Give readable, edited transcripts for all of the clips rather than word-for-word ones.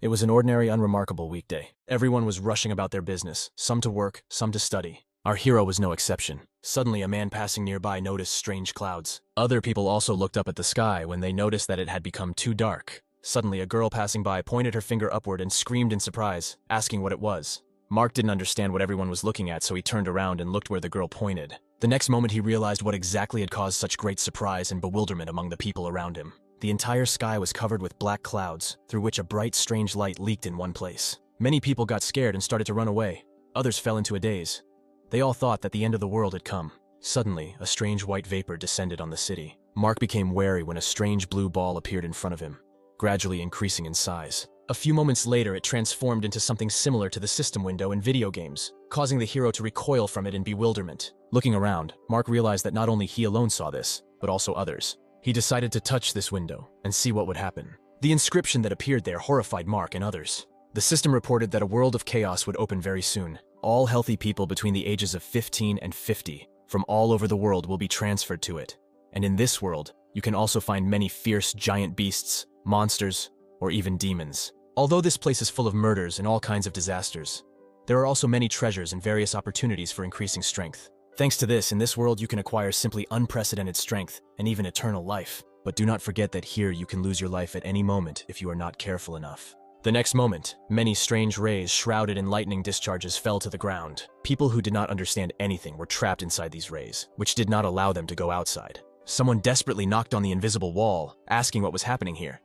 It was an ordinary, unremarkable weekday. Everyone was rushing about their business, some to work, some to study. Our hero was no exception. Suddenly, a man passing nearby noticed strange clouds. Other people also looked up at the sky when they noticed that it had become too dark. Suddenly, a girl passing by pointed her finger upward and screamed in surprise, asking what it was. Mark didn't understand what everyone was looking at, so he turned around and looked where the girl pointed. The next moment, he realized what exactly had caused such great surprise and bewilderment among the people around him. The entire sky was covered with black clouds, through which a bright, strange light leaked in one place. Many people got scared and started to run away. Others fell into a daze. They all thought that the end of the world had come. Suddenly, a strange white vapor descended on the city. Mark became wary when a strange blue ball appeared in front of him, gradually increasing in size. A few moments later, it transformed into something similar to the system window in video games, causing the hero to recoil from it in bewilderment. Looking around, Mark realized that not only he alone saw this, but also others. He decided to touch this window and see what would happen. The inscription that appeared there horrified Mark and others. The system reported that a world of chaos would open very soon. All healthy people between the ages of 15 and 50 from all over the world will be transferred to it. And in this world, you can also find many fierce giant beasts, monsters, or even demons. Although this place is full of murders and all kinds of disasters, there are also many treasures and various opportunities for increasing strength. Thanks to this, in this world you can acquire simply unprecedented strength and even eternal life. But do not forget that here you can lose your life at any moment if you are not careful enough. The next moment, many strange rays shrouded in lightning discharges fell to the ground. People who did not understand anything were trapped inside these rays, which did not allow them to go outside. Someone desperately knocked on the invisible wall, asking what was happening here.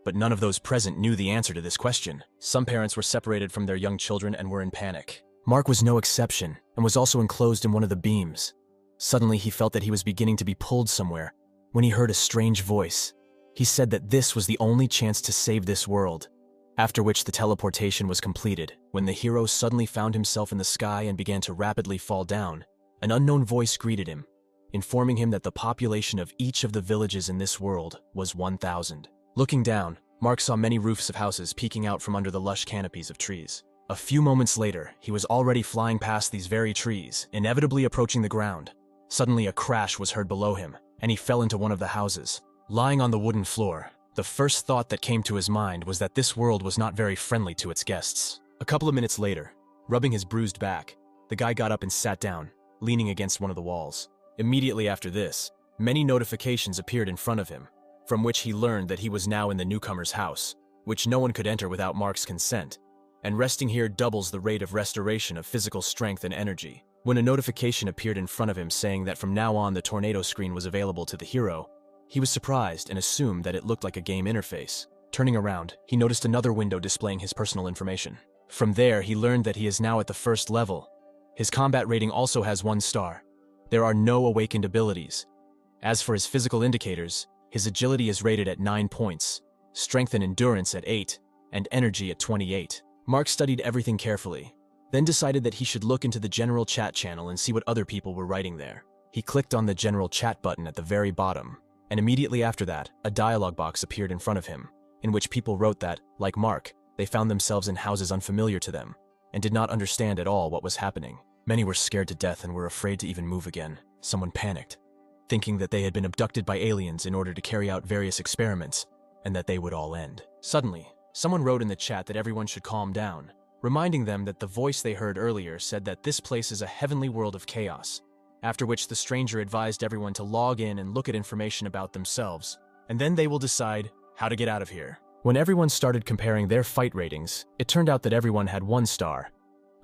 But none of those present knew the answer to this question. Some parents were separated from their young children and were in panic. Mark was no exception, and was also enclosed in one of the beams. Suddenly he felt that he was beginning to be pulled somewhere, when he heard a strange voice. He said that this was the only chance to save this world. After which the teleportation was completed, when the hero suddenly found himself in the sky and began to rapidly fall down, an unknown voice greeted him, informing him that the population of each of the villages in this world was 1,000. Looking down, Mark saw many roofs of houses peeking out from under the lush canopies of trees. A few moments later, he was already flying past these very trees, inevitably approaching the ground. Suddenly a crash was heard below him, and he fell into one of the houses. Lying on the wooden floor, the first thought that came to his mind was that this world was not very friendly to its guests. A couple of minutes later, rubbing his bruised back, the guy got up and sat down, leaning against one of the walls. Immediately after this, many notifications appeared in front of him, from which he learned that he was now in the newcomer's house, which no one could enter without Mark's consent. And resting here doubles the rate of restoration of physical strength and energy. When a notification appeared in front of him saying that from now on the tornado screen was available to the hero, he was surprised and assumed that it looked like a game interface. Turning around, he noticed another window displaying his personal information. From there, he learned that he is now at the first level. His combat rating also has 1 star. There are no awakened abilities. As for his physical indicators, his agility is rated at 9 points, strength and endurance at 8, and energy at 28. Mark studied everything carefully, then decided that he should look into the general chat channel and see what other people were writing there. He clicked on the general chat button at the very bottom, and immediately after that, a dialog box appeared in front of him, in which people wrote that, like Mark, they found themselves in houses unfamiliar to them, and did not understand at all what was happening. Many were scared to death and were afraid to even move again. Someone panicked, thinking that they had been abducted by aliens in order to carry out various experiments, and that they would all end. Suddenly, someone wrote in the chat that everyone should calm down, reminding them that the voice they heard earlier said that this place is a heavenly world of chaos, after which the stranger advised everyone to log in and look at information about themselves, and then they will decide how to get out of here. When everyone started comparing their fight ratings, it turned out that everyone had 1 star,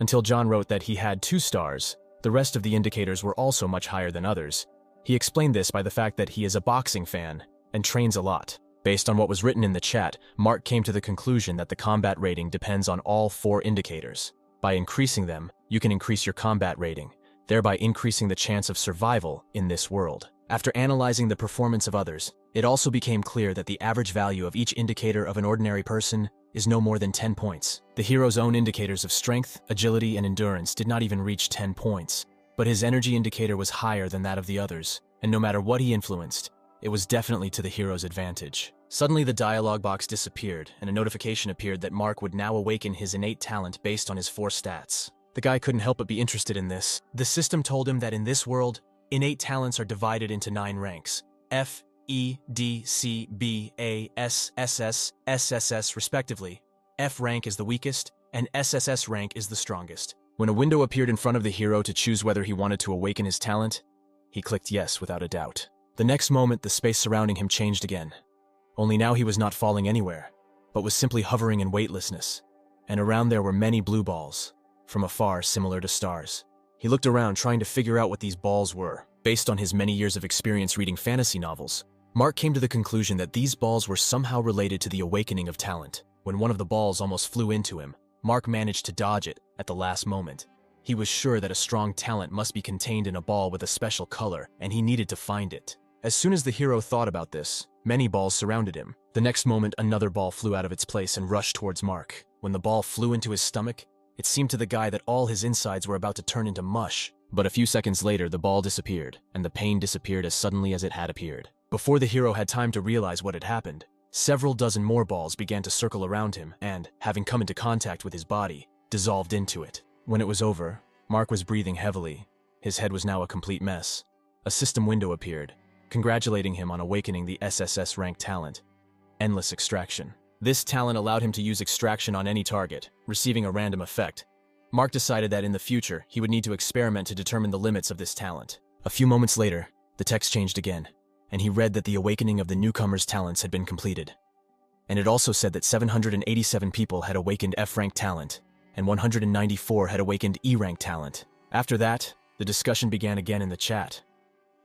until John wrote that he had 2 stars. The rest of the indicators were also much higher than others. He explained this by the fact that he is a boxing fan and trains a lot. Based on what was written in the chat, Mark came to the conclusion that the combat rating depends on all 4 indicators. By increasing them, you can increase your combat rating, thereby increasing the chance of survival in this world. After analyzing the performance of others, it also became clear that the average value of each indicator of an ordinary person is no more than 10 points. The hero's own indicators of strength, agility, and endurance did not even reach 10 points, but his energy indicator was higher than that of the others, and no matter what he influenced, it was definitely to the hero's advantage. Suddenly the dialog box disappeared, and a notification appeared that Mark would now awaken his innate talent based on his 4 stats. The guy couldn't help but be interested in this. The system told him that in this world, innate talents are divided into 9 ranks: F, E, D, C, B, A, S, SS, SSS, respectively. F rank is the weakest, and SSS rank is the strongest. When a window appeared in front of the hero to choose whether he wanted to awaken his talent, he clicked yes without a doubt. The next moment, the space surrounding him changed again. Only now he was not falling anywhere, but was simply hovering in weightlessness. And around there were many blue balls, from afar similar to stars. He looked around trying to figure out what these balls were. Based on his many years of experience reading fantasy novels, Mark came to the conclusion that these balls were somehow related to the awakening of talent. When one of the balls almost flew into him, Mark managed to dodge it at the last moment. He was sure that a strong talent must be contained in a ball with a special color, and he needed to find it. As soon as the hero thought about this, many balls surrounded him. The next moment, another ball flew out of its place and rushed towards Mark. When the ball flew into his stomach, it seemed to the guy that all his insides were about to turn into mush. But a few seconds later, the ball disappeared, and the pain disappeared as suddenly as it had appeared. Before the hero had time to realize what had happened, several dozen more balls began to circle around him and, having come into contact with his body, dissolved into it. When it was over, Mark was breathing heavily. His head was now a complete mess. A system window appeared, congratulating him on awakening the SSS rank talent, Endless Extraction. This talent allowed him to use extraction on any target, receiving a random effect. Mark decided that in the future, he would need to experiment to determine the limits of this talent. A few moments later, the text changed again, and he read that the awakening of the newcomer's talents had been completed. And it also said that 787 people had awakened F-rank talent, and 194 had awakened E-rank talent. After that, the discussion began again in the chat.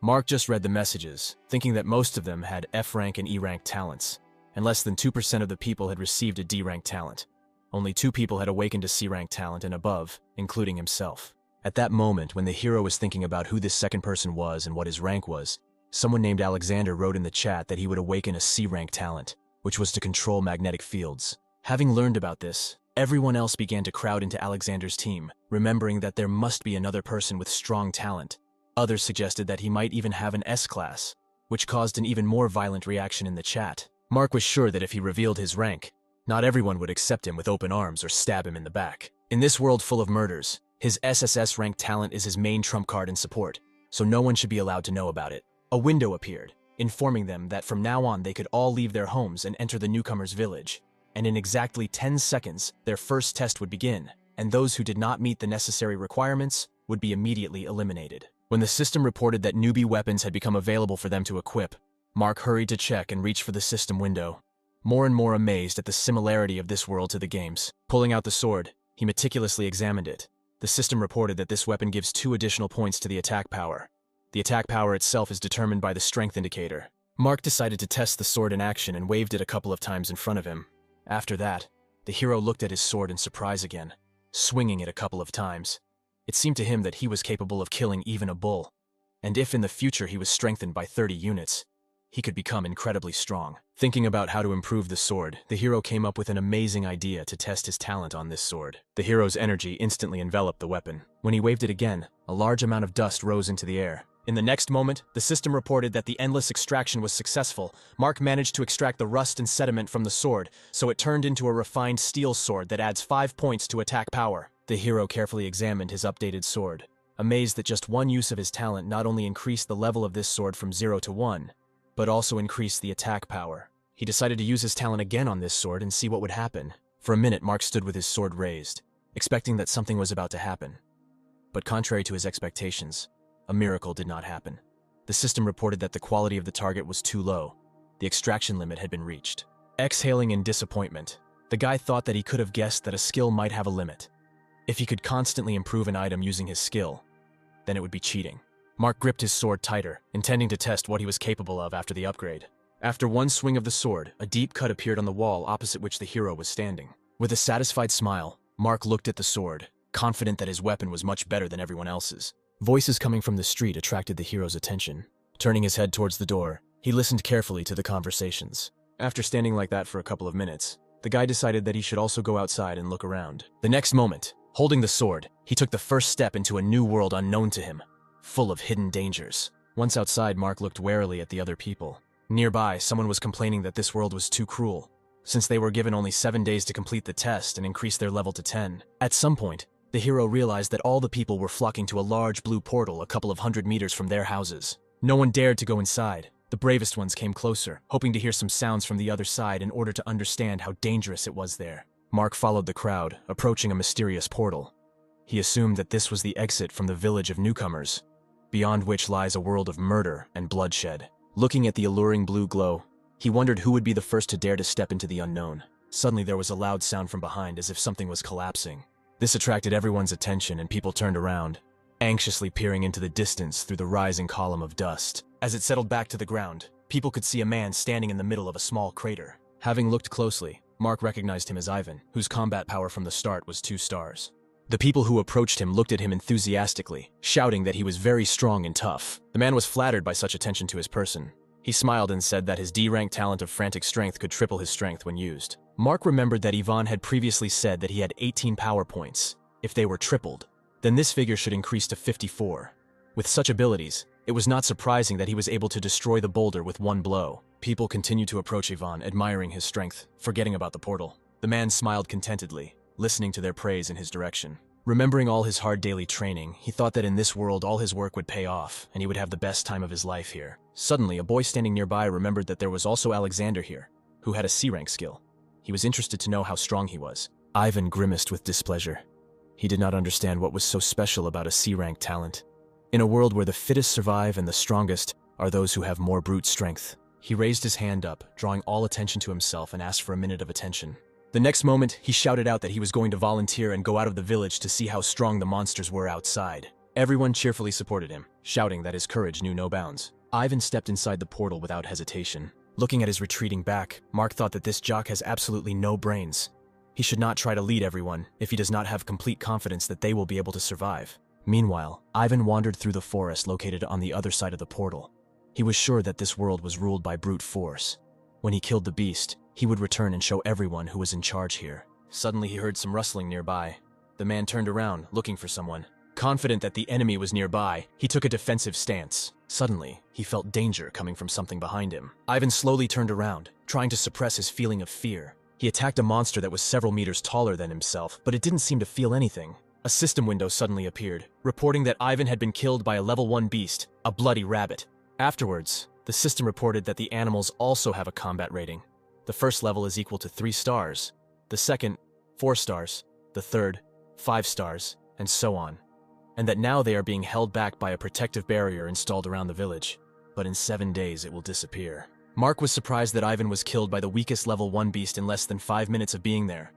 Mark just read the messages, thinking that most of them had F-rank and E-rank talents, and less than 2% of the people had received a D-rank talent. Only 2 people had awakened a C-rank talent and above, including himself. At that moment, when the hero was thinking about who this second person was and what his rank was, someone named Alexander wrote in the chat that he would awaken a C-rank talent, which was to control magnetic fields. Having learned about this, everyone else began to crowd into Alexander's team, remembering that there must be another person with strong talent. Others suggested that he might even have an S-class, which caused an even more violent reaction in the chat. Mark was sure that if he revealed his rank, not everyone would accept him with open arms or stab him in the back. In this world full of murders, his SSS rank talent is his main trump card in support, so no one should be allowed to know about it. A window appeared, informing them that from now on they could all leave their homes and enter the newcomer's village. And in exactly 10 seconds, their first test would begin, and those who did not meet the necessary requirements would be immediately eliminated. When the system reported that newbie weapons had become available for them to equip, Mark hurried to check and reach for the system window. More and more amazed at the similarity of this world to the game's. Pulling out the sword, he meticulously examined it. The system reported that this weapon gives 2 additional points to the attack power. The attack power itself is determined by the strength indicator. Mark decided to test the sword in action and waved it a couple of times in front of him. After that, the hero looked at his sword in surprise again, swinging it a couple of times. It seemed to him that he was capable of killing even a bull. And if in the future he was strengthened by 30 units, he could become incredibly strong. Thinking about how to improve the sword, the hero came up with an amazing idea to test his talent on this sword. The hero's energy instantly enveloped the weapon. When he waved it again, a large amount of dust rose into the air. In the next moment, the system reported that the endless extraction was successful. Mark managed to extract the rust and sediment from the sword, so it turned into a refined steel sword that adds 5 points to attack power. The hero carefully examined his updated sword, amazed that just one use of his talent not only increased the level of this sword from 0 to 1, but also increased the attack power. He decided to use his talent again on this sword and see what would happen. For a minute, Mark stood with his sword raised, expecting that something was about to happen. But contrary to his expectations, a miracle did not happen. The system reported that the quality of the target was too low. The extraction limit had been reached. Exhaling in disappointment, the guy thought that he could have guessed that a skill might have a limit. If he could constantly improve an item using his skill, then it would be cheating. Mark gripped his sword tighter, intending to test what he was capable of after the upgrade. After one swing of the sword, a deep cut appeared on the wall opposite which the hero was standing. With a satisfied smile, Mark looked at the sword, confident that his weapon was much better than everyone else's. Voices coming from the street attracted the hero's attention. Turning his head towards the door, he listened carefully to the conversations. After standing like that for a couple of minutes, the guy decided that he should also go outside and look around. The next moment, holding the sword, he took the first step into a new world unknown to him, full of hidden dangers. Once outside, Mark looked warily at the other people. Nearby, someone was complaining that this world was too cruel, since they were given only 7 days to complete the test and increase their level to 10. At some point, the hero realized that all the people were flocking to a large blue portal a couple of 100 meters from their houses. No one dared to go inside. The bravest ones came closer, hoping to hear some sounds from the other side in order to understand how dangerous it was there. Mark followed the crowd, approaching a mysterious portal. He assumed that this was the exit from the village of newcomers, beyond which lies a world of murder and bloodshed. Looking at the alluring blue glow, he wondered who would be the first to dare to step into the unknown. Suddenly there was a loud sound from behind, as if something was collapsing. This attracted everyone's attention, and people turned around, anxiously peering into the distance through the rising column of dust. As it settled back to the ground, people could see a man standing in the middle of a small crater. Having looked closely, Mark recognized him as Ivan, whose combat power from the start was 2 stars. The people who approached him looked at him enthusiastically, shouting that he was very strong and tough. The man was flattered by such attention to his person. He smiled and said that his D-rank talent of frantic strength could triple his strength when used. Mark remembered that Ivan had previously said that he had 18 power points. If they were tripled, then this figure should increase to 54. With such abilities, it was not surprising that he was able to destroy the boulder with 1 blow. People continued to approach Ivan, admiring his strength, forgetting about the portal. The man smiled contentedly, listening to their praise in his direction. Remembering all his hard daily training, he thought that in this world all his work would pay off, and he would have the best time of his life here. Suddenly, a boy standing nearby remembered that there was also Alexander here, who had a C-rank skill. He was interested to know how strong he was. Ivan grimaced with displeasure. He did not understand what was so special about a C-rank talent. In a world where the fittest survive and the strongest are those who have more brute strength. He raised his hand up, drawing all attention to himself, and asked for a minute of attention. The next moment, he shouted out that he was going to volunteer and go out of the village to see how strong the monsters were outside. Everyone cheerfully supported him, shouting that his courage knew no bounds. Ivan stepped inside the portal without hesitation. Looking at his retreating back, Mark thought that this jock has absolutely no brains. He should not try to lead everyone if he does not have complete confidence that they will be able to survive. Meanwhile, Ivan wandered through the forest located on the other side of the portal. He was sure that this world was ruled by brute force. When he killed the beast, he would return and show everyone who was in charge here. Suddenly he heard some rustling nearby. The man turned around, looking for someone. Confident that the enemy was nearby, he took a defensive stance. Suddenly, he felt danger coming from something behind him. Ivan slowly turned around, trying to suppress his feeling of fear. He attacked a monster that was several meters taller than himself, but it didn't seem to feel anything. A system window suddenly appeared, reporting that Ivan had been killed by a level 1 beast, a bloody rabbit. Afterwards, the system reported that the animals also have a combat rating. The first level is equal to 3 stars, the second, 4 stars, the third, 5 stars, and so on. And that now they are being held back by a protective barrier installed around the village. But in 7 days it will disappear. Mark was surprised that Ivan was killed by the weakest level 1 beast in less than 5 minutes of being there,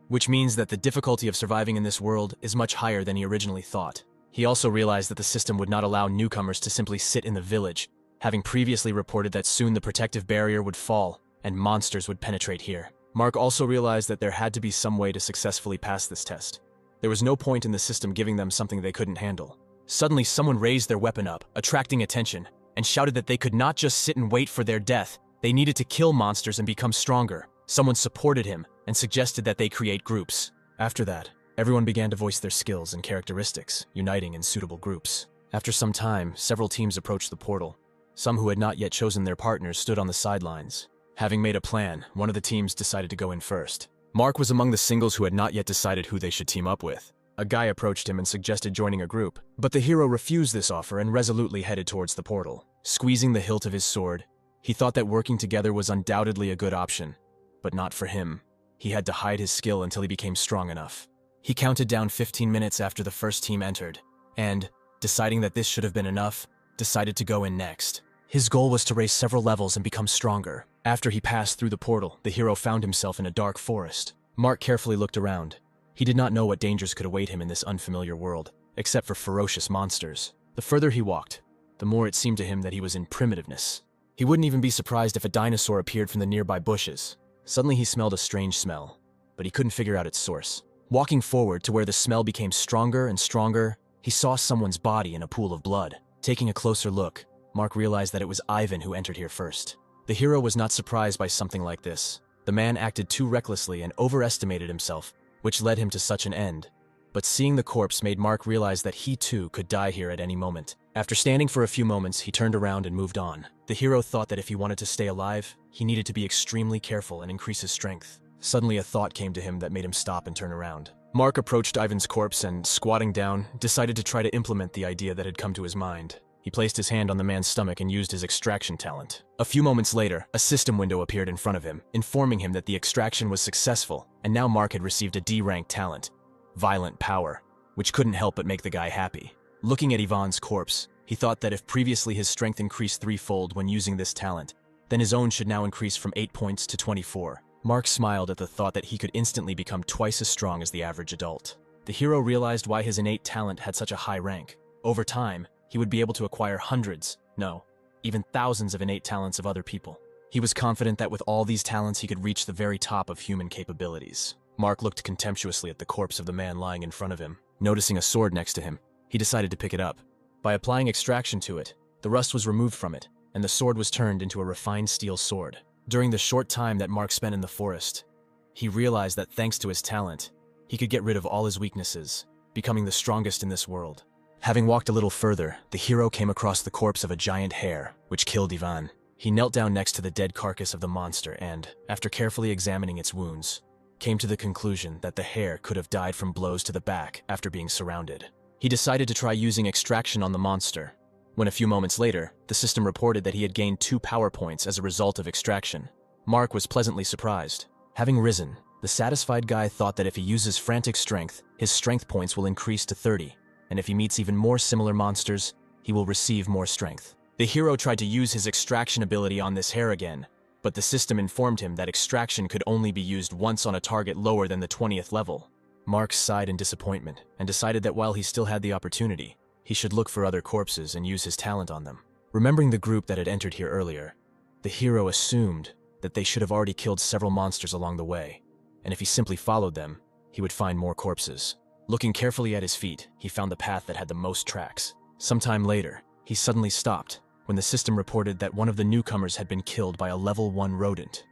which means that the difficulty of surviving in this world is much higher than he originally thought. He also realized that the system would not allow newcomers to simply sit in the village, having previously reported that soon the protective barrier would fall and monsters would penetrate here. Mark also realized that there had to be some way to successfully pass this test. There was no point in the system giving them something they couldn't handle. Suddenly, someone raised their weapon up, attracting attention, and shouted that they could not just sit and wait for their death. They needed to kill monsters and become stronger. Someone supported him and suggested that they create groups. After that, everyone began to voice their skills and characteristics, uniting in suitable groups. After some time, several teams approached the portal. Some who had not yet chosen their partners stood on the sidelines. Having made a plan, one of the teams decided to go in first. Mark was among the singles who had not yet decided who they should team up with. A guy approached him and suggested joining a group, but the hero refused this offer and resolutely headed towards the portal. Squeezing the hilt of his sword, he thought that working together was undoubtedly a good option, but not for him. He had to hide his skill until he became strong enough. He counted down 15 minutes after the first team entered, and, deciding that this should have been enough, decided to go in next. His goal was to raise several levels and become stronger. After he passed through the portal, the hero found himself in a dark forest. Mark carefully looked around. He did not know what dangers could await him in this unfamiliar world, except for ferocious monsters. The further he walked, the more it seemed to him that he was in primitiveness. He wouldn't even be surprised if a dinosaur appeared from the nearby bushes. Suddenly he smelled a strange smell, but he couldn't figure out its source. Walking forward to where the smell became stronger and stronger, he saw someone's body in a pool of blood. Taking a closer look, Mark realized that it was Ivan who entered here first. The hero was not surprised by something like this. The man acted too recklessly and overestimated himself, which led him to such an end. But seeing the corpse made Mark realize that he too could die here at any moment. After standing for a few moments, he turned around and moved on. The hero thought that if he wanted to stay alive, he needed to be extremely careful and increase his strength. Suddenly a thought came to him that made him stop and turn around. Mark approached Ivan's corpse and, squatting down, decided to try to implement the idea that had come to his mind. He placed his hand on the man's stomach and used his extraction talent. A few moments later, a system window appeared in front of him, informing him that the extraction was successful, and now Mark had received a D-rank talent, Violent Power, which couldn't help but make the guy happy. Looking at Ivan's corpse, he thought that if previously his strength increased threefold when using this talent, then his own should now increase from 8 points to 24. Mark smiled at the thought that he could instantly become twice as strong as the average adult. The hero realized why his innate talent had such a high rank. Over time, he would be able to acquire hundreds, no, even thousands of innate talents of other people. He was confident that with all these talents he could reach the very top of human capabilities. Mark looked contemptuously at the corpse of the man lying in front of him. Noticing a sword next to him, he decided to pick it up. By applying extraction to it, the rust was removed from it, and the sword was turned into a refined steel sword. During the short time that Mark spent in the forest, he realized that thanks to his talent, he could get rid of all his weaknesses, becoming the strongest in this world. Having walked a little further, the hero came across the corpse of a giant hare, which killed Ivan. He knelt down next to the dead carcass of the monster and, after carefully examining its wounds, came to the conclusion that the hare could have died from blows to the back after being surrounded. He decided to try using extraction on the monster, when a few moments later, the system reported that he had gained 2 power points as a result of extraction. Mark was pleasantly surprised. Having risen, the satisfied guy thought that if he uses frantic strength, his strength points will increase to 30. And if he meets even more similar monsters, he will receive more strength. The hero tried to use his extraction ability on this hare again, but the system informed him that extraction could only be used once on a target lower than the 20th level. Mark sighed in disappointment and decided that while he still had the opportunity, he should look for other corpses and use his talent on them. Remembering the group that had entered here earlier, the hero assumed that they should have already killed several monsters along the way, and if he simply followed them, he would find more corpses. Looking carefully at his feet, he found the path that had the most tracks. Sometime later, he suddenly stopped when the system reported that one of the newcomers had been killed by a level 1 rodent.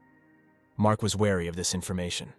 Mark was wary of this information.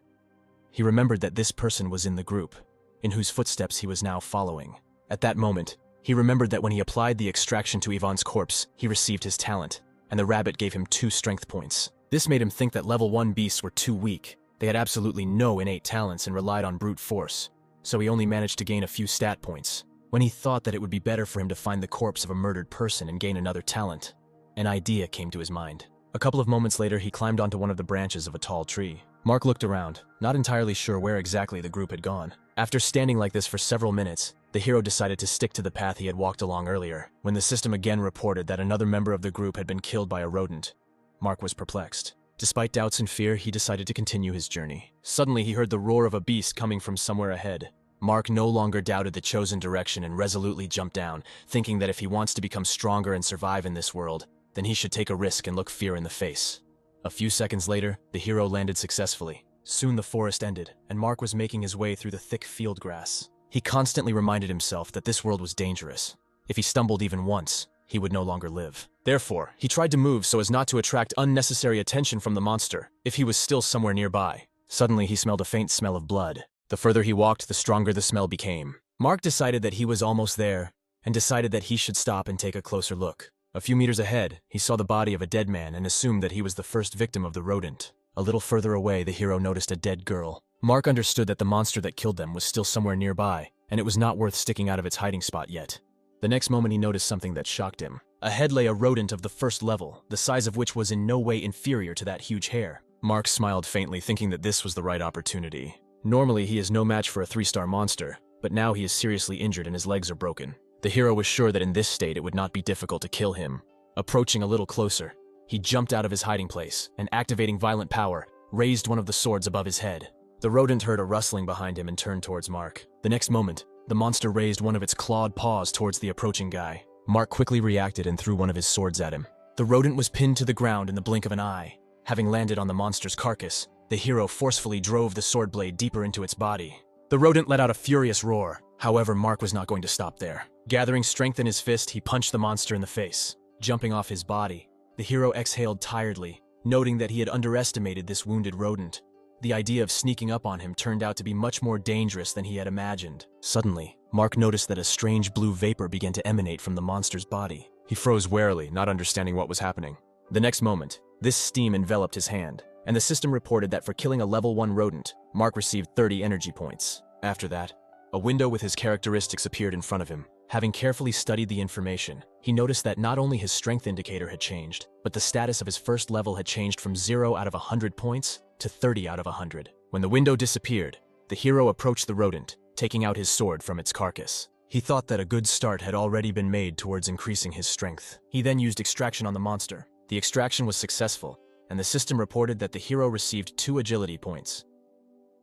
He remembered that this person was in the group, in whose footsteps he was now following. At that moment, he remembered that when he applied the extraction to Ivan's corpse, he received his talent, and the rabbit gave him 2 strength points. This made him think that level 1 beasts were too weak. They had absolutely no innate talents and relied on brute force, so he only managed to gain a few stat points. When he thought that it would be better for him to find the corpse of a murdered person and gain another talent, an idea came to his mind. A couple of moments later, he climbed onto one of the branches of a tall tree. Mark looked around, not entirely sure where exactly the group had gone. After standing like this for several minutes, the hero decided to stick to the path he had walked along earlier. When the system again reported that another member of the group had been killed by a rodent, Mark was perplexed. Despite doubts and fear, he decided to continue his journey. Suddenly, he heard the roar of a beast coming from somewhere ahead. Mark no longer doubted the chosen direction and resolutely jumped down, thinking that if he wants to become stronger and survive in this world, then he should take a risk and look fear in the face. A few seconds later, the hero landed successfully. Soon the forest ended, and Mark was making his way through the thick field grass. He constantly reminded himself that this world was dangerous. If he stumbled even once, he would no longer live. Therefore, he tried to move so as not to attract unnecessary attention from the monster, if he was still somewhere nearby. Suddenly, he smelled a faint smell of blood. The further he walked, the stronger the smell became. Mark decided that he was almost there, and decided that he should stop and take a closer look. A few meters ahead, he saw the body of a dead man and assumed that he was the first victim of the rodent. A little further away, the hero noticed a dead girl. Mark understood that the monster that killed them was still somewhere nearby, and it was not worth sticking out of its hiding spot yet. The next moment he noticed something that shocked him. Ahead lay a rodent of the first level, the size of which was in no way inferior to that huge hare. Mark smiled faintly, thinking that this was the right opportunity. Normally, he is no match for a 3-star monster, but now he is seriously injured and his legs are broken. The hero was sure that in this state it would not be difficult to kill him. Approaching a little closer, he jumped out of his hiding place and, activating Violent Power, raised one of the swords above his head. The rodent heard a rustling behind him and turned towards Mark. The next moment, the monster raised one of its clawed paws towards the approaching guy. Mark quickly reacted and threw one of his swords at him. The rodent was pinned to the ground in the blink of an eye. Having landed on the monster's carcass, the hero forcefully drove the sword blade deeper into its body. The rodent let out a furious roar. However, Mark was not going to stop there. Gathering strength in his fist, he punched the monster in the face. Jumping off his body, the hero exhaled tiredly, noting that he had underestimated this wounded rodent. The idea of sneaking up on him turned out to be much more dangerous than he had imagined. Suddenly, Mark noticed that a strange blue vapor began to emanate from the monster's body. He froze warily, not understanding what was happening. The next moment, this steam enveloped his hand, and the system reported that for killing a level 1 rodent, Mark received 30 energy points. After that, a window with his characteristics appeared in front of him. Having carefully studied the information, he noticed that not only his strength indicator had changed, but the status of his first level had changed from 0 out of 100 points to 30 out of 100. When the window disappeared, the hero approached the rodent, taking out his sword from its carcass. He thought that a good start had already been made towards increasing his strength. He then used extraction on the monster. The extraction was successful, and the system reported that the hero received 2 agility points.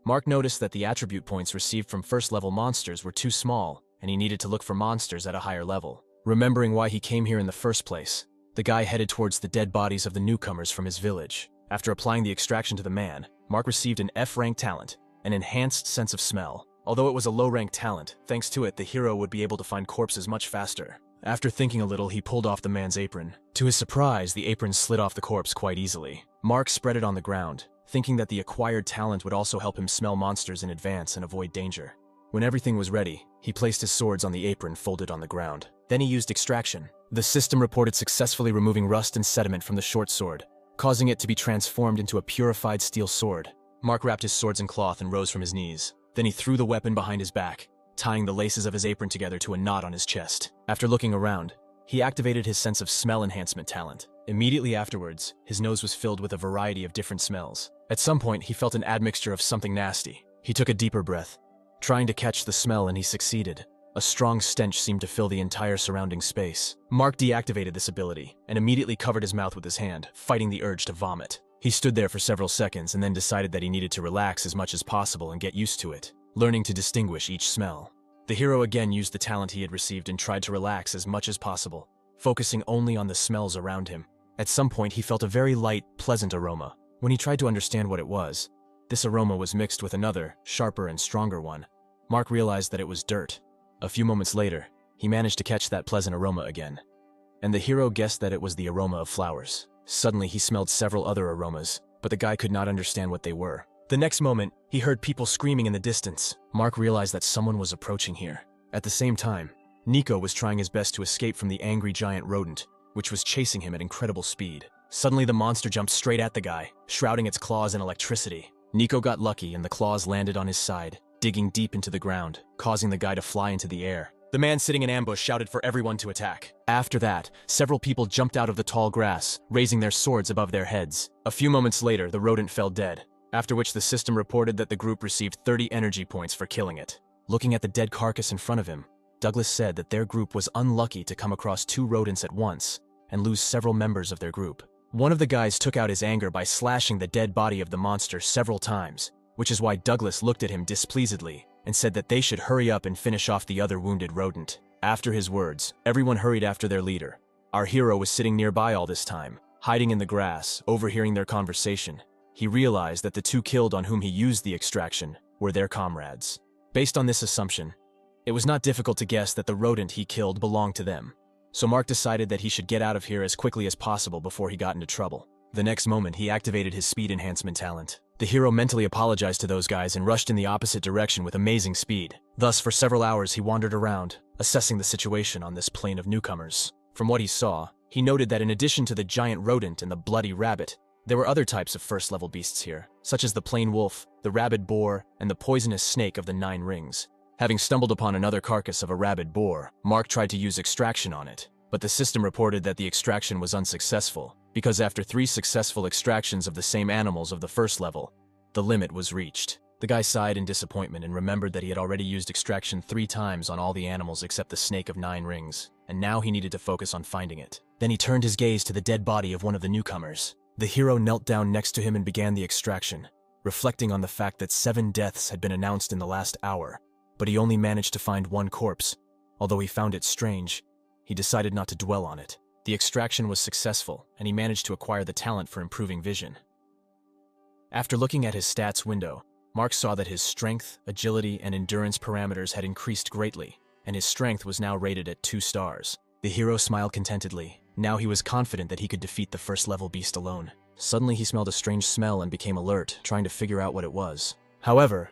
Mark noticed that the attribute points received from first-level monsters were too small, and he needed to look for monsters at a higher level. Remembering why he came here in the first place, the guy headed towards the dead bodies of the newcomers from his village. After applying the extraction to the man, Mark received an F-rank talent, an enhanced sense of smell. Although it was a low-rank talent, thanks to it the hero would be able to find corpses much faster. After thinking a little, he pulled off the man's apron. To his surprise, the apron slid off the corpse quite easily. Mark spread it on the ground, thinking that the acquired talent would also help him smell monsters in advance and avoid danger. When everything was ready, he placed his swords on the apron folded on the ground. Then he used extraction. The system reported successfully removing rust and sediment from the short sword, causing it to be transformed into a purified steel sword. Mark wrapped his swords in cloth and rose from his knees. Then he threw the weapon behind his back, tying the laces of his apron together to a knot on his chest. After looking around, he activated his sense of smell enhancement talent. Immediately afterwards, his nose was filled with a variety of different smells. At some point, he felt an admixture of something nasty. He took a deeper breath, trying to catch the smell, and he succeeded. A strong stench seemed to fill the entire surrounding space. Mark deactivated this ability and immediately covered his mouth with his hand, fighting the urge to vomit. He stood there for several seconds and then decided that he needed to relax as much as possible and get used to it, learning to distinguish each smell. The hero again used the talent he had received and tried to relax as much as possible, focusing only on the smells around him. At some point, he felt a very light, pleasant aroma. When he tried to understand what it was, this aroma was mixed with another, sharper and stronger one. Mark realized that it was dirt. A few moments later, he managed to catch that pleasant aroma again, and the hero guessed that it was the aroma of flowers. Suddenly, he smelled several other aromas, but the guy could not understand what they were. The next moment, he heard people screaming in the distance. Mark realized that someone was approaching here. At the same time, Nico was trying his best to escape from the angry giant rodent, which was chasing him at incredible speed. Suddenly, the monster jumped straight at the guy, shrouding its claws in electricity. Nico got lucky and the claws landed on his side, digging deep into the ground, causing the guy to fly into the air. The man sitting in ambush shouted for everyone to attack. After that, several people jumped out of the tall grass, raising their swords above their heads. A few moments later, the rodent fell dead, after which the system reported that the group received 30 energy points for killing it. Looking at the dead carcass in front of him, Douglas said that their group was unlucky to come across 2 rodents at once and lose several members of their group. One of the guys took out his anger by slashing the dead body of the monster several times, which is why Douglas looked at him displeasedly and said that they should hurry up and finish off the other wounded rodent. After his words, everyone hurried after their leader. Our hero was sitting nearby all this time, hiding in the grass, overhearing their conversation. He realized that the 2 killed on whom he used the extraction were their comrades. Based on this assumption, it was not difficult to guess that the rodent he killed belonged to them. So Mark decided that he should get out of here as quickly as possible before he got into trouble. The next moment, he activated his speed enhancement talent. The hero mentally apologized to those guys and rushed in the opposite direction with amazing speed. Thus, for several hours, he wandered around, assessing the situation on this plane of newcomers. From what he saw, he noted that in addition to the giant rodent and the bloody rabbit, there were other types of first-level beasts here, such as the plain wolf, the rabid boar, and the poisonous snake of the 9 rings. Having stumbled upon another carcass of a rabid boar, Mark tried to use extraction on it, but the system reported that the extraction was unsuccessful, because after 3 successful extractions of the same animals of the first level, the limit was reached. The guy sighed in disappointment and remembered that he had already used extraction 3 times on all the animals except the snake of 9 rings, and now he needed to focus on finding it. Then he turned his gaze to the dead body of one of the newcomers. The hero knelt down next to him and began the extraction, reflecting on the fact that 7 deaths had been announced in the last hour, but he only managed to find 1 corpse. Although he found it strange, he decided not to dwell on it. The extraction was successful, and he managed to acquire the talent for improving vision. After looking at his stats window, Mark saw that his strength, agility, and endurance parameters had increased greatly, and his strength was now rated at 2 stars. The hero smiled contentedly. Now he was confident that he could defeat the first-level beast alone. Suddenly he smelled a strange smell and became alert, trying to figure out what it was. However,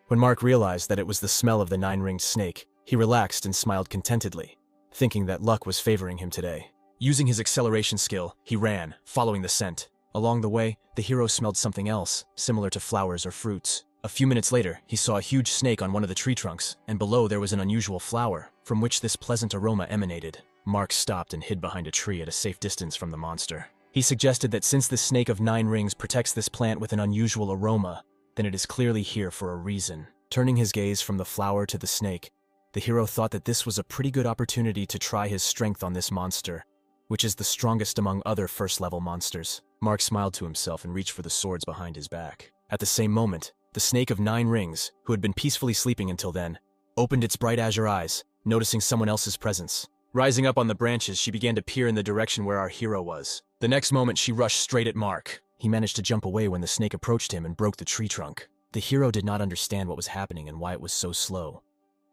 when Mark realized that it was the smell of the 9-ringed snake, he relaxed and smiled contentedly, thinking that luck was favoring him today. Using his acceleration skill, he ran, following the scent. Along the way, the hero smelled something else, similar to flowers or fruits. A few minutes later, he saw a huge snake on one of the tree trunks, and below there was an unusual flower, from which this pleasant aroma emanated. Mark stopped and hid behind a tree at a safe distance from the monster. He suggested that since the snake of 9 rings protects this plant with an unusual aroma, then it is clearly here for a reason. Turning his gaze from the flower to the snake, the hero thought that this was a pretty good opportunity to try his strength on this monster, which is the strongest among other first-level monsters. Mark smiled to himself and reached for the swords behind his back. At the same moment, the snake of 9 rings, who had been peacefully sleeping until then, opened its bright azure eyes, noticing someone else's presence. Rising up on the branches, she began to peer in the direction where our hero was. The next moment, she rushed straight at Mark. He managed to jump away when the snake approached him and broke the tree trunk. The hero did not understand what was happening and why it was so slow.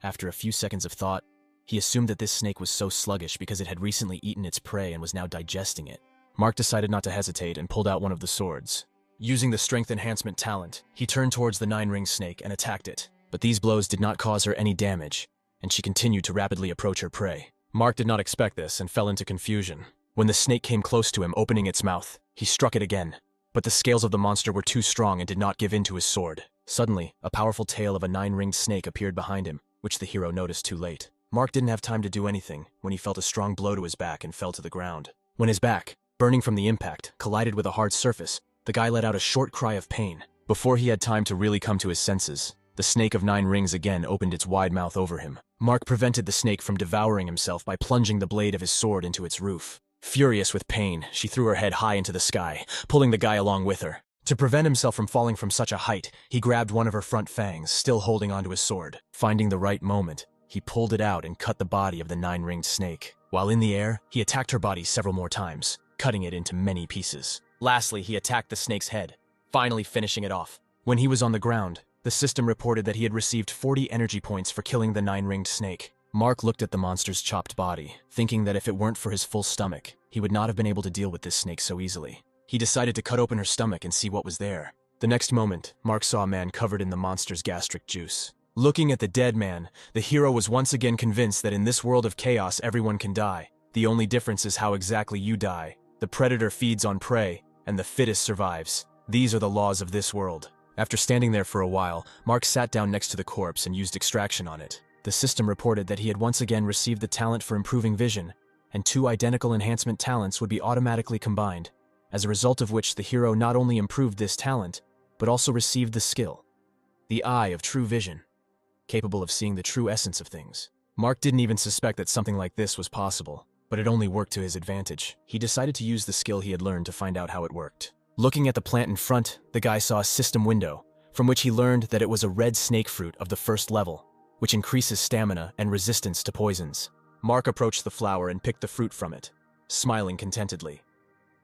After a few seconds of thought, he assumed that this snake was so sluggish because it had recently eaten its prey and was now digesting it. Mark decided not to hesitate and pulled out one of the swords. Using the strength enhancement talent, he turned towards the 9-ring snake and attacked it. But these blows did not cause her any damage, and she continued to rapidly approach her prey. Mark did not expect this and fell into confusion. When the snake came close to him, opening its mouth, he struck it again. But the scales of the monster were too strong and did not give in to his sword. Suddenly, a powerful tail of a 9-ringed snake appeared behind him, which the hero noticed too late. Mark didn't have time to do anything when he felt a strong blow to his back and fell to the ground. When his back, burning from the impact, collided with a hard surface, the guy let out a short cry of pain. Before he had time to really come to his senses, the snake of 9 rings again opened its wide mouth over him. Mark prevented the snake from devouring himself by plunging the blade of his sword into its roof. Furious with pain, she threw her head high into the sky, pulling the guy along with her. To prevent himself from falling from such a height, he grabbed one of her front fangs, still holding onto his sword. Finding the right moment, he pulled it out and cut the body of the 9-ringed snake. While in the air, he attacked her body several more times, cutting it into many pieces. Lastly, he attacked the snake's head, finally finishing it off. When he was on the ground, the system reported that he had received 40 energy points for killing the 9-ringed snake. Mark looked at the monster's chopped body, thinking that if it weren't for his full stomach, he would not have been able to deal with this snake so easily. He decided to cut open her stomach and see what was there. The next moment, Mark saw a man covered in the monster's gastric juice. Looking at the dead man, the hero was once again convinced that in this world of chaos everyone can die. The only difference is how exactly you die. The predator feeds on prey, and the fittest survives. These are the laws of this world. After standing there for a while, Mark sat down next to the corpse and used extraction on it. The system reported that he had once again received the talent for improving vision, and 2 identical enhancement talents would be automatically combined, as a result of which the hero not only improved this talent, but also received the skill, the Eye of True Vision, capable of seeing the true essence of things. Mark didn't even suspect that something like this was possible, but it only worked to his advantage. He decided to use the skill he had learned to find out how it worked. Looking at the plant in front, the guy saw a system window, from which he learned that it was a red snake fruit of the 1st level, which increases stamina and resistance to poisons. Mark approached the flower and picked the fruit from it, smiling contentedly.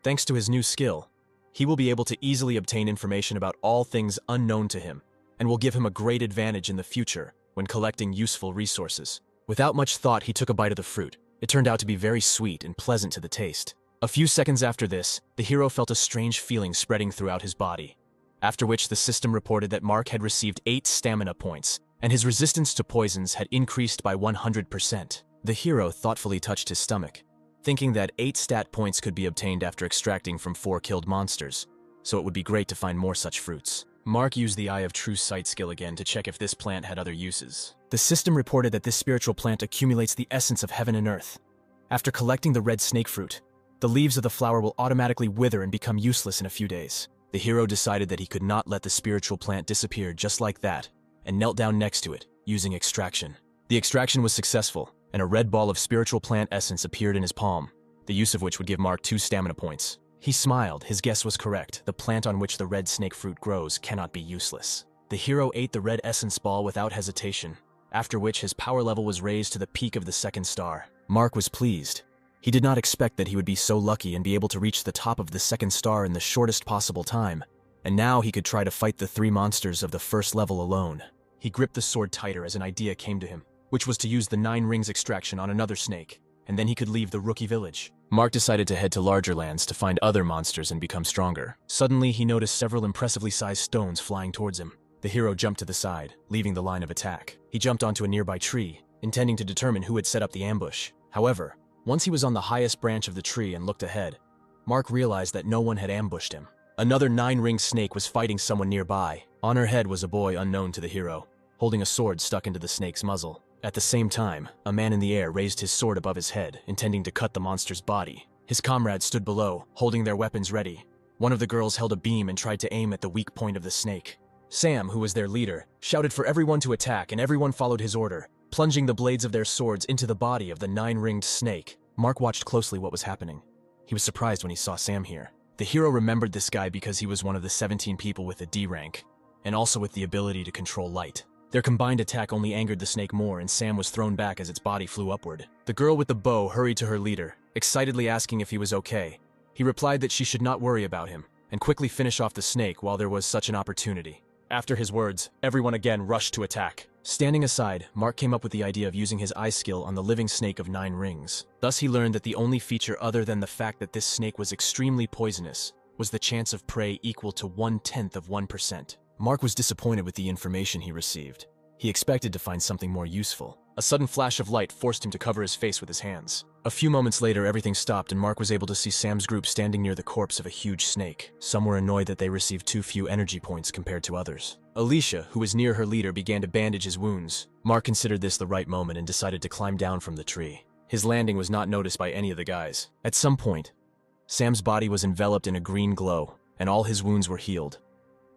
Thanks to his new skill, he will be able to easily obtain information about all things unknown to him, and will give him a great advantage in the future when collecting useful resources. Without much thought, he took a bite of the fruit. It turned out to be very sweet and pleasant to the taste. A few seconds after this, the hero felt a strange feeling spreading throughout his body, after which the system reported that Mark had received 8 stamina points, and his resistance to poisons had increased by 100%. The hero thoughtfully touched his stomach, thinking that 8 stat points could be obtained after extracting from 4 killed monsters, so it would be great to find more such fruits. Mark used the Eye of True Sight skill again to check if this plant had other uses. The system reported that this spiritual plant accumulates the essence of heaven and earth. After collecting the red snake fruit, the leaves of the flower will automatically wither and become useless in a few days. The hero decided that he could not let the spiritual plant disappear just like that, and knelt down next to it, using extraction. The extraction was successful, and a red ball of spiritual plant essence appeared in his palm, the use of which would give Mark 2 stamina points. He smiled. His guess was correct. The plant on which the red snake fruit grows cannot be useless. The hero ate the red essence ball without hesitation, after which his power level was raised to the peak of the 2nd star. Mark was pleased. He did not expect that he would be so lucky and be able to reach the top of the 2nd star in the shortest possible time, and now he could try to fight the 3 monsters of the 1st level alone. He gripped the sword tighter as an idea came to him, which was to use the 9 rings extraction on another snake, and then he could leave the rookie village. Mark decided to head to larger lands to find other monsters and become stronger. Suddenly, he noticed several impressively sized stones flying towards him. The hero jumped to the side, leaving the line of attack. He jumped onto a nearby tree, intending to determine who had set up the ambush. However, once he was on the highest branch of the tree and looked ahead, Mark realized that no one had ambushed him. Another nine-ringed snake was fighting someone nearby. On her head was a boy unknown to the hero, holding a sword stuck into the snake's muzzle. At the same time, a man in the air raised his sword above his head, intending to cut the monster's body. His comrades stood below, holding their weapons ready. One of the girls held a beam and tried to aim at the weak point of the snake. Sam, who was their leader, shouted for everyone to attack, and everyone followed his order, plunging the blades of their swords into the body of the nine-ringed snake. Mark watched closely what was happening. He was surprised when he saw Sam here. The hero remembered this guy because he was one of the 17 people with a D rank, and also with the ability to control light. Their combined attack only angered the snake more, and Sam was thrown back as its body flew upward. The girl with the bow hurried to her leader, excitedly asking if he was okay. He replied that she should not worry about him, and quickly finish off the snake while there was such an opportunity. After his words, everyone again rushed to attack. Standing aside, Mark came up with the idea of using his eye skill on the living snake of 9 rings. Thus he learned that the only feature other than the fact that this snake was extremely poisonous was the chance of prey equal to 1/10 of 1%. Mark was disappointed with the information he received. He expected to find something more useful. A sudden flash of light forced him to cover his face with his hands. A few moments later, everything stopped and Mark was able to see Sam's group standing near the corpse of a huge snake. Some were annoyed that they received too few energy points compared to others. Alicia, who was near her leader, began to bandage his wounds. Mark considered this the right moment and decided to climb down from the tree. His landing was not noticed by any of the guys. At some point, Sam's body was enveloped in a green glow, and all his wounds were healed.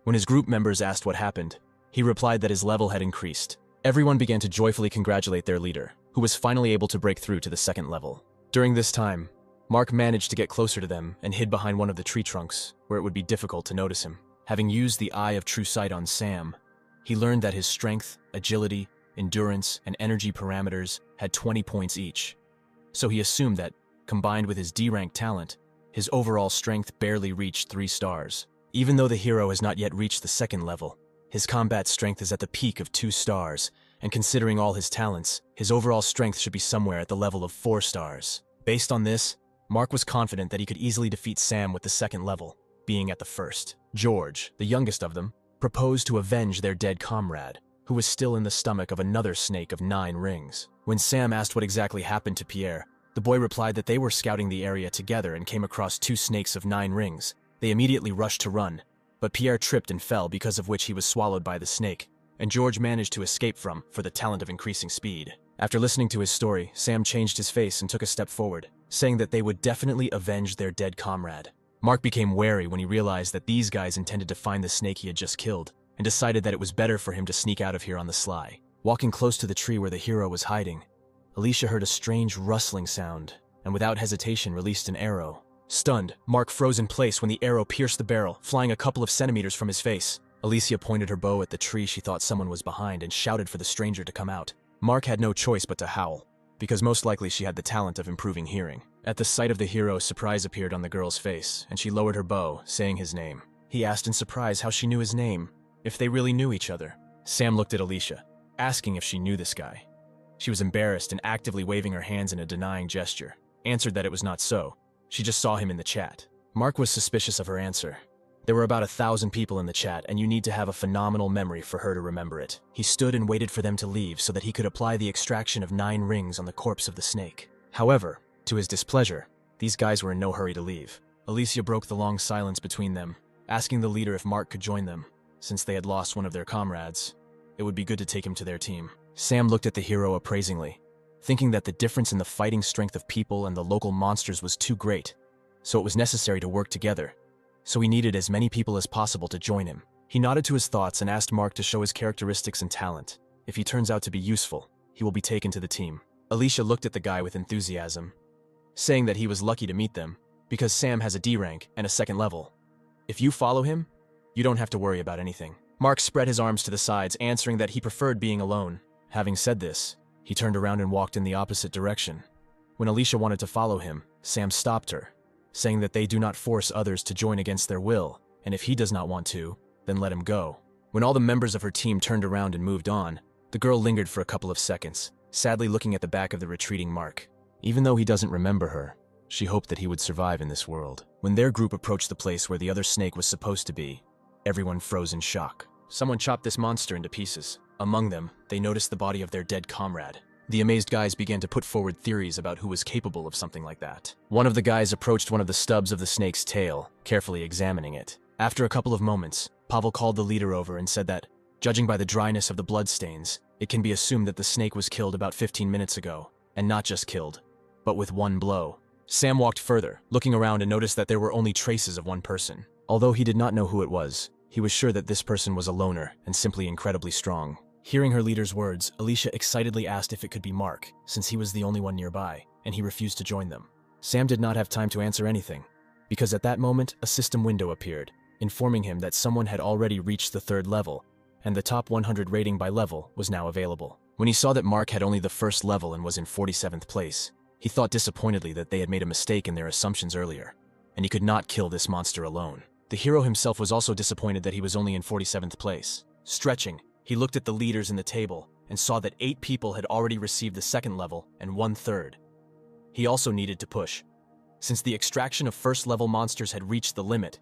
When his group members asked what happened, he replied that his level had increased. Everyone began to joyfully congratulate their leader, who was finally able to break through to the 2nd level. During this time, Mark managed to get closer to them and hid behind one of the tree trunks, where it would be difficult to notice him. Having used the Eye of True Sight on Sam, he learned that his strength, agility, endurance, and energy parameters had 20 points each. So he assumed that, combined with his D-rank talent, his overall strength barely reached 3 stars. Even though the hero has not yet reached the 2nd level, his combat strength is at the peak of 2 stars, and considering all his talents, his overall strength should be somewhere at the level of 4 stars. Based on this, Mark was confident that he could easily defeat Sam with the 2nd level, being at the 1st. George, the youngest of them, proposed to avenge their dead comrade, who was still in the stomach of another snake of 9 rings. When Sam asked what exactly happened to Pierre, the boy replied that they were scouting the area together and came across 2 snakes of 9 rings. They immediately rushed to run, but Pierre tripped and fell, because of which he was swallowed by the snake, and George managed to escape from for the talent of increasing speed. After listening to his story, Sam changed his face and took a step forward, saying that they would definitely avenge their dead comrade. Mark became wary when he realized that these guys intended to find the snake he had just killed, and decided that it was better for him to sneak out of here on the sly. Walking close to the tree where the hero was hiding, Alicia heard a strange rustling sound, and without hesitation released an arrow. Stunned, Mark froze in place when the arrow pierced the barrel, flying a couple of centimeters from his face. Alicia pointed her bow at the tree she thought someone was behind and shouted for the stranger to come out. Mark had no choice but to howl, because most likely she had the talent of improving hearing. At the sight of the hero, surprise appeared on the girl's face, and she lowered her bow, saying his name. He asked in surprise how she knew his name, if they really knew each other. Sam looked at Alicia, asking if she knew this guy. She was embarrassed and actively waving her hands in a denying gesture, answered that it was not so. She just saw him in the chat. Mark was suspicious of her answer. There were about 1,000 people in the chat, and you need to have a phenomenal memory for her to remember it. He stood and waited for them to leave so that he could apply the extraction of 9 rings on the corpse of the snake. However, to his displeasure, these guys were in no hurry to leave. Alicia broke the long silence between them, asking the leader if Mark could join them. Since they had lost one of their comrades, it would be good to take him to their team. Sam looked at the hero appraisingly, thinking that the difference in the fighting strength of people and the local monsters was too great, so it was necessary to work together. So he needed as many people as possible to join him. He nodded to his thoughts and asked Mark to show his characteristics and talent. If he turns out to be useful, he will be taken to the team. Alicia looked at the guy with enthusiasm, saying that he was lucky to meet them, because Sam has a D rank and a 2nd level. If you follow him, you don't have to worry about anything. Mark spread his arms to the sides, answering that he preferred being alone. Having said this, he turned around and walked in the opposite direction. When Alicia wanted to follow him, Sam stopped her, saying that they do not force others to join against their will, and if he does not want to, then let him go. When all the members of her team turned around and moved on, the girl lingered for a couple of seconds, sadly looking at the back of the retreating Mark. Even though he doesn't remember her, she hoped that he would survive in this world. When their group approached the place where the other snake was supposed to be, everyone froze in shock. Someone chopped this monster into pieces. Among them, they noticed the body of their dead comrade. The amazed guys began to put forward theories about who was capable of something like that. One of the guys approached one of the stubs of the snake's tail, carefully examining it. After a couple of moments, Pavel called the leader over and said that, judging by the dryness of the bloodstains, it can be assumed that the snake was killed about 15 minutes ago, and not just killed, but with one blow. Sam walked further, looking around and noticed that there were only traces of one person. Although he did not know who it was, he was sure that this person was a loner and simply incredibly strong. Hearing her leader's words, Alicia excitedly asked if it could be Mark, since he was the only one nearby, and he refused to join them. Sam did not have time to answer anything, because at that moment, a system window appeared, informing him that someone had already reached the 3rd level, and the top 100 rating by level was now available. When he saw that Mark had only the 1st level and was in 47th place, he thought disappointedly that they had made a mistake in their assumptions earlier, and he could not kill this monster alone. The hero himself was also disappointed that he was only in 47th place. Stretching, he looked at the leaders in the table and saw that 8 people had already received the 2nd level and 1/3. He also needed to push. Since the extraction of 1st level monsters had reached the limit,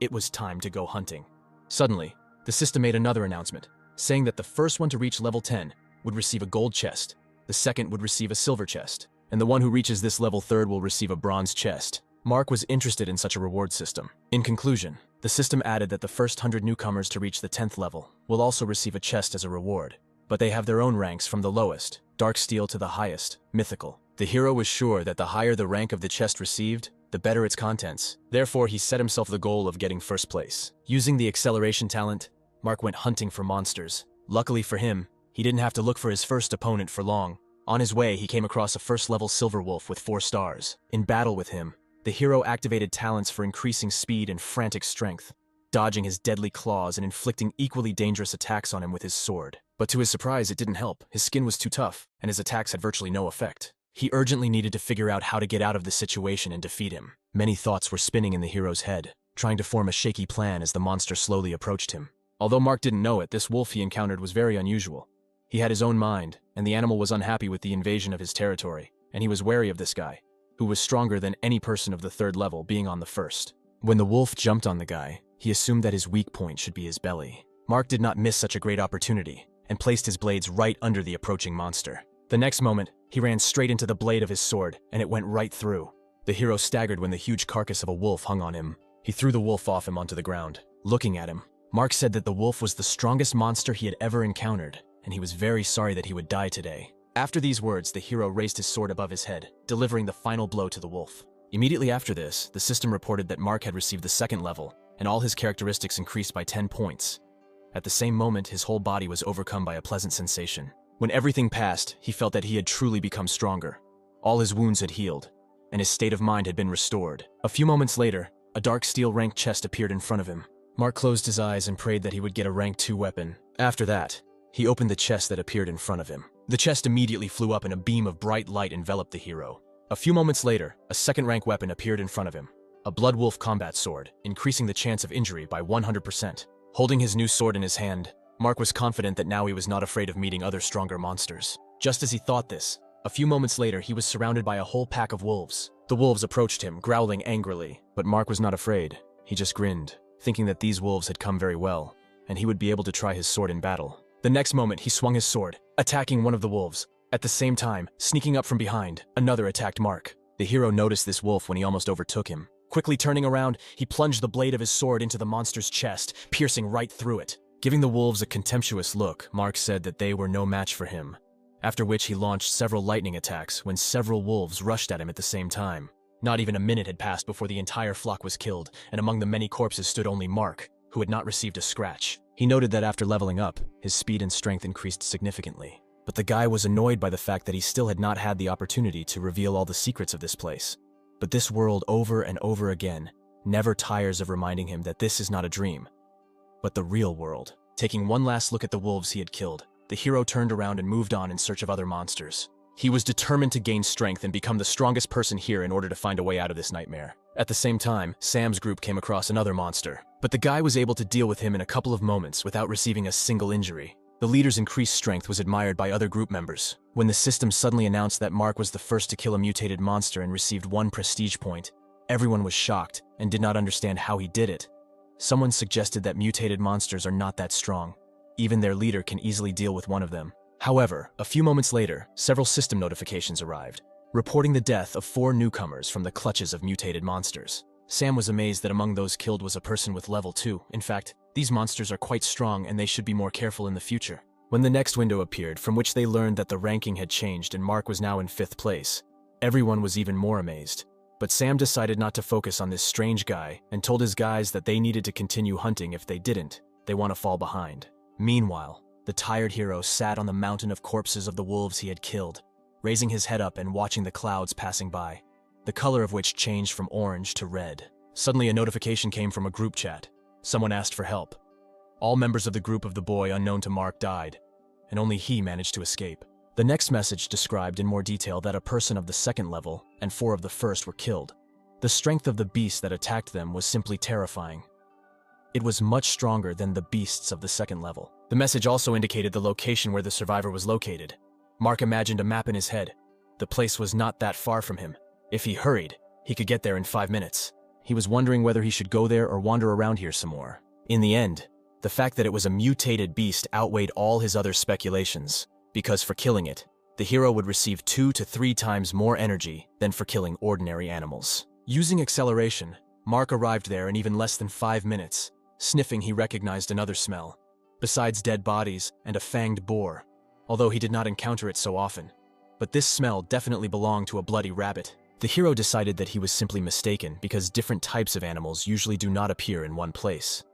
it was time to go hunting. Suddenly, the system made another announcement, saying that the first one to reach level 10 would receive a gold chest, the second would receive a silver chest, and the one who reaches this level 3rd will receive a bronze chest. Mark was interested in such a reward system. In conclusion, the system added that the first 100 newcomers to reach the 10th level will also receive a chest as a reward, but they have their own ranks from the lowest, Dark Steel, to the highest, Mythical. The hero was sure that the higher the rank of the chest received, the better its contents. Therefore, he set himself the goal of getting 1st place. Using the acceleration talent, Mark went hunting for monsters. Luckily for him, he didn't have to look for his first opponent for long. On his way, he came across a 1st level Silver Wolf with 4 stars. In battle with him, the hero activated talents for increasing speed and frantic strength, dodging his deadly claws and inflicting equally dangerous attacks on him with his sword. But to his surprise, it didn't help. His skin was too tough, and his attacks had virtually no effect. He urgently needed to figure out how to get out of the situation and defeat him. Many thoughts were spinning in the hero's head, trying to form a shaky plan as the monster slowly approached him. Although Mark didn't know it, this wolf he encountered was very unusual. He had his own mind, and the animal was unhappy with the invasion of his territory, and he was wary of this guy, who was stronger than any person of the 3rd level being on the 1st. When the wolf jumped on the guy, he assumed that his weak point should be his belly. Mark did not miss such a great opportunity, and placed his blades right under the approaching monster. The next moment, he ran straight into the blade of his sword, and it went right through. The hero staggered when the huge carcass of a wolf hung on him. He threw the wolf off him onto the ground. Looking at him, Mark said that the wolf was the strongest monster he had ever encountered, and he was very sorry that he would die today. After these words, the hero raised his sword above his head, delivering the final blow to the wolf. Immediately after this, the system reported that Mark had received the 2nd level, and all his characteristics increased by 10 points. At the same moment, his whole body was overcome by a pleasant sensation. When everything passed, he felt that he had truly become stronger. All his wounds had healed, and his state of mind had been restored. A few moments later, a Dark Steel rank chest appeared in front of him. Mark closed his eyes and prayed that he would get a rank 2 weapon. After that, he opened the chest that appeared in front of him. The chest immediately flew up and a beam of bright light enveloped the hero. A few moments later, a 2nd rank weapon appeared in front of him, a Blood Wolf combat sword, increasing the chance of injury by 100%. Holding his new sword in his hand, Mark was confident that now he was not afraid of meeting other stronger monsters. Just as he thought this, a few moments later he was surrounded by a whole pack of wolves. The wolves approached him, growling angrily, but Mark was not afraid. He just grinned, thinking that these wolves had come very well, and he would be able to try his sword in battle. The next moment, he swung his sword, attacking one of the wolves. At the same time, sneaking up from behind, another attacked Mark. The hero noticed this wolf when he almost overtook him. Quickly turning around, he plunged the blade of his sword into the monster's chest, piercing right through it. Giving the wolves a contemptuous look, Mark said that they were no match for him, after which he launched several lightning attacks when several wolves rushed at him at the same time. Not even a minute had passed before the entire flock was killed, and among the many corpses stood only Mark, who had not received a scratch. He noted that after leveling up, his speed and strength increased significantly. But the guy was annoyed by the fact that he still had not had the opportunity to reveal all the secrets of this place. But this world, over and over again, never tires of reminding him that this is not a dream, but the real world. Taking one last look at the wolves he had killed, the hero turned around and moved on in search of other monsters. He was determined to gain strength and become the strongest person here in order to find a way out of this nightmare. At the same time, Sam's group came across another monster, but the guy was able to deal with him in a couple of moments without receiving a single injury. The leader's increased strength was admired by other group members. When the system suddenly announced that Mark was the first to kill a mutated monster and received 1 prestige point, everyone was shocked and did not understand how he did it. Someone suggested that mutated monsters are not that strong. Even their leader can easily deal with one of them. However, a few moments later, several system notifications arrived, reporting the death of 4 newcomers from the clutches of mutated monsters. Sam was amazed that among those killed was a person with level 2. In fact, these monsters are quite strong and they should be more careful in the future. When the next window appeared, from which they learned that the ranking had changed and Mark was now in 5th place, everyone was even more amazed. But Sam decided not to focus on this strange guy and told his guys that they needed to continue hunting. If they didn't, they want to fall behind. Meanwhile, the tired hero sat on the mountain of corpses of the wolves he had killed, raising his head up and watching the clouds passing by, the color of which changed from orange to red. Suddenly a notification came from a group chat. Someone asked for help. All members of the group of the boy unknown to Mark died, and only he managed to escape. The next message described in more detail that a person of the 2nd level and 4 of the 1st were killed. The strength of the beast that attacked them was simply terrifying. It was much stronger than the beasts of the 2nd level. The message also indicated the location where the survivor was located. Mark imagined a map in his head. The place was not that far from him. If he hurried, he could get there in 5 minutes. He was wondering whether he should go there or wander around here some more. In the end, the fact that it was a mutated beast outweighed all his other speculations, because for killing it, the hero would receive 2 to 3 times more energy than for killing ordinary animals. Using acceleration, Mark arrived there in even less than 5 minutes. Sniffing, he recognized another smell, besides dead bodies and a fanged boar, although he did not encounter it so often. But this smell definitely belonged to a bloody rabbit. The hero decided that he was simply mistaken because different types of animals usually do not appear in one place.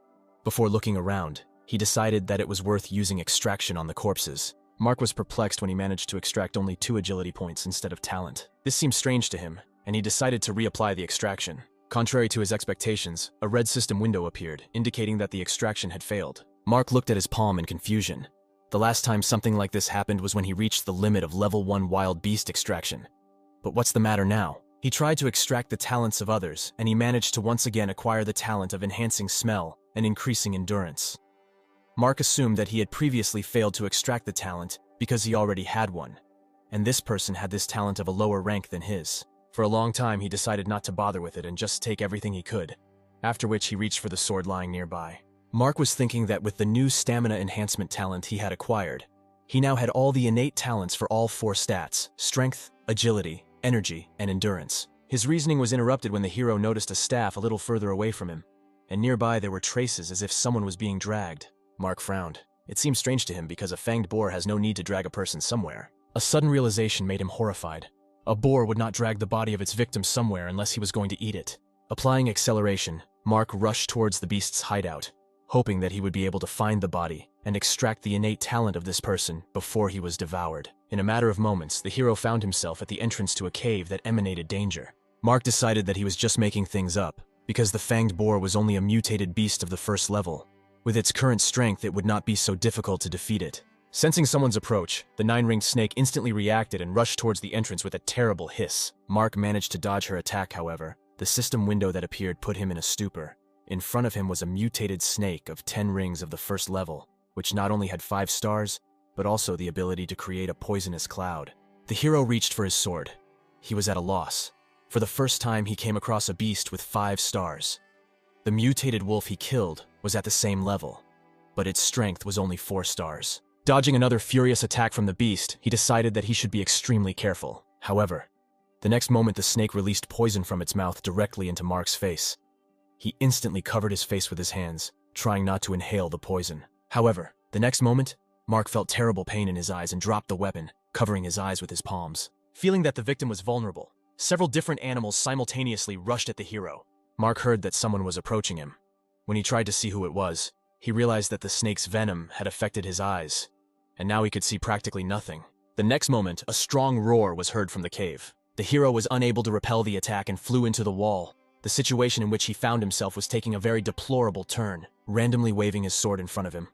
Before looking around, he decided that it was worth using extraction on the corpses. Mark was perplexed when he managed to extract only 2 agility points instead of talent. This seemed strange to him, and he decided to reapply the extraction. Contrary to his expectations, a red system window appeared, indicating that the extraction had failed. Mark looked at his palm in confusion. The last time something like this happened was when he reached the limit of level 1 wild beast extraction. But what's the matter now? He tried to extract the talents of others, and he managed to once again acquire the talent of enhancing smell and increasing endurance. Mark assumed that he had previously failed to extract the talent because he already had one, and this person had this talent of a lower rank than his. For a long time, he decided not to bother with it and just take everything he could, after which he reached for the sword lying nearby. Mark was thinking that with the new stamina enhancement talent he had acquired, he now had all the innate talents for all 4 stats: strength, agility, energy, and endurance. His reasoning was interrupted when the hero noticed a staff a little further away from him, and nearby there were traces as if someone was being dragged. Mark frowned. It seemed strange to him because a fanged boar has no need to drag a person somewhere. A sudden realization made him horrified. A boar would not drag the body of its victim somewhere unless he was going to eat it. Applying acceleration, Mark rushed towards the beast's hideout, hoping that he would be able to find the body and extract the innate talent of this person before he was devoured. In a matter of moments, the hero found himself at the entrance to a cave that emanated danger. Mark decided that he was just making things up, because the fanged boar was only a mutated beast of the 1st level. With its current strength, it would not be so difficult to defeat it. Sensing someone's approach, the 9-ringed snake instantly reacted and rushed towards the entrance with a terrible hiss. Mark managed to dodge her attack, however. The system window that appeared put him in a stupor. In front of him was a mutated snake of 10 rings of the 1st level, which not only had 5 stars, but also the ability to create a poisonous cloud. The hero reached for his sword. He was at a loss. For the first time, he came across a beast with 5 stars. The mutated wolf he killed was at the same level, but its strength was only 4 stars. Dodging another furious attack from the beast, he decided that he should be extremely careful. However, the next moment the snake released poison from its mouth directly into Mark's face. He instantly covered his face with his hands, trying not to inhale the poison. However, the next moment, Mark felt terrible pain in his eyes and dropped the weapon, covering his eyes with his palms. Feeling that the victim was vulnerable, several different animals simultaneously rushed at the hero. Mark heard that someone was approaching him. When he tried to see who it was, he realized that the snake's venom had affected his eyes, and now he could see practically nothing. The next moment, a strong roar was heard from the cave. The hero was unable to repel the attack and flew into the wall. The situation in which he found himself was taking a very deplorable turn, randomly waving his sword in front of him.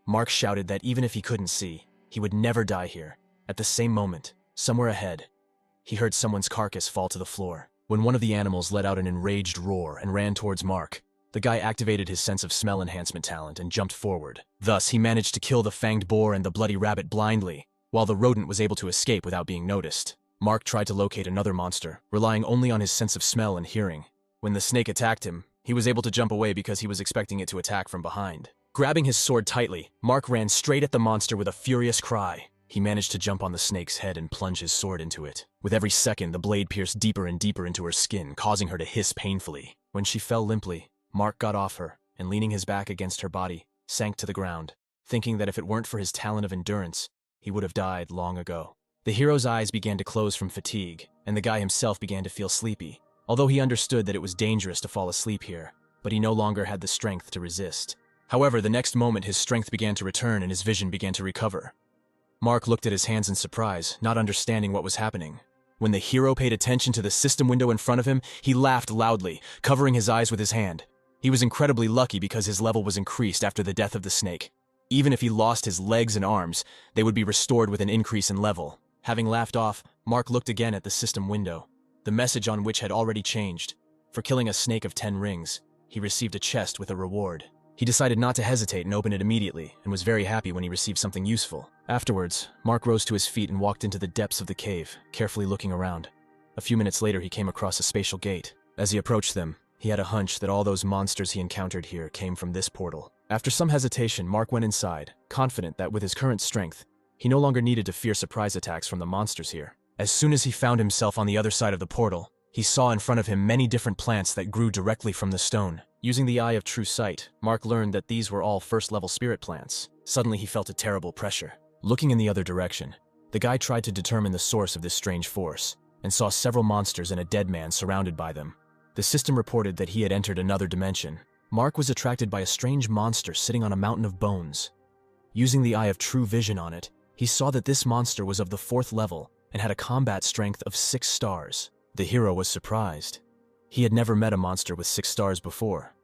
Mark shouted that even if he couldn't see, he would never die here. At the same moment, somewhere ahead, he heard someone's carcass fall to the floor. When one of the animals let out an enraged roar and ran towards Mark, the guy activated his sense of smell enhancement talent and jumped forward. Thus, he managed to kill the fanged boar and the bloody rabbit blindly, while the rodent was able to escape without being noticed. Mark tried to locate another monster, relying only on his sense of smell and hearing. When the snake attacked him, he was able to jump away because he was expecting it to attack from behind. Grabbing his sword tightly, Mark ran straight at the monster with a furious cry. He managed to jump on the snake's head and plunge his sword into it. With every second, the blade pierced deeper and deeper into her skin, causing her to hiss painfully. When she fell limply, Mark got off her and, leaning his back against her body, sank to the ground, thinking that if it weren't for his talent of endurance, he would have died long ago. The hero's eyes began to close from fatigue, and the guy himself began to feel sleepy, although he understood that it was dangerous to fall asleep here, but he no longer had the strength to resist. However, the next moment his strength began to return and his vision began to recover. Mark looked at his hands in surprise, not understanding what was happening. When the hero paid attention to the system window in front of him, he laughed loudly, covering his eyes with his hand. He was incredibly lucky because his level was increased after the death of the snake. Even if he lost his legs and arms, they would be restored with an increase in level. Having laughed off, Mark looked again at the system window, the message on which had already changed. For killing a snake of 10 rings, he received a chest with a reward. He decided not to hesitate and open it immediately, and was very happy when he received something useful. Afterwards, Mark rose to his feet and walked into the depths of the cave, carefully looking around. A few minutes later, he came across a spatial gate. As he approached them, he had a hunch that all those monsters he encountered here came from this portal. After some hesitation, Mark went inside, confident that with his current strength, he no longer needed to fear surprise attacks from the monsters here. As soon as he found himself on the other side of the portal, he saw in front of him many different plants that grew directly from the stone. Using the eye of true sight, Mark learned that these were all first-level spirit plants. Suddenly he felt a terrible pressure. Looking in the other direction, the guy tried to determine the source of this strange force, and saw several monsters and a dead man surrounded by them. The system reported that he had entered another dimension. Mark was attracted by a strange monster sitting on a mountain of bones. Using the eye of true vision on it, he saw that this monster was of the 4th level and had a combat strength of 6 stars. The hero was surprised. He had never met a monster with 6 stars before.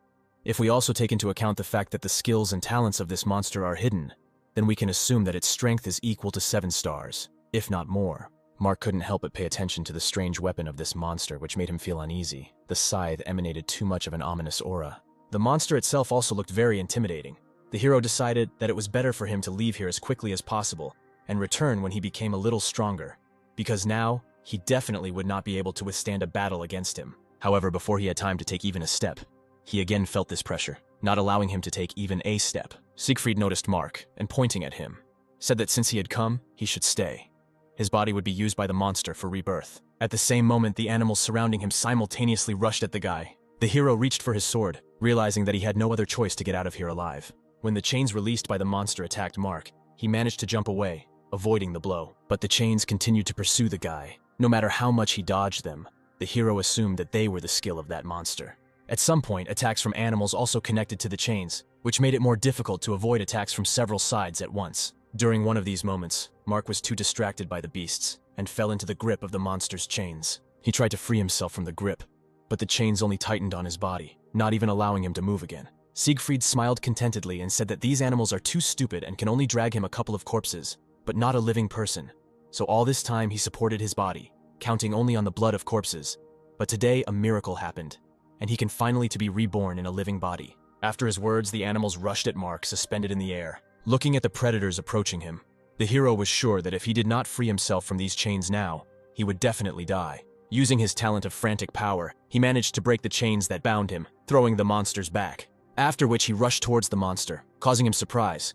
If we also take into account the fact that the skills and talents of this monster are hidden, then we can assume that its strength is equal to 7 stars, if not more. Mark couldn't help but pay attention to the strange weapon of this monster, which made him feel uneasy. The scythe emanated too much of an ominous aura. The monster itself also looked very intimidating. The hero decided that it was better for him to leave here as quickly as possible and return when he became a little stronger, because now he definitely would not be able to withstand a battle against him. However, before he had time to take even a step, he again felt this pressure, not allowing him to take even a step. Siegfried noticed Mark, and pointing at him, said that since he had come, he should stay. His body would be used by the monster for rebirth. At the same moment, the animals surrounding him simultaneously rushed at the guy. The hero reached for his sword, realizing that he had no other choice to get out of here alive. When the chains released by the monster attacked Mark, he managed to jump away, avoiding the blow. But the chains continued to pursue the guy. No matter how much he dodged them, the hero assumed that they were the skill of that monster. At some point, attacks from animals also connected to the chains, which made it more difficult to avoid attacks from several sides at once. During one of these moments, Mark was too distracted by the beasts and fell into the grip of the monster's chains. He tried to free himself from the grip, but the chains only tightened on his body, not even allowing him to move again. Siegfried smiled contentedly and said that these animals are too stupid and can only drag him a couple of corpses, but not a living person. So all this time he supported his body, counting only on the blood of corpses. But today a miracle happened, and he can finally to be reborn in a living body. After his words, the animals rushed at Mark, suspended in the air. Looking at the predators approaching him, the hero was sure that if he did not free himself from these chains now, he would definitely die. Using his talent of frantic power, he managed to break the chains that bound him, throwing the monsters back. After which he rushed towards the monster, causing him surprise.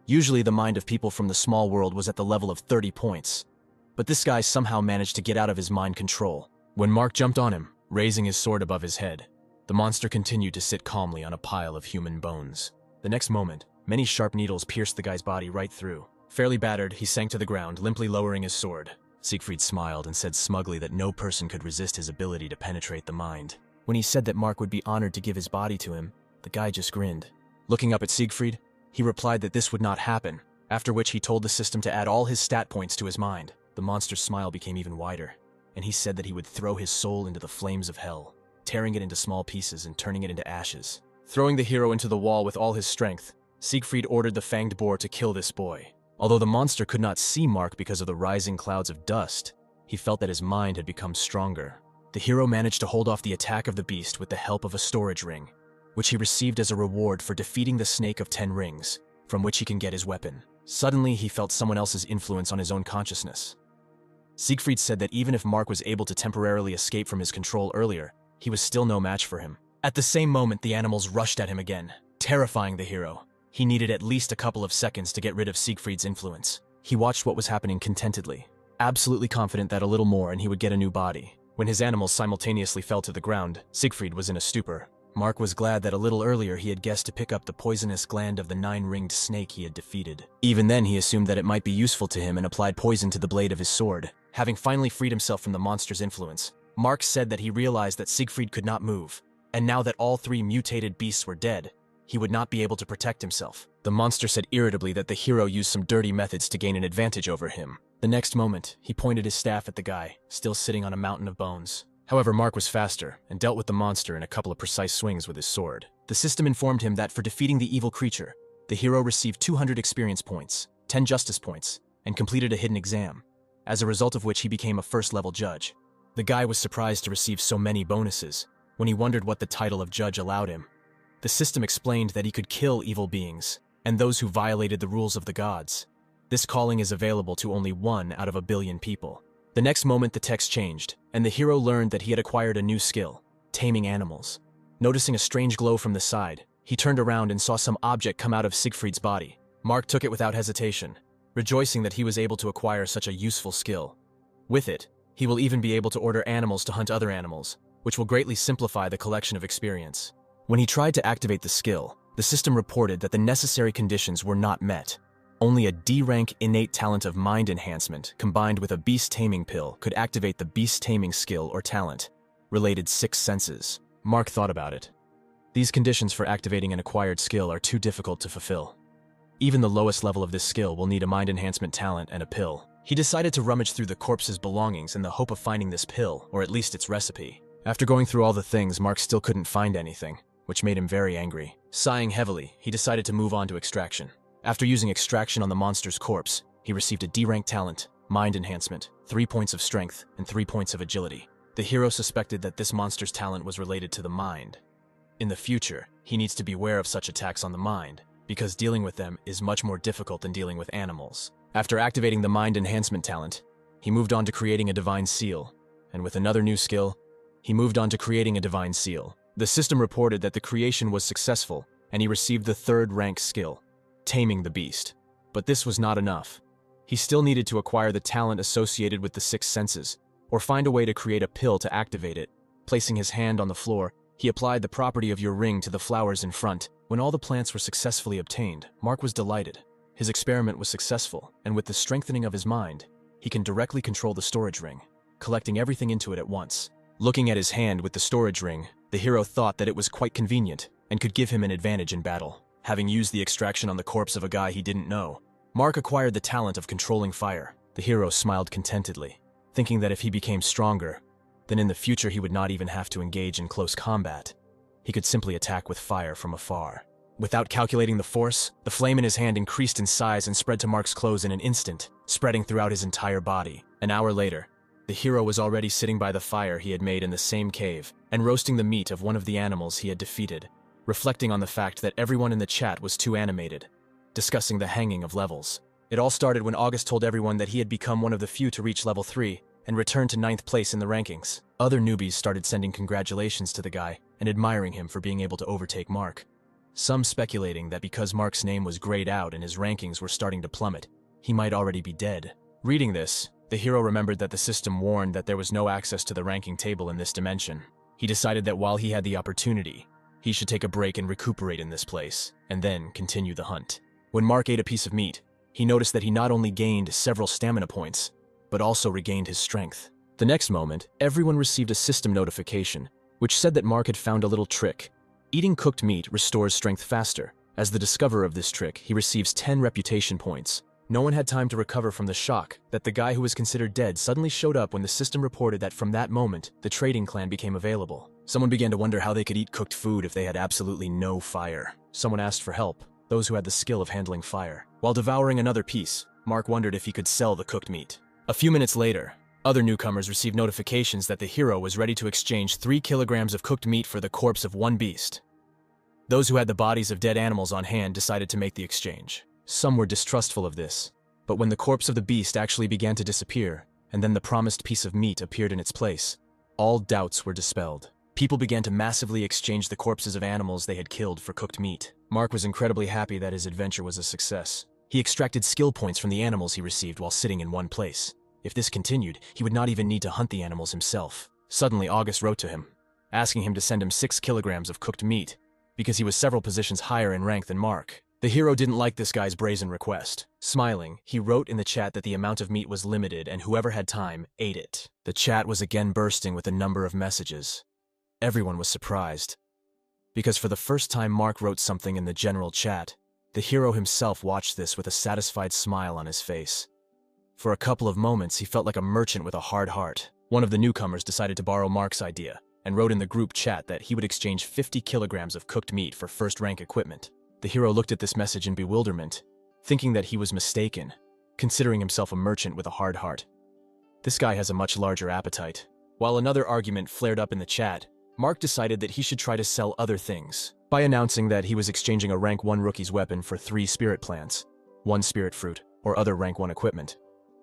Usually the mind of people from the small world was at the level of 30 points. But this guy somehow managed to get out of his mind control. When Mark jumped on him, raising his sword above his head, the monster continued to sit calmly on a pile of human bones. The next moment, many sharp needles pierced the guy's body right through. Fairly battered, he sank to the ground, limply lowering his sword. Siegfried smiled and said smugly that no person could resist his ability to penetrate the mind. When he said that Mark would be honored to give his body to him, the guy just grinned. Looking up at Siegfried, he replied that this would not happen, after which he told the system to add all his stat points to his mind. The monster's smile became even wider, and he said that he would throw his soul into the flames of hell, tearing it into small pieces and turning it into ashes. Throwing the hero into the wall with all his strength, Siegfried ordered the fanged boar to kill this boy. Although the monster could not see Mark because of the rising clouds of dust, he felt that his mind had become stronger. The hero managed to hold off the attack of the beast with the help of a storage ring, which he received as a reward for defeating the snake of 10 rings, from which he can get his weapon. Suddenly, he felt someone else's influence on his own consciousness. Siegfried said that even if Mark was able to temporarily escape from his control earlier, he was still no match for him. At the same moment, the animals rushed at him again, terrifying the hero. He needed at least a couple of seconds to get rid of Siegfried's influence. He watched what was happening contentedly, absolutely confident that a little more and he would get a new body. When his animals simultaneously fell to the ground, Siegfried was in a stupor. Mark was glad that a little earlier he had guessed to pick up the poisonous gland of the 9-ringed snake he had defeated. Even then, he assumed that it might be useful to him and applied poison to the blade of his sword. Having finally freed himself from the monster's influence, Mark said that he realized that Siegfried could not move, and now that all 3 mutated beasts were dead, he would not be able to protect himself. The monster said irritably that the hero used some dirty methods to gain an advantage over him. The next moment, he pointed his staff at the guy, still sitting on a mountain of bones. However, Mark was faster and dealt with the monster in a couple of precise swings with his sword. The system informed him that for defeating the evil creature, the hero received 200 experience points, 10 justice points, and completed a hidden exam, as a result of which he became a first-level judge. The guy was surprised to receive so many bonuses when he wondered what the title of judge allowed him. The system explained that he could kill evil beings and those who violated the rules of the gods. This calling is available to only 1 out of a billion people. The next moment the text changed, and the hero learned that he had acquired a new skill, taming animals. Noticing a strange glow from the side, he turned around and saw some object come out of Siegfried's body. Mark took it without hesitation, rejoicing that he was able to acquire such a useful skill. With it, he will even be able to order animals to hunt other animals, which will greatly simplify the collection of experience. When he tried to activate the skill, the system reported that the necessary conditions were not met. Only a D-rank innate talent of mind enhancement combined with a beast taming pill could activate the beast taming skill or talent, related 6 senses. Mark thought about it. These conditions for activating an acquired skill are too difficult to fulfill. Even the lowest level of this skill will need a mind enhancement talent and a pill. He decided to rummage through the corpse's belongings in the hope of finding this pill, or at least its recipe. After going through all the things, Mark still couldn't find anything, which made him very angry. Sighing heavily, he decided to move on to extraction. After using extraction on the monster's corpse, he received a D-rank talent, mind enhancement, 3 points of strength, and 3 points of agility. The hero suspected that this monster's talent was related to the mind. In the future, he needs to beware of such attacks on the mind, because dealing with them is much more difficult than dealing with animals. After activating the mind enhancement talent, he moved on to creating a divine seal, and with another new skill, he moved on to creating a divine seal. The system reported that the creation was successful, and he received the 3rd rank skill, taming the beast. But this was not enough. He still needed to acquire the talent associated with the 6 senses, or find a way to create a pill to activate it. Placing his hand on the floor, he applied the property of your ring to the flowers in front. When all the plants were successfully obtained, Mark was delighted. His experiment was successful, and with the strengthening of his mind, he can directly control the storage ring, collecting everything into it at once. Looking at his hand with the storage ring, the hero thought that it was quite convenient and could give him an advantage in battle. Having used the extraction on the corpse of a guy he didn't know, Mark acquired the talent of controlling fire. The hero smiled contentedly, thinking that if he became stronger, then in the future he would not even have to engage in close combat. He could simply attack with fire from afar. Without calculating the force, the flame in his hand increased in size and spread to Mark's clothes in an instant, spreading throughout his entire body. An hour later, the hero was already sitting by the fire he had made in the same cave and roasting the meat of one of the animals he had defeated, reflecting on the fact that everyone in the chat was too animated, discussing the hanging of levels. It all started when August told everyone that he had become one of the few to reach level 3 and returned to 9th place in the rankings. Other newbies started sending congratulations to the guy and admiring him for being able to overtake Mark. Some speculating that because Mark's name was grayed out and his rankings were starting to plummet, he might already be dead. Reading this, the hero remembered that the system warned that there was no access to the ranking table in this dimension. He decided that while he had the opportunity, he should take a break and recuperate in this place, and then continue the hunt. When Mark ate a piece of meat, he noticed that he not only gained several stamina points, but also regained his strength. The next moment, everyone received a system notification, which said that Mark had found a little trick. Eating cooked meat restores strength faster. As the discoverer of this trick, he receives 10 reputation points. No one had time to recover from the shock that the guy who was considered dead suddenly showed up when the system reported that from that moment, the trading clan became available. Someone began to wonder how they could eat cooked food if they had absolutely no fire. Someone asked for help, those who had the skill of handling fire. While devouring another piece, Mark wondered if he could sell the cooked meat. A few minutes later, other newcomers received notifications that the hero was ready to exchange 3 kilograms of cooked meat for the corpse of one beast. Those who had the bodies of dead animals on hand decided to make the exchange. Some were distrustful of this, but when the corpse of the beast actually began to disappear, and then the promised piece of meat appeared in its place, all doubts were dispelled. People began to massively exchange the corpses of animals they had killed for cooked meat. Mark was incredibly happy that his adventure was a success. He extracted skill points from the animals he received while sitting in one place. If this continued, he would not even need to hunt the animals himself. Suddenly, August wrote to him, asking him to send him 6 kilograms of cooked meat, because he was several positions higher in rank than Mark. The hero didn't like this guy's brazen request. Smiling, he wrote in the chat that the amount of meat was limited and whoever had time ate it. The chat was again bursting with a number of messages. Everyone was surprised, because for the first time Mark wrote something in the general chat. The hero himself watched this with a satisfied smile on his face. For a couple of moments, he felt like a merchant with a hard heart. One of the newcomers decided to borrow Mark's idea and wrote in the group chat that he would exchange 50 kilograms of cooked meat for first-rank equipment. The hero looked at this message in bewilderment, thinking that he was mistaken, considering himself a merchant with a hard heart. This guy has a much larger appetite. While another argument flared up in the chat, Mark decided that he should try to sell other things by announcing that he was exchanging a rank 1 rookie's weapon for 3 spirit plants, 1 spirit fruit, or other rank 1 equipment.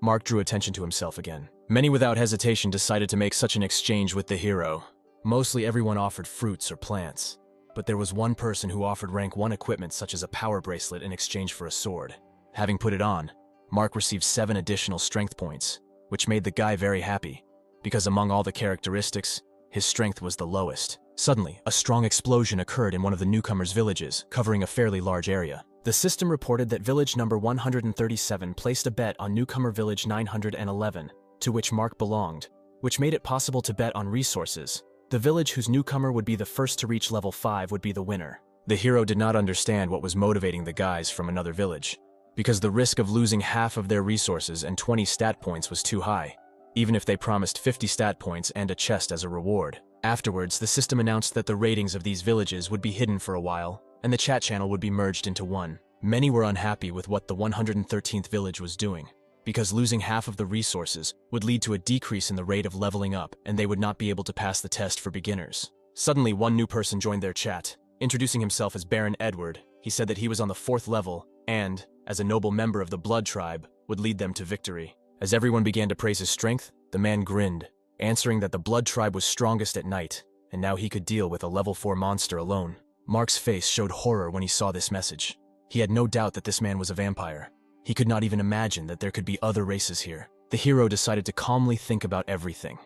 Mark drew attention to himself again. Many without hesitation decided to make such an exchange with the hero. Mostly everyone offered fruits or plants, but there was one person who offered rank 1 equipment such as a power bracelet in exchange for a sword. Having put it on, Mark received 7 additional strength points, which made the guy very happy, because among all the characteristics, his strength was the lowest. Suddenly, a strong explosion occurred in one of the newcomers' villages, covering a fairly large area. The system reported that village number 137 placed a bet on newcomer village 911, to which Mark belonged, which made it possible to bet on resources. The village whose newcomer would be the first to reach level 5 would be the winner. The hero did not understand what was motivating the guys from another village, because the risk of losing half of their resources and 20 stat points was too high, even if they promised 50 stat points and a chest as a reward. Afterwards, the system announced that the ratings of these villages would be hidden for a while, and the chat channel would be merged into one. Many were unhappy with what the 113th village was doing, because losing half of the resources would lead to a decrease in the rate of leveling up, and they would not be able to pass the test for beginners. Suddenly, one new person joined their chat. Introducing himself as Baron Edward, he said that he was on the 4th level and, as a noble member of the Blood Tribe, would lead them to victory. As everyone began to praise his strength, the man grinned, answering that the Blood Tribe was strongest at night, and now he could deal with a level 4 monster alone. Mark's face showed horror when he saw this message. He had no doubt that this man was a vampire. He could not even imagine that there could be other races here. The hero decided to calmly think about everything.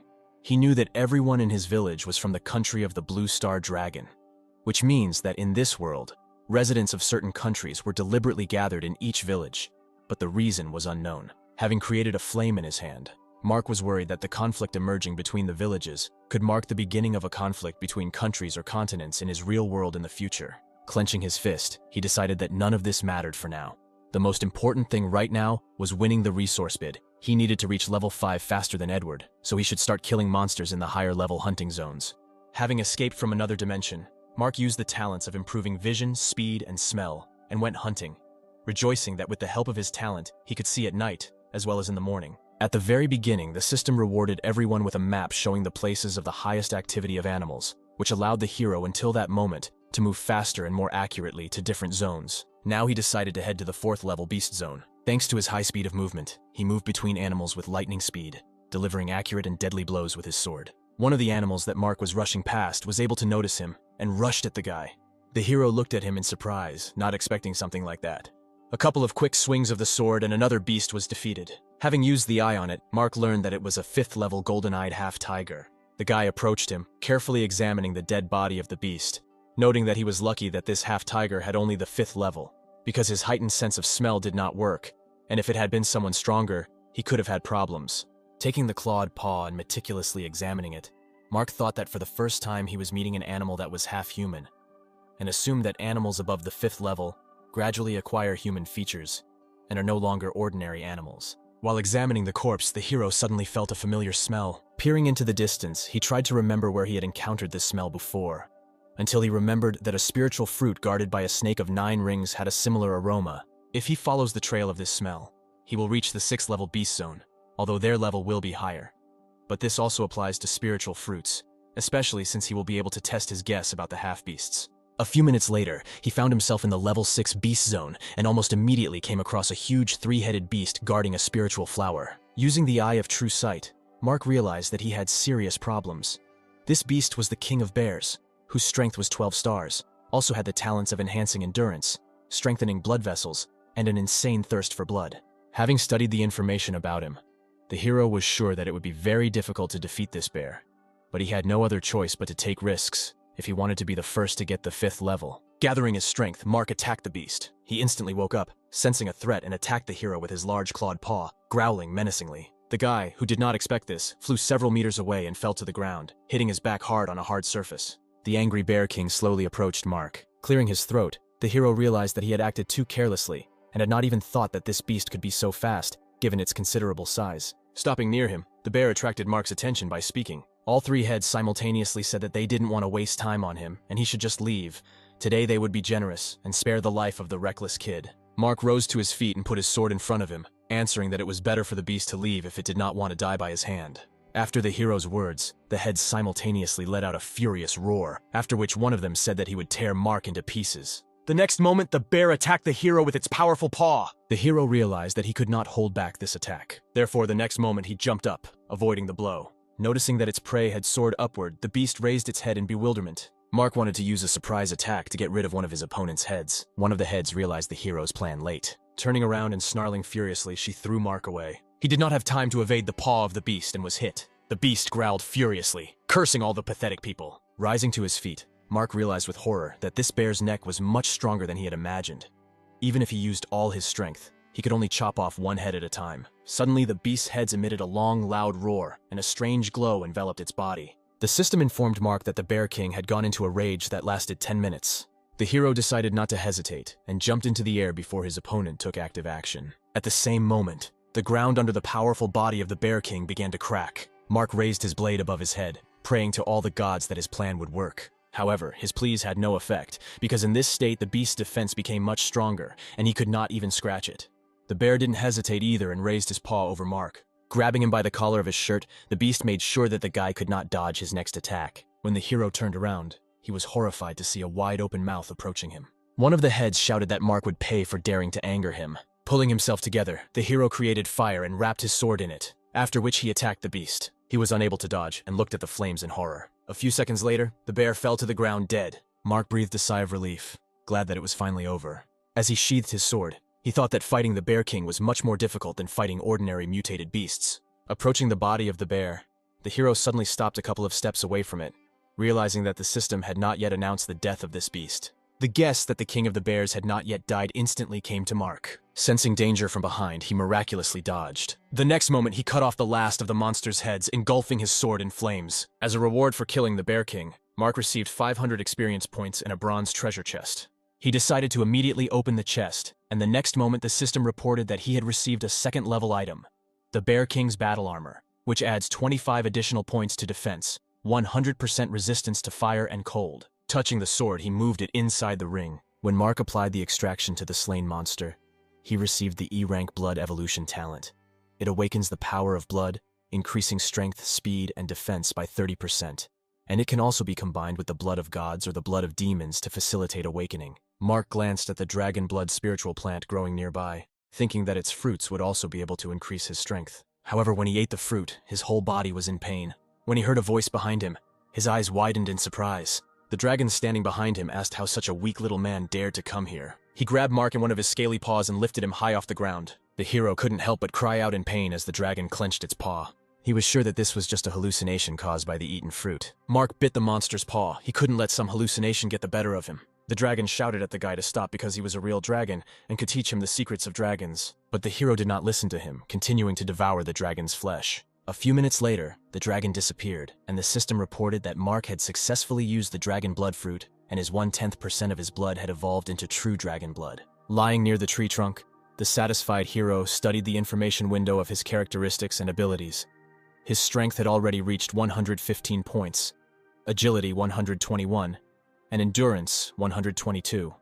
He knew that everyone in his village was from the country of the Blue Star Dragon, which means that in this world, residents of certain countries were deliberately gathered in each village, but the reason was unknown. Having created a flame in his hand, Mark was worried that the conflict emerging between the villages could mark the beginning of a conflict between countries or continents in his real world in the future. Clenching his fist, he decided that none of this mattered for now. The most important thing right now was winning the resource bid. He needed to reach level 5 faster than Edward, so he should start killing monsters in the higher level hunting zones. Having escaped from another dimension, Mark used the talents of improving vision, speed, and smell, and went hunting, rejoicing that with the help of his talent, he could see at night, as well as in the morning. At the very beginning, the system rewarded everyone with a map showing the places of the highest activity of animals, which allowed the hero until that moment to move faster and more accurately to different zones. Now he decided to head to the 4th level beast zone. Thanks to his high speed of movement, he moved between animals with lightning speed, delivering accurate and deadly blows with his sword. One of the animals that Mark was rushing past was able to notice him and rushed at the guy. The hero looked at him in surprise, not expecting something like that. A couple of quick swings of the sword and another beast was defeated. Having used the eye on it, Mark learned that it was a 5th level golden-eyed half-tiger. The guy approached him, carefully examining the dead body of the beast, noting that he was lucky that this half-tiger had only the 5th level, because his heightened sense of smell did not work, and if it had been someone stronger, he could have had problems. Taking the clawed paw and meticulously examining it, Mark thought that for the first time he was meeting an animal that was half-human, and assumed that animals above the 5th level gradually acquire human features and are no longer ordinary animals. While examining the corpse, the hero suddenly felt a familiar smell. Peering into the distance, he tried to remember where he had encountered this smell before, until he remembered that a spiritual fruit guarded by a snake of 9 rings had a similar aroma. If he follows the trail of this smell, he will reach the 6th level beast zone, although their level will be higher. But this also applies to spiritual fruits, especially since he will be able to test his guess about the half-beasts. A few minutes later, he found himself in the level 6 beast zone and almost immediately came across a huge 3-headed beast guarding a spiritual flower. Using the eye of true sight, Mark realized that he had serious problems. This beast was the king of bears, whose strength was 12 stars, also had the talents of enhancing endurance, strengthening blood vessels, and an insane thirst for blood. Having studied the information about him, the hero was sure that it would be very difficult to defeat this bear. but he had no other choice but to take risks if he wanted to be the first to get the 5th level. Gathering his strength, Mark attacked the beast. He instantly woke up, sensing a threat, and attacked the hero with his large clawed paw, growling menacingly. The guy, who did not expect this, flew several meters away and fell to the ground, hitting his back hard on a hard surface. The angry Bear King slowly approached Mark. Clearing his throat, the hero realized that he had acted too carelessly and had not even thought that this beast could be so fast, given its considerable size. Stopping near him, the bear attracted Mark's attention by speaking. All 3 heads simultaneously said that they didn't want to waste time on him, and he should just leave. Today they would be generous and spare the life of the reckless kid. Mark rose to his feet and put his sword in front of him, answering that it was better for the beast to leave if it did not want to die by his hand. After the hero's words, the heads simultaneously let out a furious roar, after which one of them said that he would tear Mark into pieces. The next moment, the bear attacked the hero with its powerful paw. The hero realized that he could not hold back this attack. Therefore, the next moment he jumped up, avoiding the blow. Noticing that its prey had soared upward, the beast raised its head in bewilderment. Mark wanted to use a surprise attack to get rid of one of his opponent's heads. One of the heads realized the hero's plan late. Turning around and snarling furiously, she threw Mark away. He did not have time to evade the paw of the beast and was hit. The beast growled furiously, cursing all the pathetic people. Rising to his feet, Mark realized with horror that this bear's neck was much stronger than he had imagined. Even if he used all his strength, he could only chop off one head at a time. Suddenly, the beast's heads emitted a long, loud roar, and a strange glow enveloped its body. The system informed Mark that the Bear King had gone into a rage that lasted 10 minutes. The hero decided not to hesitate and jumped into the air before his opponent took active action. At the same moment, the ground under the powerful body of the Bear King began to crack. Mark raised his blade above his head, praying to all the gods that his plan would work. However, his pleas had no effect, because in this state the beast's defense became much stronger, and he could not even scratch it. The bear didn't hesitate either and raised his paw over Mark. Grabbing him by the collar of his shirt, the beast made sure that the guy could not dodge his next attack. When the hero turned around, he was horrified to see a wide-open mouth approaching him. One of the heads shouted that Mark would pay for daring to anger him. Pulling himself together, the hero created fire and wrapped his sword in it, after which he attacked the beast. He was unable to dodge and looked at the flames in horror. A few seconds later, the bear fell to the ground dead. Mark breathed a sigh of relief, glad that it was finally over. As he sheathed his sword, he thought that fighting the Bear King was much more difficult than fighting ordinary mutated beasts. Approaching the body of the bear, the hero suddenly stopped a couple of steps away from it, realizing that the system had not yet announced the death of this beast. The guess that the king of the bears had not yet died instantly came to Mark. Sensing danger from behind, he miraculously dodged. The next moment, he cut off the last of the monster's heads, engulfing his sword in flames. As a reward for killing the Bear King, Mark received 500 experience points and a bronze treasure chest. He decided to immediately open the chest, and the next moment the system reported that he had received a second-level item, the Bear King's Battle Armor, which adds 25 additional points to defense, 100% resistance to fire and cold. Touching the sword, he moved it inside the ring. When Mark applied the extraction to the slain monster, he received the E-Rank Blood Evolution talent. It awakens the power of blood, increasing strength, speed, and defense by 30%. And it can also be combined with the blood of gods or the blood of demons to facilitate awakening. Mark glanced at the dragon blood spiritual plant growing nearby, thinking that its fruits would also be able to increase his strength. However, when he ate the fruit, his whole body was in pain. When he heard a voice behind him, his eyes widened in surprise. The dragon standing behind him asked how such a weak little man dared to come here. He grabbed Mark in one of his scaly paws and lifted him high off the ground. The hero couldn't help but cry out in pain as the dragon clenched its paw. He was sure that this was just a hallucination caused by the eaten fruit. Mark bit the monster's paw. He couldn't let some hallucination get the better of him. The dragon shouted at the guy to stop because he was a real dragon and could teach him the secrets of dragons. But the hero did not listen to him, continuing to devour the dragon's flesh. A few minutes later, the dragon disappeared, and the system reported that Mark had successfully used the dragon blood fruit, and his 1/10% of his blood had evolved into true dragon blood. Lying near the tree trunk, the satisfied hero studied the information window of his characteristics and abilities. His strength had already reached 115 points, agility 121, and endurance 122.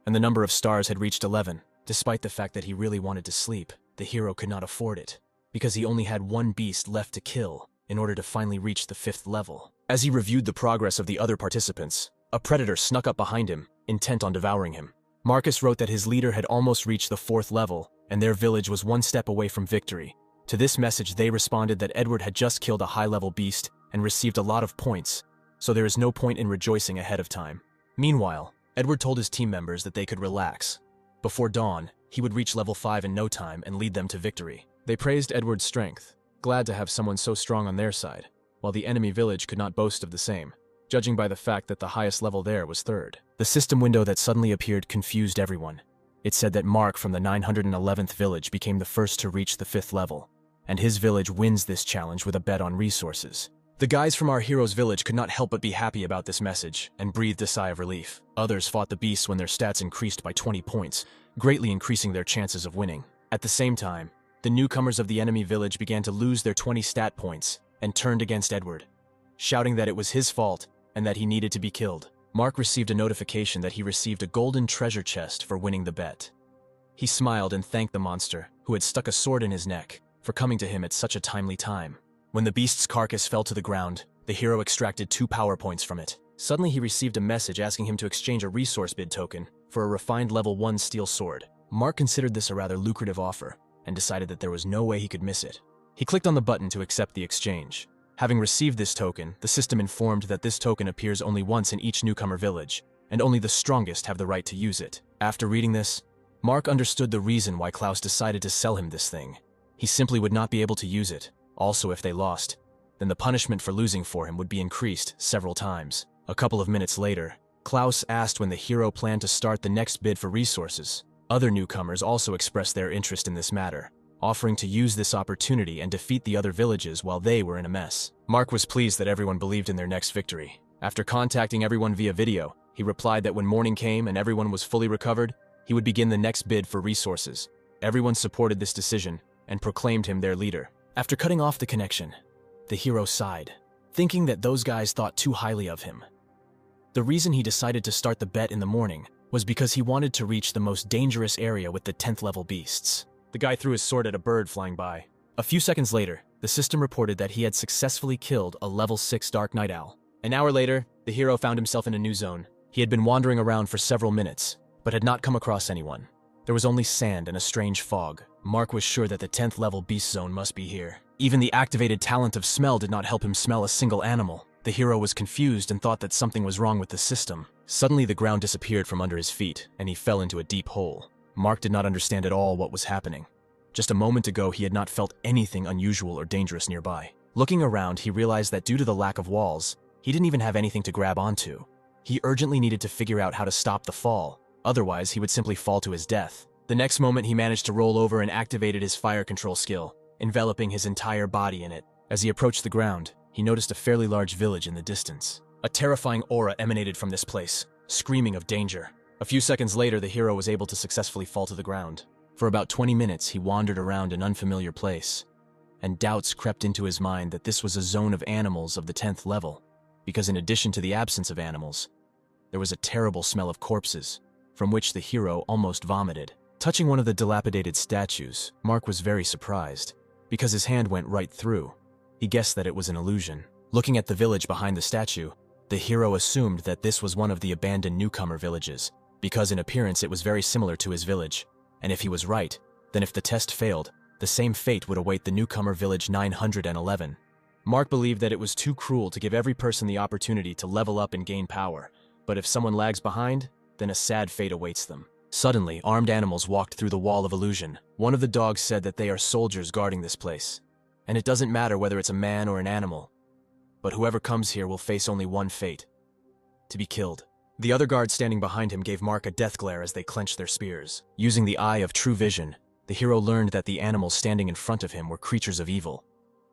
And the number of stars had reached 11. Despite the fact that he really wanted to sleep, the hero could not afford it, because he only had one beast left to kill in order to finally reach the 5th level. As he reviewed the progress of the other participants, a predator snuck up behind him, intent on devouring him. Marcus wrote that his leader had almost reached the 4th level, and their village was one step away from victory. To this message, they responded that Edward had just killed a high-level beast and received a lot of points, so there is no point in rejoicing ahead of time. Meanwhile, Edward told his team members that they could relax. Before dawn, he would reach level 5 in no time and lead them to victory. They praised Edward's strength, glad to have someone so strong on their side. while the enemy village could not boast of the same, judging by the fact that the highest level there was third. The system window that suddenly appeared confused everyone. It said that Mark from the 911th village became the first to reach the 5th level, and his village wins this challenge with a bet on resources. The guys from our hero's village could not help but be happy about this message and breathed a sigh of relief. Others fought the beasts when their stats increased by 20 points, greatly increasing their chances of winning. At the same time, the newcomers of the enemy village began to lose their 20 stat points and turned against Edward, shouting that it was his fault and that he needed to be killed. Mark received a notification that he received a golden treasure chest for winning the bet. He smiled and thanked the monster, who had stuck a sword in his neck, for coming to him at such a timely time. When the beast's carcass fell to the ground, the hero extracted 2 power points from it. Suddenly he received a message asking him to exchange a resource bid token for a refined level 1 steel sword. Mark considered this a rather lucrative offer and decided that there was no way he could miss it. He clicked on the button to accept the exchange. Having received this token, the system informed that this token appears only once in each newcomer village, and only the strongest have the right to use it. After reading this, Mark understood the reason why Klaus decided to sell him this thing. He simply would not be able to use it. Also, if they lost, then the punishment for losing for him would be increased several times. A couple of minutes later, Klaus asked when the hero planned to start the next bid for resources. Other newcomers also expressed their interest in this matter, offering to use this opportunity and defeat the other villages while they were in a mess. Mark was pleased that everyone believed in their next victory. After contacting everyone via video, he replied that when morning came and everyone was fully recovered, he would begin the next bid for resources. Everyone supported this decision and proclaimed him their leader. After cutting off the connection, the hero sighed, thinking that those guys thought too highly of him. The reason he decided to start the bet in the morning was because he wanted to reach the most dangerous area with the 10th level beasts. The guy threw his sword at a bird flying by. A few seconds later, the system reported that he had successfully killed a level 6 Dark Night Owl. An hour later, the hero found himself in a new zone. He had been wandering around for several minutes, but had not come across anyone. There was only sand and a strange fog. Mark was sure that the 10th level beast zone must be here. Even the activated talent of smell did not help him smell a single animal. The hero was confused and thought that something was wrong with the system. Suddenly the ground disappeared from under his feet, and he fell into a deep hole. Mark did not understand at all what was happening. Just a moment ago, he had not felt anything unusual or dangerous nearby. Looking around, he realized that due to the lack of walls, he didn't even have anything to grab onto. He urgently needed to figure out how to stop the fall, otherwise he would simply fall to his death. The next moment, he managed to roll over and activated his fire control skill, enveloping his entire body in it. As he approached the ground, he noticed a fairly large village in the distance. A terrifying aura emanated from this place, screaming of danger. A few seconds later, the hero was able to successfully fall to the ground. For about 20 minutes, he wandered around an unfamiliar place, and doubts crept into his mind that this was a zone of animals of the 10th level, because in addition to the absence of animals, there was a terrible smell of corpses, from which the hero almost vomited. Touching one of the dilapidated statues, Mark was very surprised, because his hand went right through. He guessed that it was an illusion. Looking at the village behind the statue, the hero assumed that this was one of the abandoned newcomer villages, because in appearance it was very similar to his village. And if he was right, then if the test failed, the same fate would await the newcomer village 911. Mark believed that it was too cruel to give every person the opportunity to level up and gain power, but if someone lags behind, then a sad fate awaits them. Suddenly, armed animals walked through the wall of illusion. One of the dogs said that they are soldiers guarding this place, and it doesn't matter whether it's a man or an animal, but whoever comes here will face only one fate: to be killed. The other guards standing behind him gave Mark a death glare as they clenched their spears. Using the eye of true vision, the hero learned that the animals standing in front of him were creatures of evil,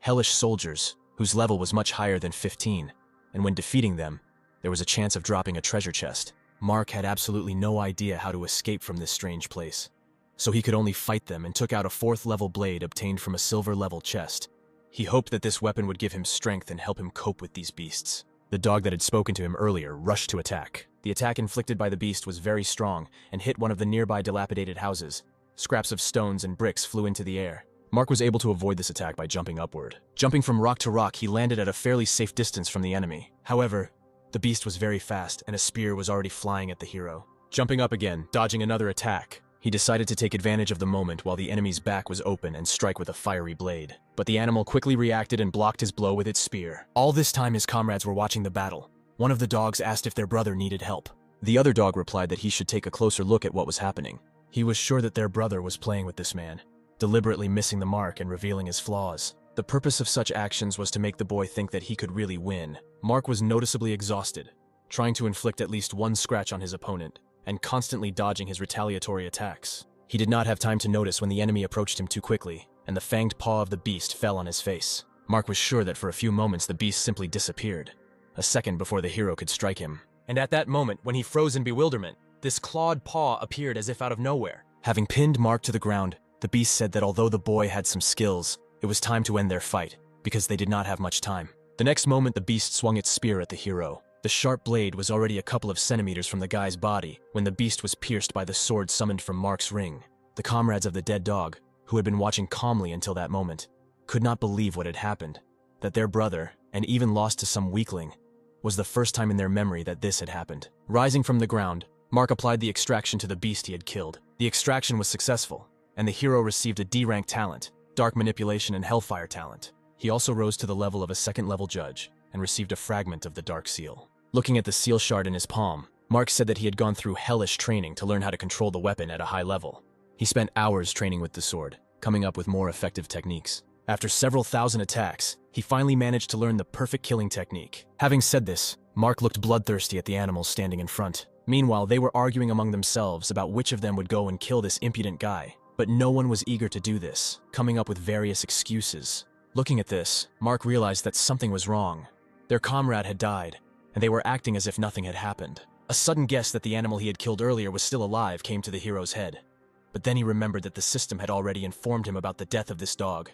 hellish soldiers whose level was much higher than 15, and when defeating them, there was a chance of dropping a treasure chest. Mark had absolutely no idea how to escape from this strange place, so he could only fight them and took out a 4th level blade obtained from a silver level chest. He hoped that this weapon would give him strength and help him cope with these beasts. The dog that had spoken to him earlier rushed to attack. The attack inflicted by the beast was very strong and hit one of the nearby dilapidated houses. Scraps of stones and bricks flew into the air. Mark was able to avoid this attack by jumping upward. Jumping from rock to rock, he landed at a fairly safe distance from the enemy. However, the beast was very fast, and a spear was already flying at the hero. Jumping up again, dodging another attack, he decided to take advantage of the moment while the enemy's back was open and strike with a fiery blade. But the animal quickly reacted and blocked his blow with its spear. All this time his comrades were watching the battle. One of the dogs asked if their brother needed help. The other dog replied that he should take a closer look at what was happening. He was sure that their brother was playing with this man, deliberately missing the mark and revealing his flaws. The purpose of such actions was to make the boy think that he could really win. Mark was noticeably exhausted, trying to inflict at least one scratch on his opponent, and constantly dodging his retaliatory attacks. He did not have time to notice when the enemy approached him too quickly, and the fanged paw of the beast fell on his face. Mark was sure that for a few moments the beast simply disappeared, a second before the hero could strike him. And at that moment, when he froze in bewilderment, this clawed paw appeared as if out of nowhere. Having pinned Mark to the ground, the beast said that although the boy had some skills, it was time to end their fight, because they did not have much time. The next moment, the beast swung its spear at the hero. The sharp blade was already a couple of centimeters from the guy's body when the beast was pierced by the sword summoned from Mark's ring. The comrades of the dead dog, who had been watching calmly until that moment, could not believe what had happened, that their brother, and even lost to some weakling, was the first time in their memory that this had happened. Rising from the ground, Mark applied the extraction to the beast he had killed. The extraction was successful, and the hero received a D-rank talent, Dark Manipulation and Hellfire talent. He also rose to the level of a second-level judge and received a fragment of the Dark Seal. Looking at the seal shard in his palm, Mark said that he had gone through hellish training to learn how to control the weapon at a high level. He spent hours training with the sword, coming up with more effective techniques. After several thousand attacks, he finally managed to learn the perfect killing technique. Having said this, Mark looked bloodthirsty at the animals standing in front. Meanwhile, they were arguing among themselves about which of them would go and kill this impudent guy. But no one was eager to do this, coming up with various excuses. Looking at this, Mark realized that something was wrong. Their comrade had died, and they were acting as if nothing had happened. A sudden guess that the animal he had killed earlier was still alive came to the hero's head. But then he remembered that the system had already informed him about the death of this dog.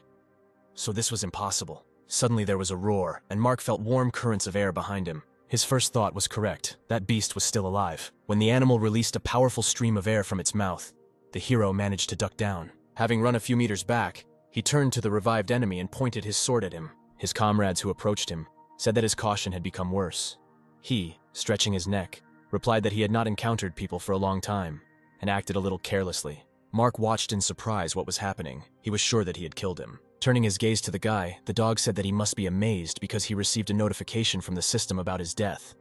So this was impossible. Suddenly there was a roar, and Mark felt warm currents of air behind him. His first thought was correct. That beast was still alive. When the animal released a powerful stream of air from its mouth, the hero managed to duck down. Having run a few meters back, he turned to the revived enemy and pointed his sword at him. His comrades who approached him said that his caution had become worse. He, stretching his neck, replied that he had not encountered people for a long time, and acted a little carelessly. Mark watched in surprise what was happening. He was sure that he had killed him. Turning his gaze to the guy, the dog said that he must be amazed because he received a notification from the system about his death.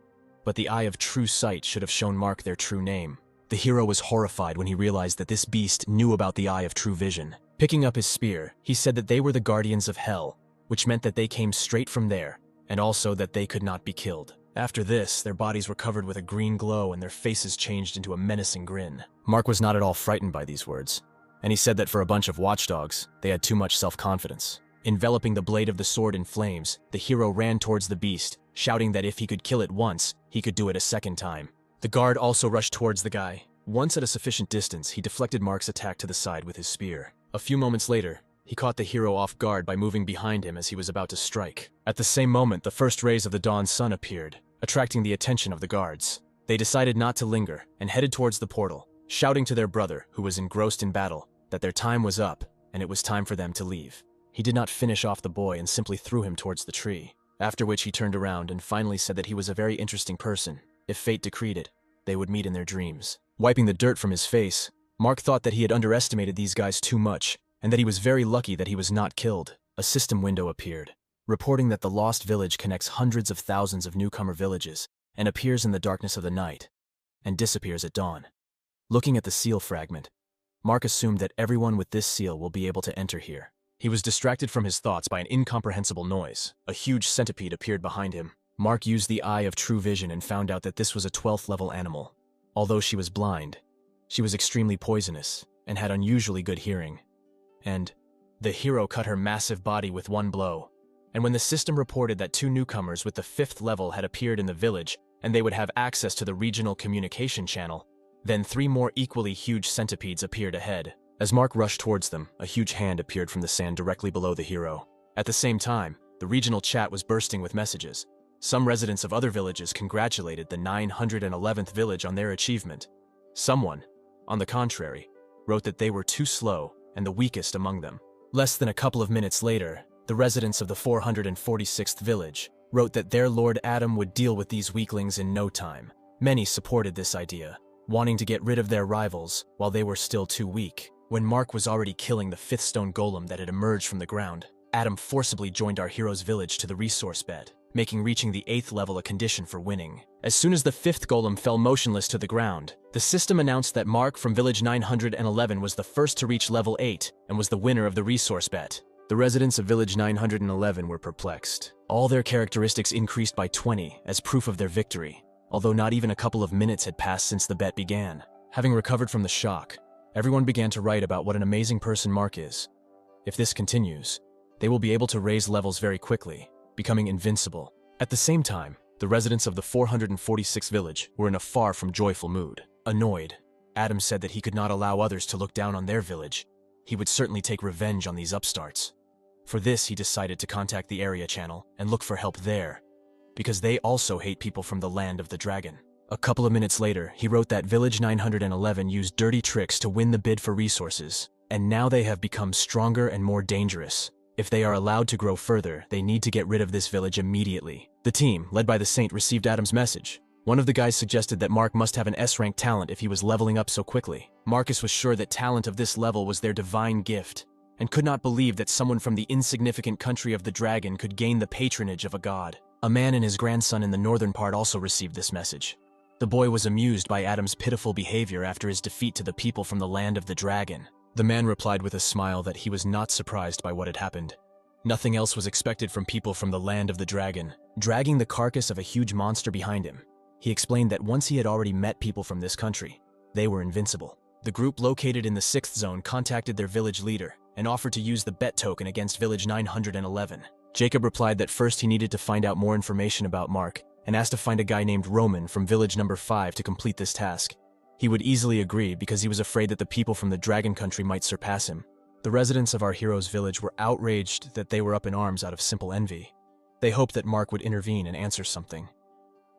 But the Eye of True Sight should have shown Mark their true name. The hero was horrified when he realized that this beast knew about the Eye of True Vision. Picking up his spear, he said that they were the guardians of hell, which meant that they came straight from there, and also that they could not be killed. After this, their bodies were covered with a green glow and their faces changed into a menacing grin. Mark was not at all frightened by these words, and he said that for a bunch of watchdogs, they had too much self-confidence. Enveloping the blade of the sword in flames, the hero ran towards the beast, shouting that if he could kill it once, he could do it a second time. The guard also rushed towards the guy. Once at a sufficient distance, he deflected Mark's attack to the side with his spear. A few moments later, he caught the hero off guard by moving behind him as he was about to strike. At the same moment, the first rays of the dawn sun appeared, attracting the attention of the guards. They decided not to linger and headed towards the portal, shouting to their brother, who was engrossed in battle, that their time was up and it was time for them to leave. He did not finish off the boy and simply threw him towards the tree, after which he turned around and finally said that he was a very interesting person. If fate decreed it, they would meet in their dreams. Wiping the dirt from his face, Mark thought that he had underestimated these guys too much, and that he was very lucky that he was not killed. A system window appeared, reporting that the Lost Village connects hundreds of thousands of newcomer villages and appears in the darkness of the night, and disappears at dawn. Looking at the seal fragment, Mark assumed that everyone with this seal will be able to enter here. He was distracted from his thoughts by an incomprehensible noise. A huge centipede appeared behind him. Mark used the Eye of True Vision and found out that this was a 12th level animal. Although she was blind, she was extremely poisonous and had unusually good hearing. And the hero cut her massive body with one blow. And when the system reported that 2 newcomers with the 5th level had appeared in the village and they would have access to the regional communication channel, then 3 more equally huge centipedes appeared ahead. As Mark rushed towards them, a huge hand appeared from the sand directly below the hero. At the same time, the regional chat was bursting with messages. Some residents of other villages congratulated the 911th village on their achievement. Someone, on the contrary, wrote that they were too slow and the weakest among them. Less than a couple of minutes later, the residents of the 446th village wrote that their Lord Adam would deal with these weaklings in no time. Many supported this idea, wanting to get rid of their rivals while they were still too weak. When Mark was already killing the 5th stone golem that had emerged from the ground, Adam forcibly joined our hero's village to the resource bed, making reaching the 8th level a condition for winning. As soon as the 5th golem fell motionless to the ground, the system announced that Mark from village 911 was the first to reach level 8 and was the winner of the resource bet. The residents of Village 911 were perplexed. All their characteristics increased by 20 as proof of their victory, although not even a couple of minutes had passed since the bet began. Having recovered from the shock, everyone began to write about what an amazing person Mark is. If this continues, they will be able to raise levels very quickly, becoming invincible. At the same time, the residents of the 446th village were in a far from joyful mood. Annoyed, Adam said that he could not allow others to look down on their village. He would certainly take revenge on these upstarts. For this, he decided to contact the area channel and look for help there, because they also hate people from the land of the dragon. A couple of minutes later, he wrote that Village 911 used dirty tricks to win the bid for resources, and now they have become stronger and more dangerous. If they are allowed to grow further, they need to get rid of this village immediately. The team, led by the Saint, received Adam's message. One of the guys suggested that Mark must have an S-rank talent if he was leveling up so quickly. Marcus was sure that talent of this level was their divine gift, and could not believe that someone from the insignificant country of the dragon could gain the patronage of a god. A man and his grandson in the northern part also received this message. The boy was amused by Adam's pitiful behavior after his defeat to the people from the land of the dragon. The man replied with a smile that he was not surprised by what had happened. Nothing else was expected from people from the land of the dragon, dragging the carcass of a huge monster behind him. He explained that once he had already met people from this country, they were invincible. The group located in the 6th zone contacted their village leader and offered to use the bet token against Village 911. Jacob replied that first he needed to find out more information about Mark and asked to find a guy named Roman from Village number 5 to complete this task. He would easily agree because he was afraid that the people from the dragon country might surpass him. The residents of our hero's village were outraged that they were up in arms out of simple envy. They hoped that Mark would intervene and answer something,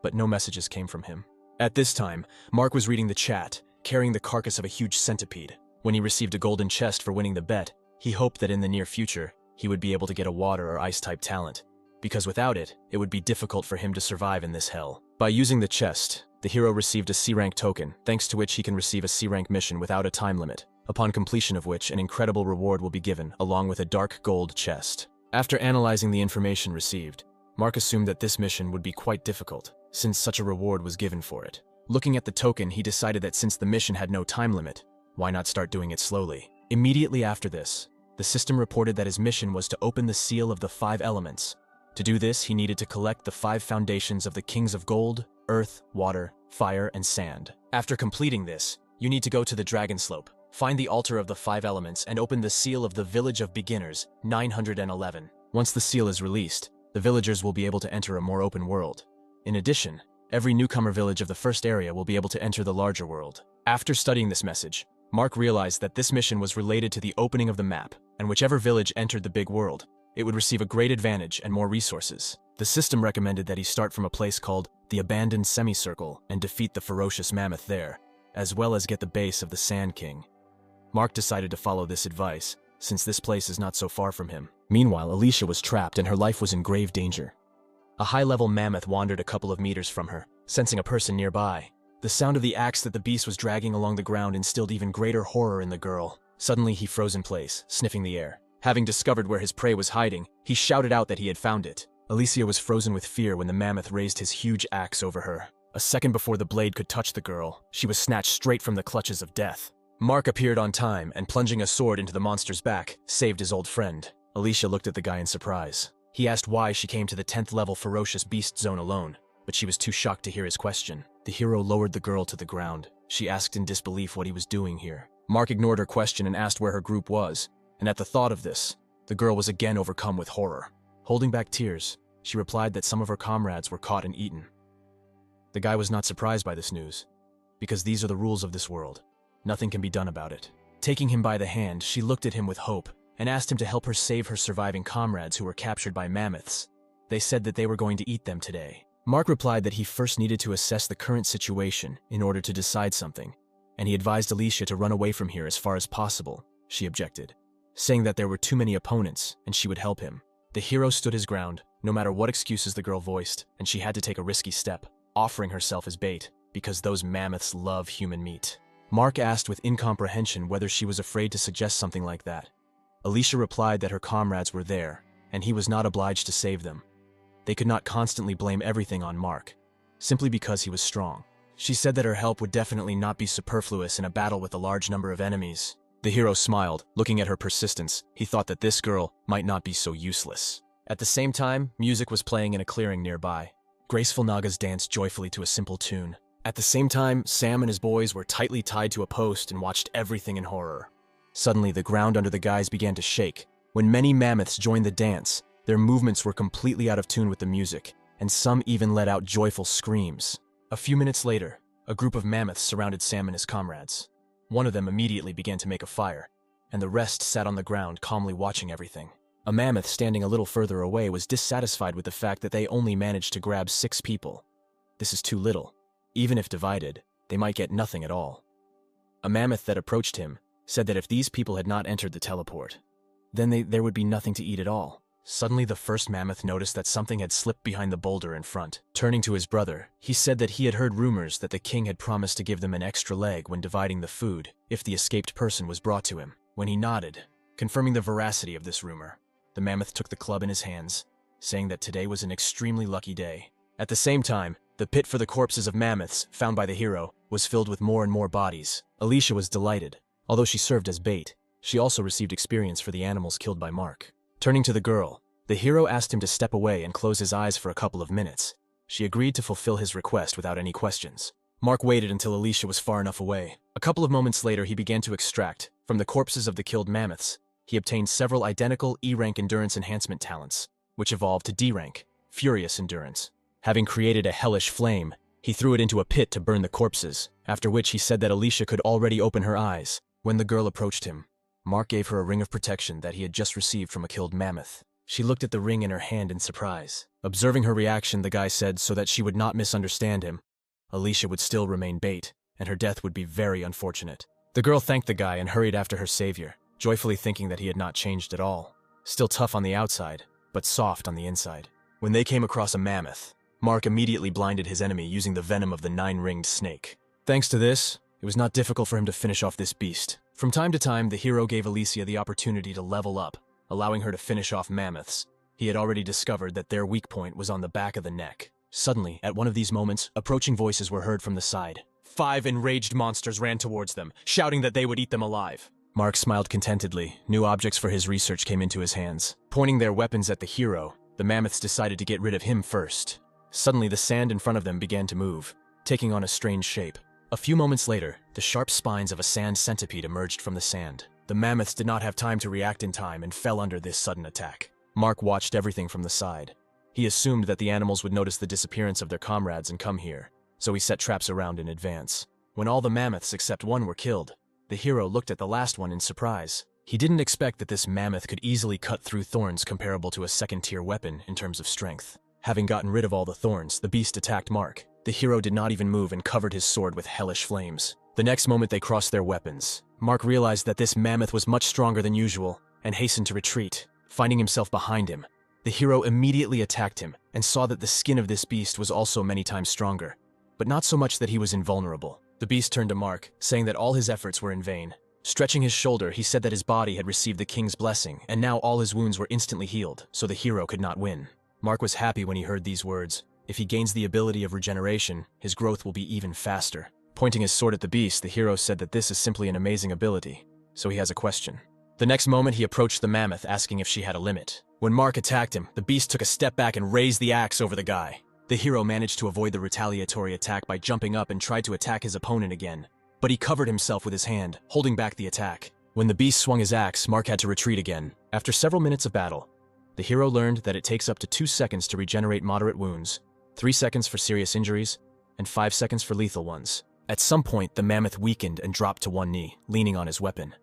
but no messages came from him. At this time, Mark was reading the chat, carrying the carcass of a huge centipede. When he received a golden chest for winning the bet, he hoped that in the near future, he would be able to get a water or ice-type talent, because without it, it would be difficult for him to survive in this hell. By using the chest, the hero received a C-rank token, thanks to which he can receive a C-rank mission without a time limit, upon completion of which an incredible reward will be given, along with a dark gold chest. After analyzing the information received, Mark assumed that this mission would be quite difficult, since such a reward was given for it. Looking at the token, he decided that since the mission had no time limit, why not start doing it slowly? Immediately after this, the system reported that his mission was to open the seal of the 5 elements. To do this, he needed to collect the 5 foundations of the kings of gold, earth, water, fire, and sand. After completing this, you need to go to the Dragon Slope, find the altar of the 5 elements, and open the seal of the Village of Beginners, 911. Once the seal is released, the villagers will be able to enter a more open world. In addition, every newcomer village of the first area will be able to enter the larger world. After studying this message, Mark realized that this mission was related to the opening of the map, and whichever village entered the big world, it would receive a great advantage and more resources. The system recommended that he start from a place called the Abandoned Semicircle and defeat the ferocious mammoth there, as well as get the base of the Sand King. Mark decided to follow this advice, since this place is not so far from him. Meanwhile, Alicia was trapped and her life was in grave danger. A high-level mammoth wandered a couple of meters from her, sensing a person nearby. The sound of the axe that the beast was dragging along the ground instilled even greater horror in the girl. Suddenly, he froze in place, sniffing the air. Having discovered where his prey was hiding, he shouted out that he had found it. Alicia was frozen with fear when the mammoth raised his huge axe over her. A second before the blade could touch the girl, she was snatched straight from the clutches of death. Mark appeared on time and, plunging a sword into the monster's back, saved his old friend. Alicia looked at the guy in surprise. He asked why she came to the 10th level ferocious beast zone alone, but she was too shocked to hear his question. The hero lowered the girl to the ground. She asked in disbelief what he was doing here. Mark ignored her question and asked where her group was, and at the thought of this, the girl was again overcome with horror. Holding back tears, she replied that some of her comrades were caught and eaten. The guy was not surprised by this news, because these are the rules of this world. Nothing can be done about it. Taking him by the hand, she looked at him with hope and asked him to help her save her surviving comrades who were captured by mammoths. They said that they were going to eat them today. Mark replied that he first needed to assess the current situation in order to decide something, and he advised Alicia to run away from here as far as possible. She objected, saying that there were too many opponents and she would help him. The hero stood his ground, no matter what excuses the girl voiced, and she had to take a risky step, offering herself as bait, because those mammoths love human meat. Mark asked with incomprehension whether she was afraid to suggest something like that. Alicia replied that her comrades were there, and he was not obliged to save them. They could not constantly blame everything on Mark, simply because he was strong. She said that her help would definitely not be superfluous in a battle with a large number of enemies. The hero smiled. Looking at her persistence, he thought that this girl might not be so useless. At the same time, music was playing in a clearing nearby. Graceful Nagas danced joyfully to a simple tune. At the same time, Sam and his boys were tightly tied to a post and watched everything in horror. Suddenly, the ground under the guys began to shake. When many mammoths joined the dance, their movements were completely out of tune with the music, and some even let out joyful screams. A few minutes later, a group of mammoths surrounded Sam and his comrades. One of them immediately began to make a fire, and the rest sat on the ground calmly watching everything. A mammoth standing a little further away was dissatisfied with the fact that they only managed to grab 6 people. This is too little. Even if divided, they might get nothing at all. A mammoth that approached him said that if these people had not entered the teleport, then there would be nothing to eat at all. Suddenly, the first mammoth noticed that something had slipped behind the boulder in front. Turning to his brother, he said that he had heard rumors that the king had promised to give them an extra leg when dividing the food if the escaped person was brought to him. When he nodded, confirming the veracity of this rumor, the mammoth took the club in his hands, saying that today was an extremely lucky day. At the same time, the pit for the corpses of mammoths found by the hero was filled with more and more bodies. Alicia was delighted. Although she served as bait, she also received experience for the animals killed by Mark. Turning to the girl, the hero asked him to step away and close his eyes for a couple of minutes. She agreed to fulfill his request without any questions. Mark waited until Alicia was far enough away. A couple of moments later, he began to extract, from the corpses of the killed mammoths, he obtained several identical E-rank endurance enhancement talents, which evolved to D-rank, Furious Endurance. Having created a hellish flame, he threw it into a pit to burn the corpses, after which he said that Alicia could already open her eyes. When the girl approached him, Mark gave her a ring of protection that he had just received from a killed mammoth. She looked at the ring in her hand in surprise. Observing her reaction, the guy said so that she would not misunderstand him, Alicia would still remain bait, and her death would be very unfortunate. The girl thanked the guy and hurried after her savior, joyfully thinking that he had not changed at all. Still tough on the outside, but soft on the inside. When they came across a mammoth, Mark immediately blinded his enemy using the venom of the 9-ringed snake. Thanks to this, it was not difficult for him to finish off this beast. From time to time, the hero gave Alicia the opportunity to level up, allowing her to finish off mammoths. He had already discovered that their weak point was on the back of the neck. Suddenly, at one of these moments, approaching voices were heard from the side. 5 enraged monsters ran towards them, shouting that they would eat them alive. Mark smiled contentedly. New objects for his research came into his hands. Pointing their weapons at the hero, the mammoths decided to get rid of him first. Suddenly, the sand in front of them began to move, taking on a strange shape. A few moments later, the sharp spines of a sand centipede emerged from the sand. The mammoths did not have time to react in time and fell under this sudden attack. Mark watched everything from the side. He assumed that the animals would notice the disappearance of their comrades and come here, so he set traps around in advance. When all the mammoths except one were killed, the hero looked at the last one in surprise. He didn't expect that this mammoth could easily cut through thorns comparable to a second-tier weapon in terms of strength. Having gotten rid of all the thorns, the beast attacked Mark. The hero did not even move and covered his sword with hellish flames. The next moment they crossed their weapons. Mark realized that this mammoth was much stronger than usual and hastened to retreat. Finding himself behind him, the hero immediately attacked him and saw that the skin of this beast was also many times stronger, but not so much that he was invulnerable. The beast turned to Mark, saying that all his efforts were in vain. Stretching his shoulder, he said that his body had received the king's blessing, and now all his wounds were instantly healed, so the hero could not win. Mark was happy when he heard these words. If he gains the ability of regeneration, his growth will be even faster. Pointing his sword at the beast, the hero said that this is simply an amazing ability, so he has a question. The next moment, he approached the mammoth, asking if she had a limit. When Mark attacked him, the beast took a step back and raised the axe over the guy. The hero managed to avoid the retaliatory attack by jumping up and tried to attack his opponent again, but he covered himself with his hand, holding back the attack. When the beast swung his axe, Mark had to retreat again. After several minutes of battle, the hero learned that it takes up to 2 seconds to regenerate moderate wounds, 3 seconds for serious injuries, and 5 seconds for lethal ones. At some point, the mammoth weakened and dropped to one knee, leaning on his weapon.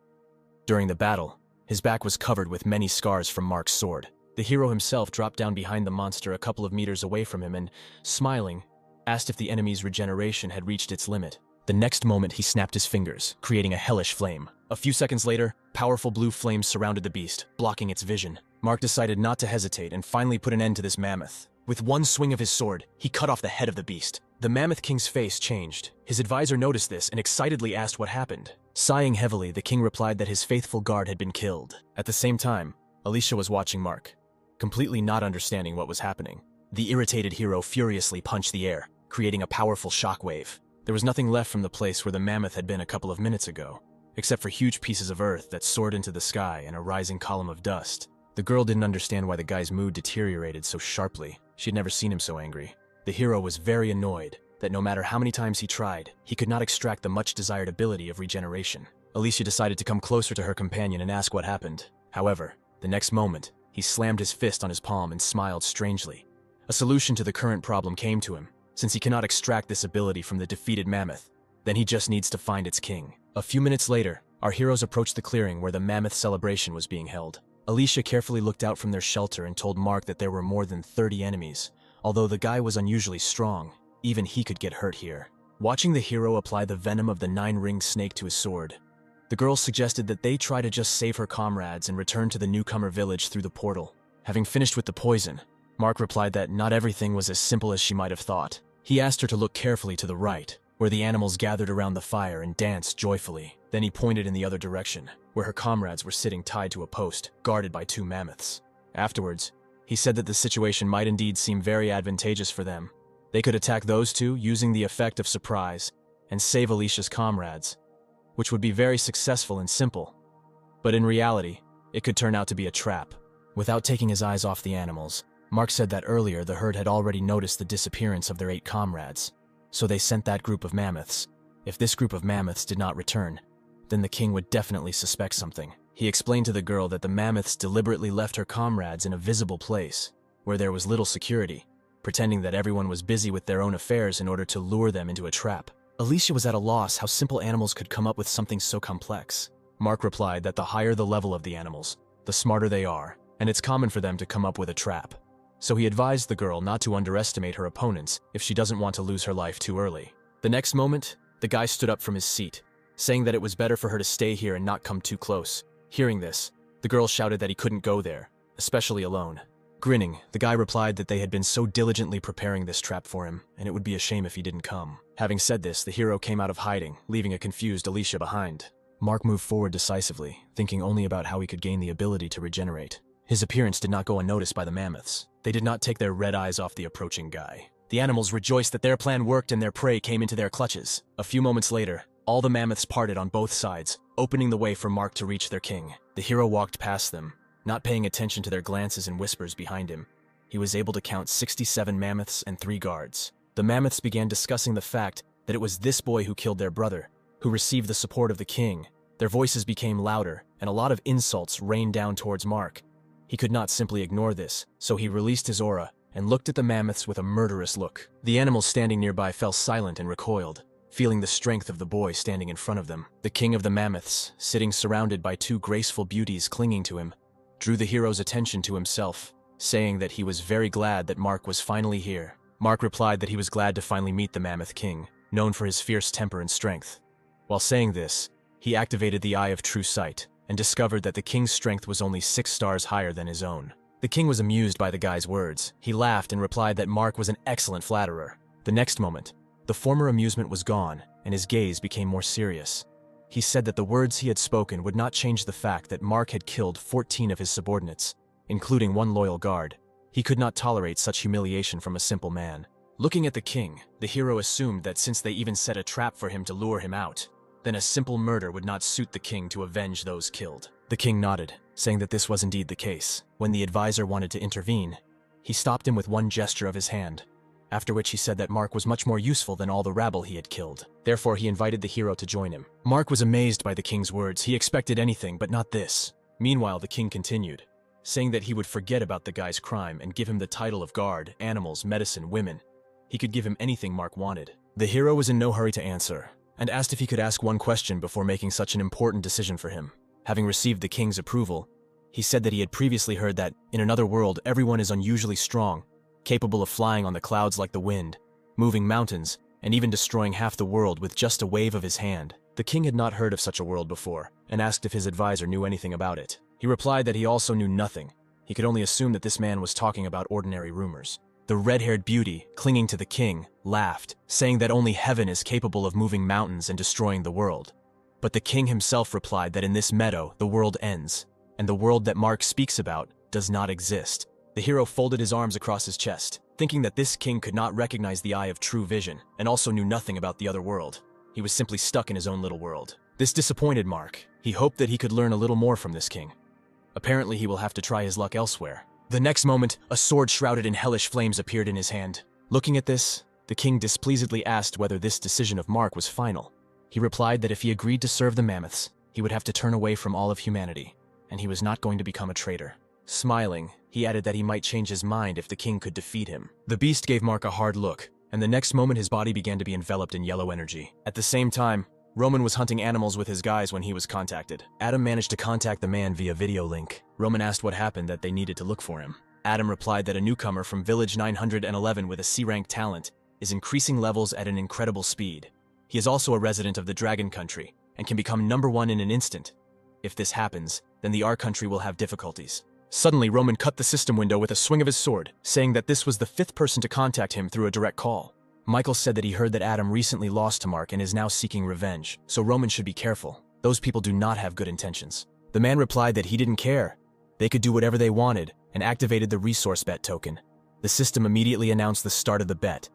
During the battle, his back was covered with many scars from Mark's sword. The hero himself dropped down behind the monster a couple of meters away from him and, smiling, asked if the enemy's regeneration had reached its limit. The next moment, he snapped his fingers, creating a hellish flame. A few seconds later, powerful blue flames surrounded the beast, blocking its vision. Mark decided not to hesitate and finally put an end to this mammoth. With one swing of his sword, he cut off the head of the beast. The Mammoth King's face changed. His advisor noticed this and excitedly asked what happened. Sighing heavily, the king replied that his faithful guard had been killed. At the same time, Alicia was watching Mark, completely not understanding what was happening. The irritated hero furiously punched the air, creating a powerful shockwave. There was nothing left from the place where the mammoth had been a couple of minutes ago, except for huge pieces of earth that soared into the sky and a rising column of dust. The girl didn't understand why the guy's mood deteriorated so sharply. She'd never seen him so angry. The hero was very annoyed that no matter how many times he tried, he could not extract the much-desired ability of regeneration. Alicia decided to come closer to her companion and ask what happened. However, the next moment, he slammed his fist on his palm and smiled strangely. A solution to the current problem came to him. Since he cannot extract this ability from the defeated mammoth, then he just needs to find its king. A few minutes later, our heroes approached the clearing where the mammoth celebration was being held. Alicia carefully looked out from their shelter and told Mark that there were more than 30 enemies. Although the guy was unusually strong, even he could get hurt here. Watching the hero apply the venom of the 9-ringed snake to his sword, the girl suggested that they try to just save her comrades and return to the newcomer village through the portal. Having finished with the poison, Mark replied that not everything was as simple as she might have thought. He asked her to look carefully to the right, where the animals gathered around the fire and danced joyfully. Then he pointed in the other direction, where her comrades were sitting tied to a post, guarded by 2 mammoths. Afterwards, he said that the situation might indeed seem very advantageous for them. They could attack those 2 using the effect of surprise and save Alicia's comrades, which would be very successful and simple. But in reality, it could turn out to be a trap. Without taking his eyes off the animals, Mark said that earlier the herd had already noticed the disappearance of their 8 comrades, so they sent that group of mammoths. If this group of mammoths did not return, then the king would definitely suspect something. He explained to the girl that the mammoths deliberately left her comrades in a visible place, where there was little security, pretending that everyone was busy with their own affairs in order to lure them into a trap. Alicia was at a loss how simple animals could come up with something so complex. Mark replied that the higher the level of the animals, the smarter they are, and it's common for them to come up with a trap. So he advised the girl not to underestimate her opponents if she doesn't want to lose her life too early. The next moment, the guy stood up from his seat, saying that it was better for her to stay here and not come too close. Hearing this, the girl shouted that he couldn't go there, especially alone. Grinning, the guy replied that they had been so diligently preparing this trap for him, and it would be a shame if he didn't come. Having said this, the hero came out of hiding, leaving a confused Alicia behind. Mark moved forward decisively, thinking only about how he could gain the ability to regenerate. His appearance did not go unnoticed by the mammoths. They did not take their red eyes off the approaching guy. The animals rejoiced that their plan worked and their prey came into their clutches. A few moments later, all the mammoths parted on both sides, opening the way for Mark to reach their king. The hero walked past them, not paying attention to their glances and whispers behind him. He was able to count 67 mammoths and 3 guards. The mammoths began discussing the fact that it was this boy who killed their brother, who received the support of the king. Their voices became louder, and a lot of insults rained down towards Mark. He could not simply ignore this, so he released his aura and looked at the mammoths with a murderous look. The animals standing nearby fell silent and recoiled, feeling the strength of the boy standing in front of them. The king of the mammoths, sitting surrounded by 2 graceful beauties clinging to him, drew the hero's attention to himself, saying that he was very glad that Mark was finally here. Mark replied that he was glad to finally meet the Mammoth King, known for his fierce temper and strength. While saying this, he activated the Eye of True Sight and discovered that the king's strength was only 6 stars higher than his own. The king was amused by the guy's words. He laughed and replied that Mark was an excellent flatterer. The next moment, the former amusement was gone and his gaze became more serious. He said that the words he had spoken would not change the fact that Mark had killed 14 of his subordinates, including 1 loyal guard. He could not tolerate such humiliation from a simple man. Looking at the king, the hero assumed that since they even set a trap for him to lure him out, then a simple murder would not suit the king to avenge those killed. The king nodded, saying that this was indeed the case. When the advisor wanted to intervene, he stopped him with one gesture of his hand, after which he said that Mark was much more useful than all the rabble he had killed. Therefore, he invited the hero to join him. Mark was amazed by the king's words. He expected anything, but not this. Meanwhile, the king continued, saying that he would forget about the guy's crime and give him the title of guard, animals, medicine, women. He could give him anything Mark wanted. The hero was in no hurry to answer, and asked if he could ask one question before making such an important decision for him. Having received the king's approval, he said that he had previously heard that, in another world, everyone is unusually strong, capable of flying on the clouds like the wind, moving mountains, and even destroying half the world with just a wave of his hand. The king had not heard of such a world before, and asked if his advisor knew anything about it. He replied that he also knew nothing. He could only assume that this man was talking about ordinary rumors. The red-haired beauty, clinging to the king, laughed, saying that only heaven is capable of moving mountains and destroying the world. But the king himself replied that in this meadow, the world ends, and the world that Mark speaks about does not exist. The hero folded his arms across his chest, thinking that this king could not recognize the Eye of True Vision, and also knew nothing about the other world. He was simply stuck in his own little world. This disappointed Mark. He hoped that he could learn a little more from this king. Apparently, he will have to try his luck elsewhere. The next moment, a sword shrouded in hellish flames appeared in his hand. Looking at this, the king displeasedly asked whether this decision of Mark was final. He replied that if he agreed to serve the mammoths, he would have to turn away from all of humanity, and he was not going to become a traitor. Smiling, he added that he might change his mind if the king could defeat him. The beast gave Mark a hard look, and the next moment his body began to be enveloped in yellow energy. At the same time, Roman was hunting animals with his guys when he was contacted. Adam managed to contact the man via video link. Roman asked what happened, that they needed to look for him. Adam replied that a newcomer from Village 911 with a C-rank talent is increasing levels at an incredible speed. He is also a resident of the Dragon Country and can become #1 in an instant. If this happens, then the R Country will have difficulties. Suddenly, Roman cut the system window with a swing of his sword, saying that this was the 5th person to contact him through a direct call. Michael said that he heard that Adam recently lost to Mark and is now seeking revenge, so Roman should be careful. Those people do not have good intentions. The man replied that he didn't care. They could do whatever they wanted, and activated the resource bet token. The system immediately announced the start of the bet,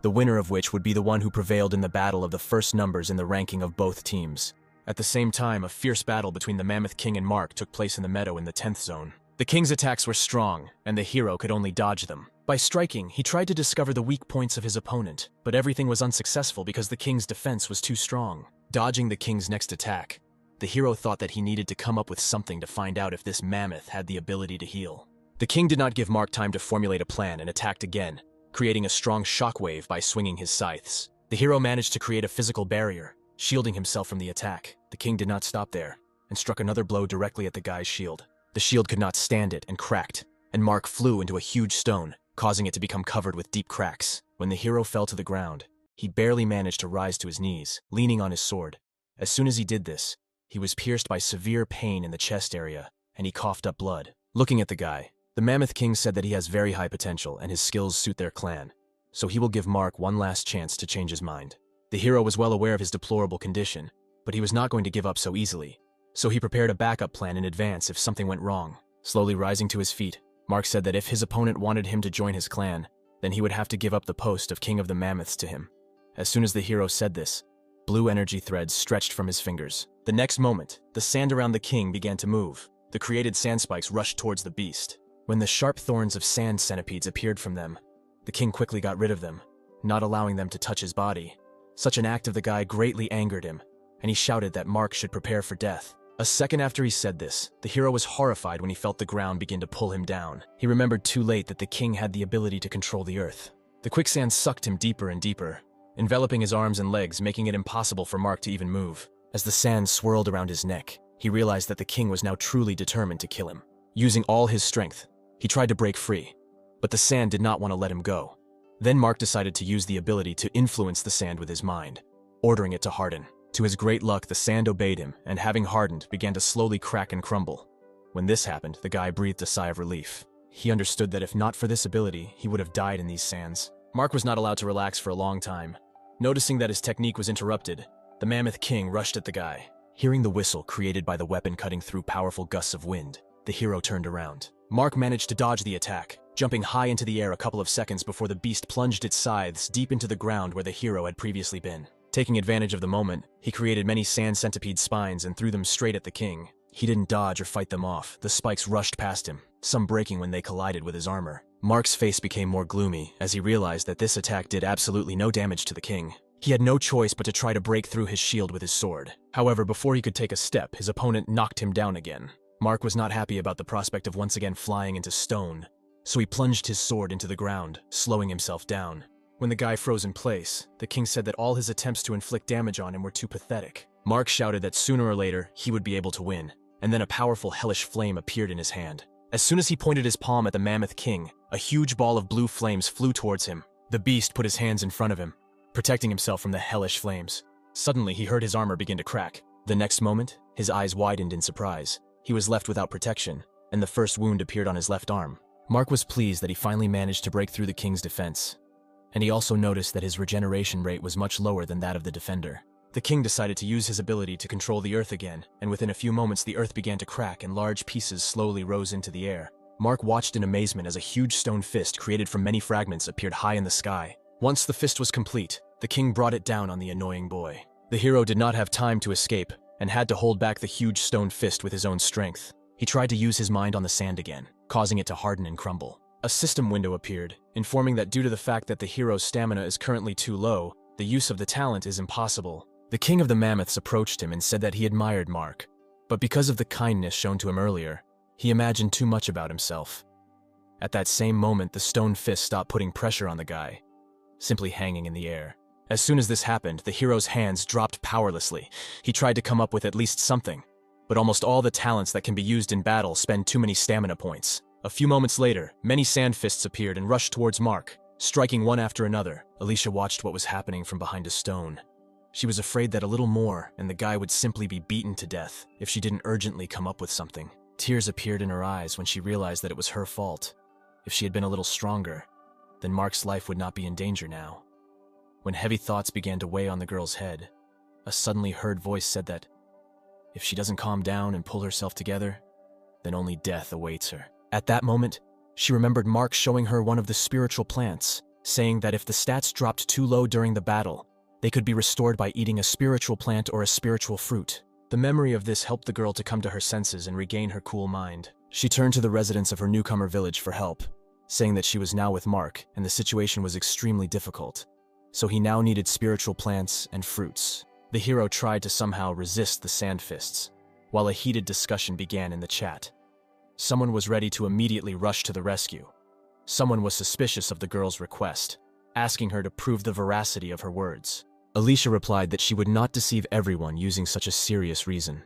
the winner of which would be the one who prevailed in the battle of the first numbers in the ranking of both teams. At the same time, a fierce battle between the Mammoth King and Mark took place in the meadow in the 10th zone. The king's attacks were strong, and the hero could only dodge them. By striking, he tried to discover the weak points of his opponent, but everything was unsuccessful because the king's defense was too strong. Dodging the king's next attack, the hero thought that he needed to come up with something to find out if this mammoth had the ability to heal. The king did not give Mark time to formulate a plan and attacked again, creating a strong shockwave by swinging his scythes. The hero managed to create a physical barrier, shielding himself from the attack. The king did not stop there, and struck another blow directly at the guy's shield. The shield could not stand it and cracked, and Mark flew into a huge stone, causing it to become covered with deep cracks. When the hero fell to the ground, he barely managed to rise to his knees, leaning on his sword. As soon as he did this, he was pierced by severe pain in the chest area, and he coughed up blood. Looking at the guy, the Mammoth King said that he has very high potential and his skills suit their clan, so he will give Mark one last chance to change his mind. The hero was well aware of his deplorable condition, but he was not going to give up so easily, so he prepared a backup plan in advance if something went wrong. Slowly rising to his feet, Mark said that if his opponent wanted him to join his clan, then he would have to give up the post of King of the Mammoths to him. As soon as the hero said this, blue energy threads stretched from his fingers. The next moment, the sand around the king began to move. The created sand spikes rushed towards the beast. When the sharp thorns of sand centipedes appeared from them, the king quickly got rid of them, not allowing them to touch his body. Such an act of the guy greatly angered him, and he shouted that Mark should prepare for death. A second after he said this, the hero was horrified when he felt the ground begin to pull him down. He remembered too late that the king had the ability to control the earth. The quicksand sucked him deeper and deeper, enveloping his arms and legs, making it impossible for Mark to even move. As the sand swirled around his neck, he realized that the king was now truly determined to kill him. Using all his strength, he tried to break free, but the sand did not want to let him go. Then Mark decided to use the ability to influence the sand with his mind, ordering it to harden. To his great luck, the sand obeyed him, and having hardened, began to slowly crack and crumble. When this happened, the guy breathed a sigh of relief. He understood that if not for this ability, he would have died in these sands. Mark was not allowed to relax for a long time. Noticing that his technique was interrupted, the Mammoth King rushed at the guy. Hearing the whistle created by the weapon cutting through powerful gusts of wind, the hero turned around. Mark managed to dodge the attack, jumping high into the air a couple of seconds before the beast plunged its scythes deep into the ground where the hero had previously been. Taking advantage of the moment, he created many sand centipede spines and threw them straight at the king. He didn't dodge or fight them off. The spikes rushed past him, some breaking when they collided with his armor. Mark's face became more gloomy as he realized that this attack did absolutely no damage to the king. He had no choice but to try to break through his shield with his sword. However, before he could take a step, his opponent knocked him down again. Mark was not happy about the prospect of once again flying into stone, so he plunged his sword into the ground, slowing himself down. When the guy froze in place, the king said that all his attempts to inflict damage on him were too pathetic. Mark shouted that sooner or later, he would be able to win, and then a powerful hellish flame appeared in his hand. As soon as he pointed his palm at the Mammoth King, a huge ball of blue flames flew towards him. The beast put his hands in front of him, protecting himself from the hellish flames. Suddenly, he heard his armor begin to crack. The next moment, his eyes widened in surprise. He was left without protection, and the first wound appeared on his left arm. Mark was pleased that he finally managed to break through the king's defense, and he also noticed that his regeneration rate was much lower than that of the defender. The king decided to use his ability to control the earth again, and within a few moments the earth began to crack and large pieces slowly rose into the air. Mark watched in amazement as a huge stone fist created from many fragments appeared high in the sky. Once the fist was complete, the king brought it down on the annoying boy. The hero did not have time to escape, and had to hold back the huge stone fist with his own strength. He tried to use his mind on the sand again, causing it to harden and crumble. A system window appeared, informing that due to the fact that the hero's stamina is currently too low, the use of the talent is impossible. The king of the mammoths approached him and said that he admired Mark, but because of the kindness shown to him earlier, he imagined too much about himself. At that same moment, the stone fist stopped putting pressure on the guy, simply hanging in the air. As soon as this happened, the hero's hands dropped powerlessly. He tried to come up with at least something, but almost all the talents that can be used in battle spend too many stamina points. A few moments later, many sand fists appeared and rushed towards Mark, striking one after another. Alicia watched what was happening from behind a stone. She was afraid that a little more and the guy would simply be beaten to death if she didn't urgently come up with something. Tears appeared in her eyes when she realized that it was her fault. If she had been a little stronger, then Mark's life would not be in danger now. When heavy thoughts began to weigh on the girl's head, a suddenly heard voice said that if she doesn't calm down and pull herself together, then only death awaits her. At that moment, she remembered Mark showing her one of the spiritual plants, saying that if the stats dropped too low during the battle, they could be restored by eating a spiritual plant or a spiritual fruit. The memory of this helped the girl to come to her senses and regain her cool mind. She turned to the residents of her newcomer village for help, saying that she was now with Mark and the situation was extremely difficult, so he now needed spiritual plants and fruits. The hero tried to somehow resist the sand fists, while a heated discussion began in the chat. Someone was ready to immediately rush to the rescue. Someone was suspicious of the girl's request, asking her to prove the veracity of her words. Alicia replied that she would not deceive everyone using such a serious reason.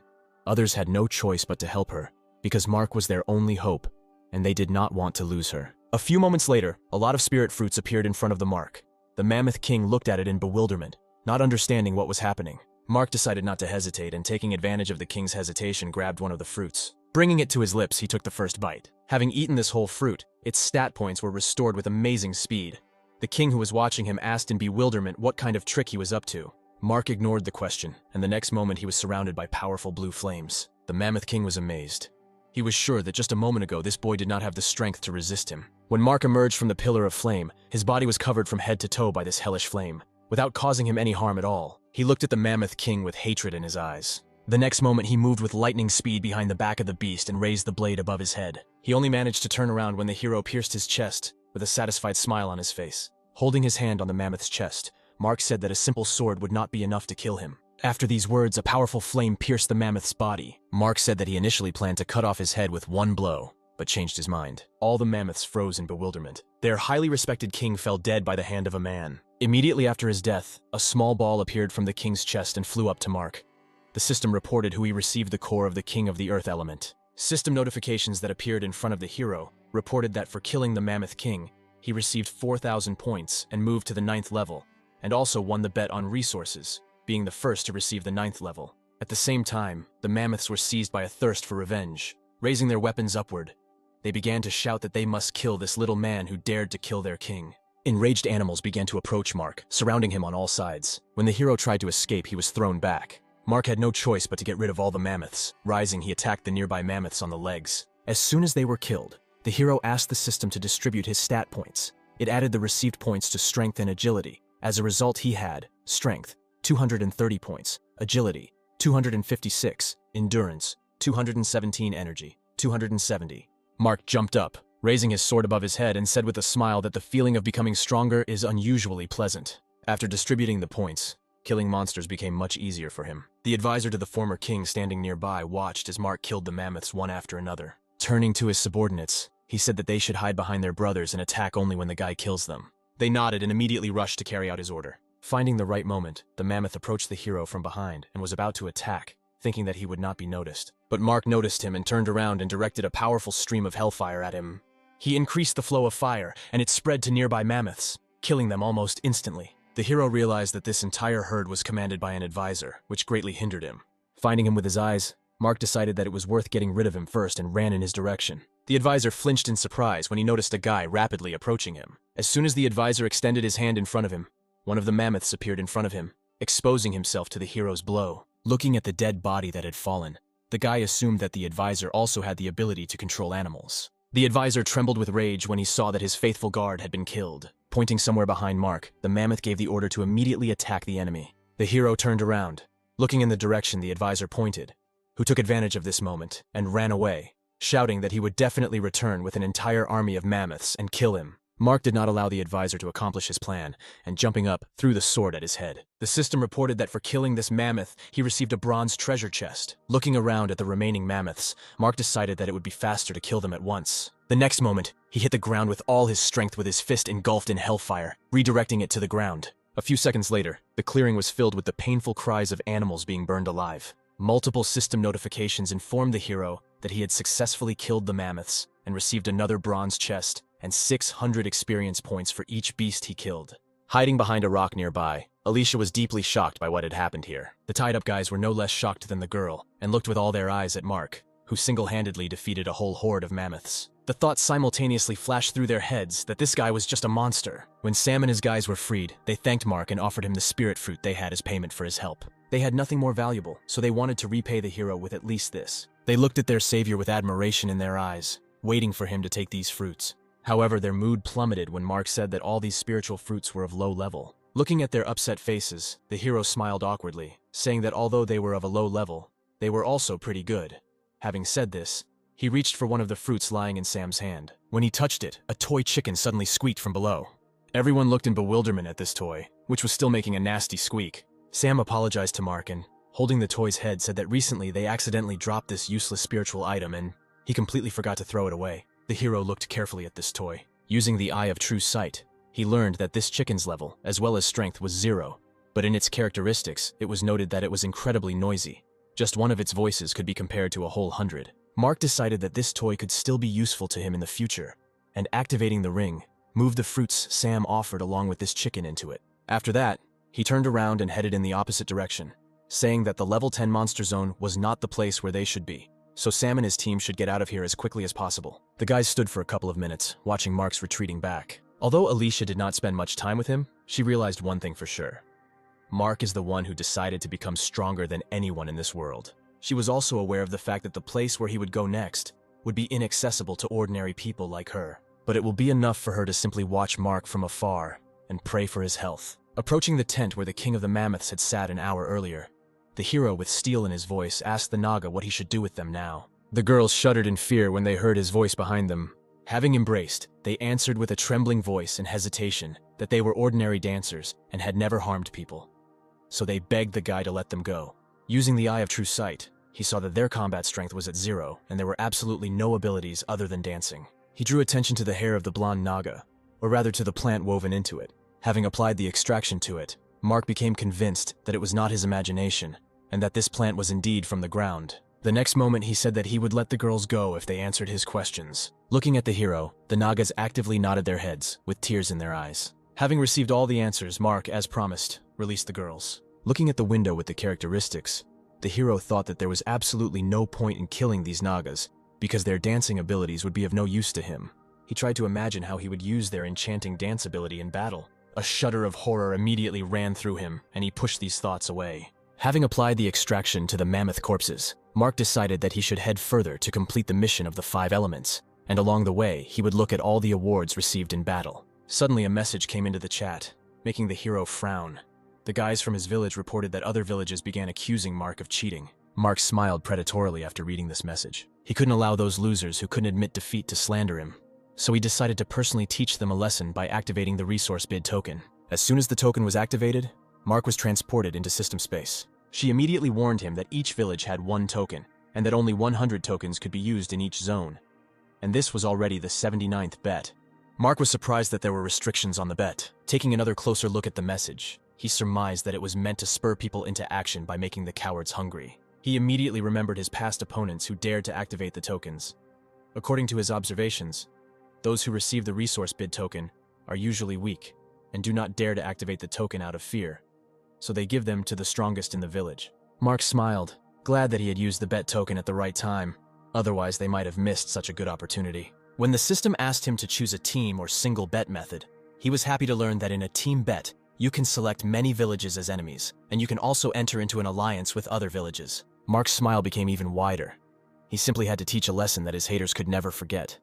Others had no choice but to help her, because Mark was their only hope, and they did not want to lose her. A few moments later, a lot of spirit fruits appeared in front of the Mark. The Mammoth King looked at it in bewilderment, not understanding what was happening. Mark decided not to hesitate and, taking advantage of the king's hesitation, grabbed one of the fruits. Bringing it to his lips, he took the first bite. Having eaten this whole fruit, its stat points were restored with amazing speed. The king, who was watching him, asked in bewilderment what kind of trick he was up to. Mark ignored the question, and the next moment he was surrounded by powerful blue flames. The Mammoth King was amazed. He was sure that just a moment ago this boy did not have the strength to resist him. When Mark emerged from the pillar of flame, his body was covered from head to toe by this hellish flame. Without causing him any harm at all, he looked at the Mammoth King with hatred in his eyes. The next moment he moved with lightning speed behind the back of the beast and raised the blade above his head. He only managed to turn around when the hero pierced his chest, with a satisfied smile on his face. Holding his hand on the mammoth's chest, Mark said that a simple sword would not be enough to kill him. After these words, a powerful flame pierced the mammoth's body. Mark said that he initially planned to cut off his head with one blow, but changed his mind. All the mammoths froze in bewilderment. Their highly respected king fell dead by the hand of a man. Immediately after his death, a small ball appeared from the king's chest and flew up to Mark. The system reported who he received the core of the king of the earth element. System notifications that appeared in front of the hero reported that for killing the Mammoth King, he received 4,000 points and moved to the 9th level, and also won the bet on resources, being the first to receive the 9th level. At the same time, the mammoths were seized by a thirst for revenge. Raising their weapons upward, they began to shout that they must kill this little man who dared to kill their king. Enraged animals began to approach Mark, surrounding him on all sides. When the hero tried to escape, he was thrown back. Mark had no choice but to get rid of all the mammoths. Rising, he attacked the nearby mammoths on the legs. As soon as they were killed, the hero asked the system to distribute his stat points. It added the received points to strength and agility. As a result, he had strength, 230 points, agility, 256, endurance, 217 energy, 270. Mark jumped up, raising his sword above his head, and said with a smile that the feeling of becoming stronger is unusually pleasant. After distributing the points, killing monsters became much easier for him. The advisor to the former king, standing nearby, watched as Mark killed the mammoths one after another. Turning to his subordinates, he said that they should hide behind their brothers and attack only when the guy kills them. They nodded and immediately rushed to carry out his order. Finding the right moment, the mammoth approached the hero from behind and was about to attack, thinking that he would not be noticed. But Mark noticed him and turned around and directed a powerful stream of hellfire at him. He increased the flow of fire, and it spread to nearby mammoths, killing them almost instantly. The hero realized that this entire herd was commanded by an advisor, which greatly hindered him. Finding him with his eyes, Mark decided that it was worth getting rid of him first and ran in his direction. The advisor flinched in surprise when he noticed a guy rapidly approaching him. As soon as the advisor extended his hand in front of him, one of the mammoths appeared in front of him, exposing himself to the hero's blow. Looking at the dead body that had fallen, the guy assumed that the advisor also had the ability to control animals. The advisor trembled with rage when he saw that his faithful guard had been killed. Pointing somewhere behind Mark, the mammoth gave the order to immediately attack the enemy. The hero turned around, looking in the direction the advisor pointed, who took advantage of this moment and ran away, shouting that he would definitely return with an entire army of mammoths and kill him. Mark did not allow the advisor to accomplish his plan, and jumping up, threw the sword at his head. The system reported that for killing this mammoth, he received a bronze treasure chest. Looking around at the remaining mammoths, Mark decided that it would be faster to kill them at once. The next moment, he hit the ground with all his strength with his fist engulfed in hellfire, redirecting it to the ground. A few seconds later, the clearing was filled with the painful cries of animals being burned alive. Multiple system notifications informed the hero that he had successfully killed the mammoths and received another bronze chest and 600 experience points for each beast he killed. Hiding behind a rock nearby, Alicia was deeply shocked by what had happened here. The tied-up guys were no less shocked than the girl and looked with all their eyes at Mark, who single-handedly defeated a whole horde of mammoths. The thought simultaneously flashed through their heads that this guy was just a monster. When Sam and his guys were freed, they thanked Mark and offered him the spirit fruit they had as payment for his help. They had nothing more valuable, so they wanted to repay the hero with at least this. They looked at their savior with admiration in their eyes, waiting for him to take these fruits. However, their mood plummeted when Mark said that all these spiritual fruits were of low level. Looking at their upset faces, the hero smiled awkwardly, saying that although they were of a low level, they were also pretty good. Having said this, he reached for one of the fruits lying in Sam's hand. When he touched it, a toy chicken suddenly squeaked from below. Everyone looked in bewilderment at this toy, which was still making a nasty squeak. Sam apologized to Mark and, holding the toy's head, said that recently they accidentally dropped this useless spiritual item and he completely forgot to throw it away. The hero looked carefully at this toy. Using the eye of true sight, he learned that this chicken's level, as well as strength, was 0, but in its characteristics, it was noted that it was incredibly noisy. Just one of its voices could be compared to a whole 100. Mark decided that this toy could still be useful to him in the future, and activating the ring, moved the fruits Sam offered along with this chicken into it. After that, he turned around and headed in the opposite direction, saying that the level 10 monster zone was not the place where they should be, so Sam and his team should get out of here as quickly as possible. The guys stood for a couple of minutes, watching Mark's retreating back. Although Alicia did not spend much time with him, she realized one thing for sure. Mark is the one who decided to become stronger than anyone in this world. She was also aware of the fact that the place where he would go next would be inaccessible to ordinary people like her. But it will be enough for her to simply watch Mark from afar and pray for his health. Approaching the tent where the king of the mammoths had sat an hour earlier, the hero, with steel in his voice, asked the Naga what he should do with them now. The girls shuddered in fear when they heard his voice behind them. Having embraced, they answered with a trembling voice and hesitation that they were ordinary dancers and had never harmed people. So they begged the guy to let them go. Using the eye of true sight, he saw that their combat strength was at 0 and there were absolutely no abilities other than dancing. He drew attention to the hair of the blonde Naga, or rather to the plant woven into it. Having applied the extraction to it, Mark became convinced that it was not his imagination, and that this plant was indeed from the ground. The next moment he said that he would let the girls go if they answered his questions. Looking at the hero, the Nagas actively nodded their heads, with tears in their eyes. Having received all the answers, Mark, as promised, released the girls. Looking at the window with the characteristics, the hero thought that there was absolutely no point in killing these Nagas, because their dancing abilities would be of no use to him. He tried to imagine how he would use their enchanting dance ability in battle. A shudder of horror immediately ran through him, and he pushed these thoughts away. Having applied the extraction to the mammoth corpses, Mark decided that he should head further to complete the mission of the 5 elements, and along the way, he would look at all the awards received in battle. Suddenly, a message came into the chat, making the hero frown. The guys from his village reported that other villages began accusing Mark of cheating. Mark smiled predatorily after reading this message. He couldn't allow those losers who couldn't admit defeat to slander him, so he decided to personally teach them a lesson by activating the resource bid token. As soon as the token was activated, Mark was transported into system space. She immediately warned him that each village had 1 token, and that only 100 tokens could be used in each zone. And this was already the 79th bet. Mark was surprised that there were restrictions on the bet. Taking another closer look at the message, he surmised that it was meant to spur people into action by making the cowards hungry. He immediately remembered his past opponents who dared to activate the tokens. According to his observations, those who receive the resource bid token are usually weak and do not dare to activate the token out of fear, so they give them to the strongest in the village. Mark smiled, glad that he had used the bet token at the right time. Otherwise, they might have missed such a good opportunity. When the system asked him to choose a team or single bet method, he was happy to learn that in a team bet, you can select many villages as enemies, and you can also enter into an alliance with other villages. Mark's smile became even wider. He simply had to teach a lesson that his haters could never forget.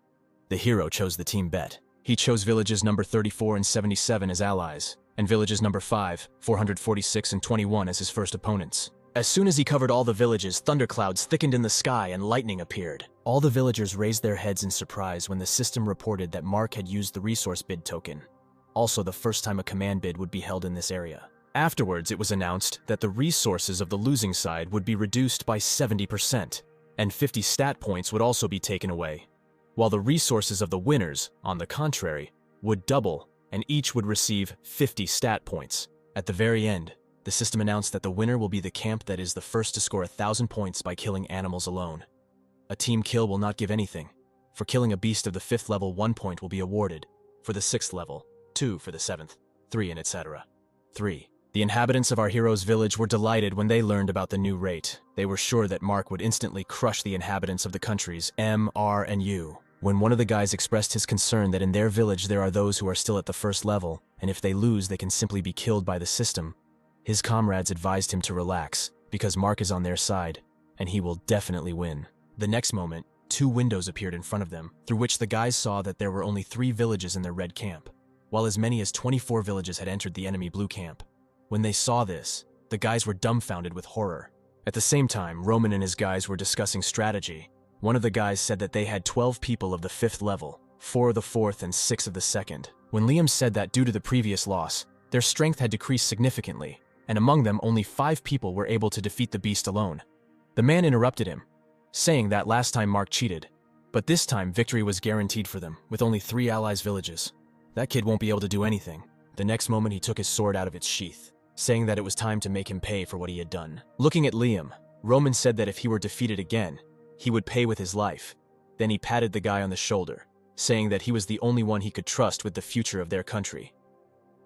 The hero chose the team bet. He chose villages number 34 and 77 as allies, and villages number 5, 446 and 21 as his first opponents. As soon as he covered all the villages, thunderclouds thickened in the sky and lightning appeared. All the villagers raised their heads in surprise when the system reported that Mark had used the resource bid token. Also the first time a command bid would be held in this area. Afterwards, it was announced that the resources of the losing side would be reduced by 70%, and 50 stat points would also be taken away, while the resources of the winners, on the contrary, would double, and each would receive 50 stat points. At the very end, the system announced that the winner will be the camp that is the first to score 1,000 points by killing animals alone. A team kill will not give anything. For killing a beast of the 5th level, 1 point will be awarded. For the 6th level, 2 for the 7th, 3 and etc. 3. The inhabitants of our hero's village were delighted when they learned about the new rate. They were sure that Mark would instantly crush the inhabitants of the countries M, R, and U. When one of the guys expressed his concern that in their village there are those who are still at the 1st level, and if they lose they can simply be killed by the system, his comrades advised him to relax, because Mark is on their side, and he will definitely win. The next moment, 2 windows appeared in front of them, through which the guys saw that there were only 3 villages in their red camp, while as many as 24 villages had entered the enemy blue camp. When they saw this, the guys were dumbfounded with horror. At the same time, Roman and his guys were discussing strategy. One of the guys said that they had 12 people of the 5th level, 4 of the 4th and 6 of the 2nd. When Liam said that due to the previous loss, their strength had decreased significantly, and among them only 5 people were able to defeat the beast alone. The man interrupted him, saying that last time Mark cheated, but this time victory was guaranteed for them, with only 3 allies villages. That kid won't be able to do anything. The next moment he took his sword out of its sheath, saying that it was time to make him pay for what he had done. Looking at Liam, Roman said that if he were defeated again, he would pay with his life. Then he patted the guy on the shoulder, saying that he was the only one he could trust with the future of their country.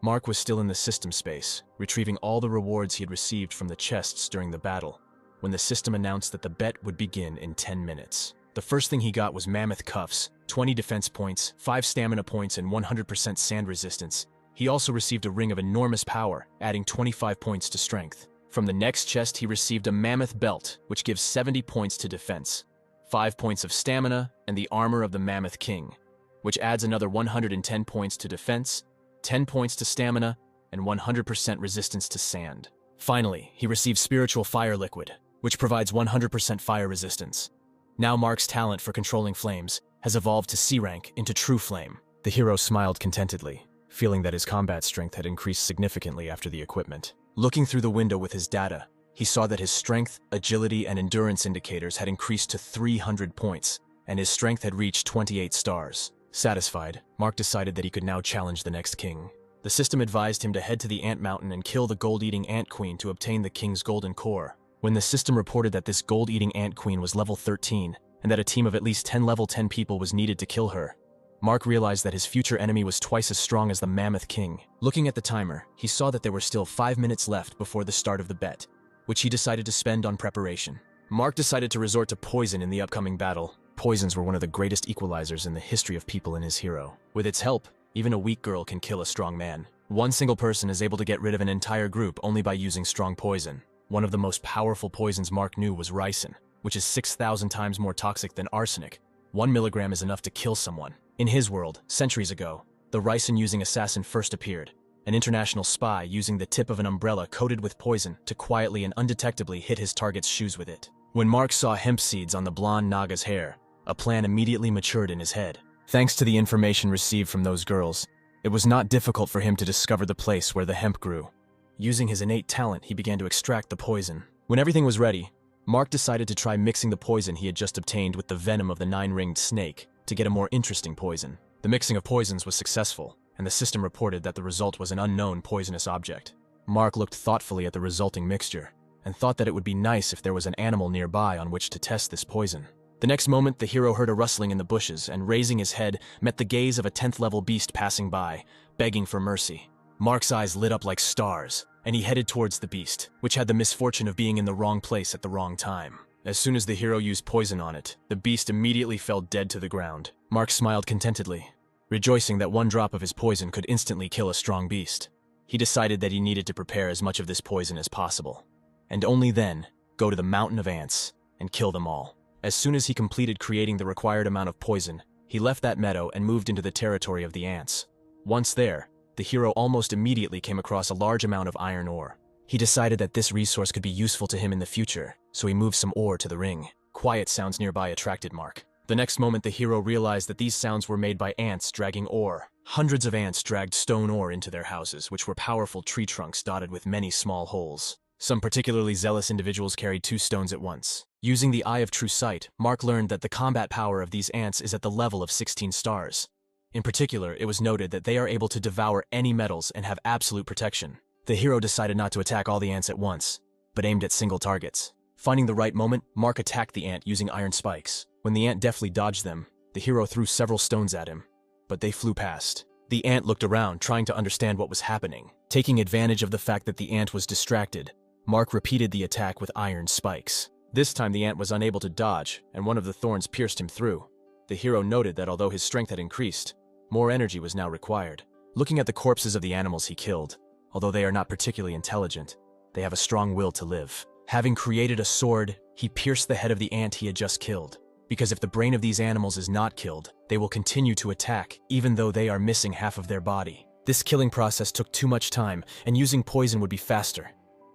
Mark was still in the system space, retrieving all the rewards he had received from the chests during the battle, when the system announced that the bet would begin in 10 minutes. The first thing he got was mammoth cuffs, 20 defense points, 5 stamina points, and 100% sand resistance. He also received a ring of enormous power, adding 25 points to strength. From the next chest, he received a mammoth belt, which gives 70 points to defense, 5 points of stamina, and the armor of the Mammoth King, which adds another 110 points to defense, 10 points to stamina, and 100% resistance to sand. Finally, he received Spiritual Fire Liquid, which provides 100% fire resistance. Now Mark's talent for controlling flames has evolved to C rank into True Flame. The hero smiled contentedly, feeling that his combat strength had increased significantly after the equipment. Looking through the window with his data, he saw that his strength, agility, and endurance indicators had increased to 300 points, and his strength had reached 28 stars. Satisfied, Mark decided that he could now challenge the next king. The system advised him to head to the Ant Mountain and kill the gold-eating Ant Queen to obtain the king's golden core. When the system reported that this gold-eating Ant Queen was level 13, and that a team of at least 10 level 10 people was needed to kill her, Mark realized that his future enemy was twice as strong as the Mammoth King. Looking at the timer, he saw that there were still 5 minutes left before the start of the bet, which he decided to spend on preparation. Mark decided to resort to poison in the upcoming battle. Poisons were one of the greatest equalizers in the history of people in his hero. With its help, even a weak girl can kill a strong man. One single person is able to get rid of an entire group only by using strong poison. One of the most powerful poisons Mark knew was ricin, which is 6,000 times more toxic than arsenic. 1 milligram is enough to kill someone. In his world, centuries ago, the ricin-using assassin first appeared, an international spy using the tip of an umbrella coated with poison to quietly and undetectably hit his target's shoes with it. When Mark saw hemp seeds on the blonde Naga's hair, a plan immediately matured in his head. Thanks to the information received from those girls, it was not difficult for him to discover the place where the hemp grew. Using his innate talent, he began to extract the poison. When everything was ready, Mark decided to try mixing the poison he had just obtained with the venom of the 9-ringed snake to get a more interesting poison. The mixing of poisons was successful, and the system reported that the result was an unknown poisonous object. Mark looked thoughtfully at the resulting mixture, and thought that it would be nice if there was an animal nearby on which to test this poison. The next moment, the hero heard a rustling in the bushes, and raising his head, met the gaze of a 10th-level beast passing by, begging for mercy. Mark's eyes lit up like stars, and he headed towards the beast, which had the misfortune of being in the wrong place at the wrong time. As soon as the hero used poison on it, the beast immediately fell dead to the ground. Mark smiled contentedly, rejoicing that 1 drop of his poison could instantly kill a strong beast. He decided that he needed to prepare as much of this poison as possible, and only then go to the Mountain of Ants and kill them all. As soon as he completed creating the required amount of poison, he left that meadow and moved into the territory of the ants. Once there, the hero almost immediately came across a large amount of iron ore. He decided that this resource could be useful to him in the future, so he moved some ore to the ring. Quiet sounds nearby attracted Mark. The next moment, the hero realized that these sounds were made by ants dragging ore. Hundreds of ants dragged stone ore into their houses, which were powerful tree trunks dotted with many small holes. Some particularly zealous individuals carried 2 stones at once. Using the Eye of True Sight, Mark learned that the combat power of these ants is at the level of 16 stars. In particular, it was noted that they are able to devour any metals and have absolute protection. The hero decided not to attack all the ants at once, but aimed at single targets. Finding the right moment, Mark attacked the ant using iron spikes. When the ant deftly dodged them, the hero threw several stones at him, but they flew past. The ant looked around, trying to understand what was happening. Taking advantage of the fact that the ant was distracted, Mark repeated the attack with iron spikes. This time the ant was unable to dodge, and one of the thorns pierced him through. The hero noted that although his strength had increased, more energy was now required. Looking at the corpses of the animals he killed, although they are not particularly intelligent, they have a strong will to live. Having created a sword, he pierced the head of the ant he had just killed. Because if the brain of these animals is not killed, they will continue to attack, even though they are missing half of their body. This killing process took too much time, and using poison would be faster.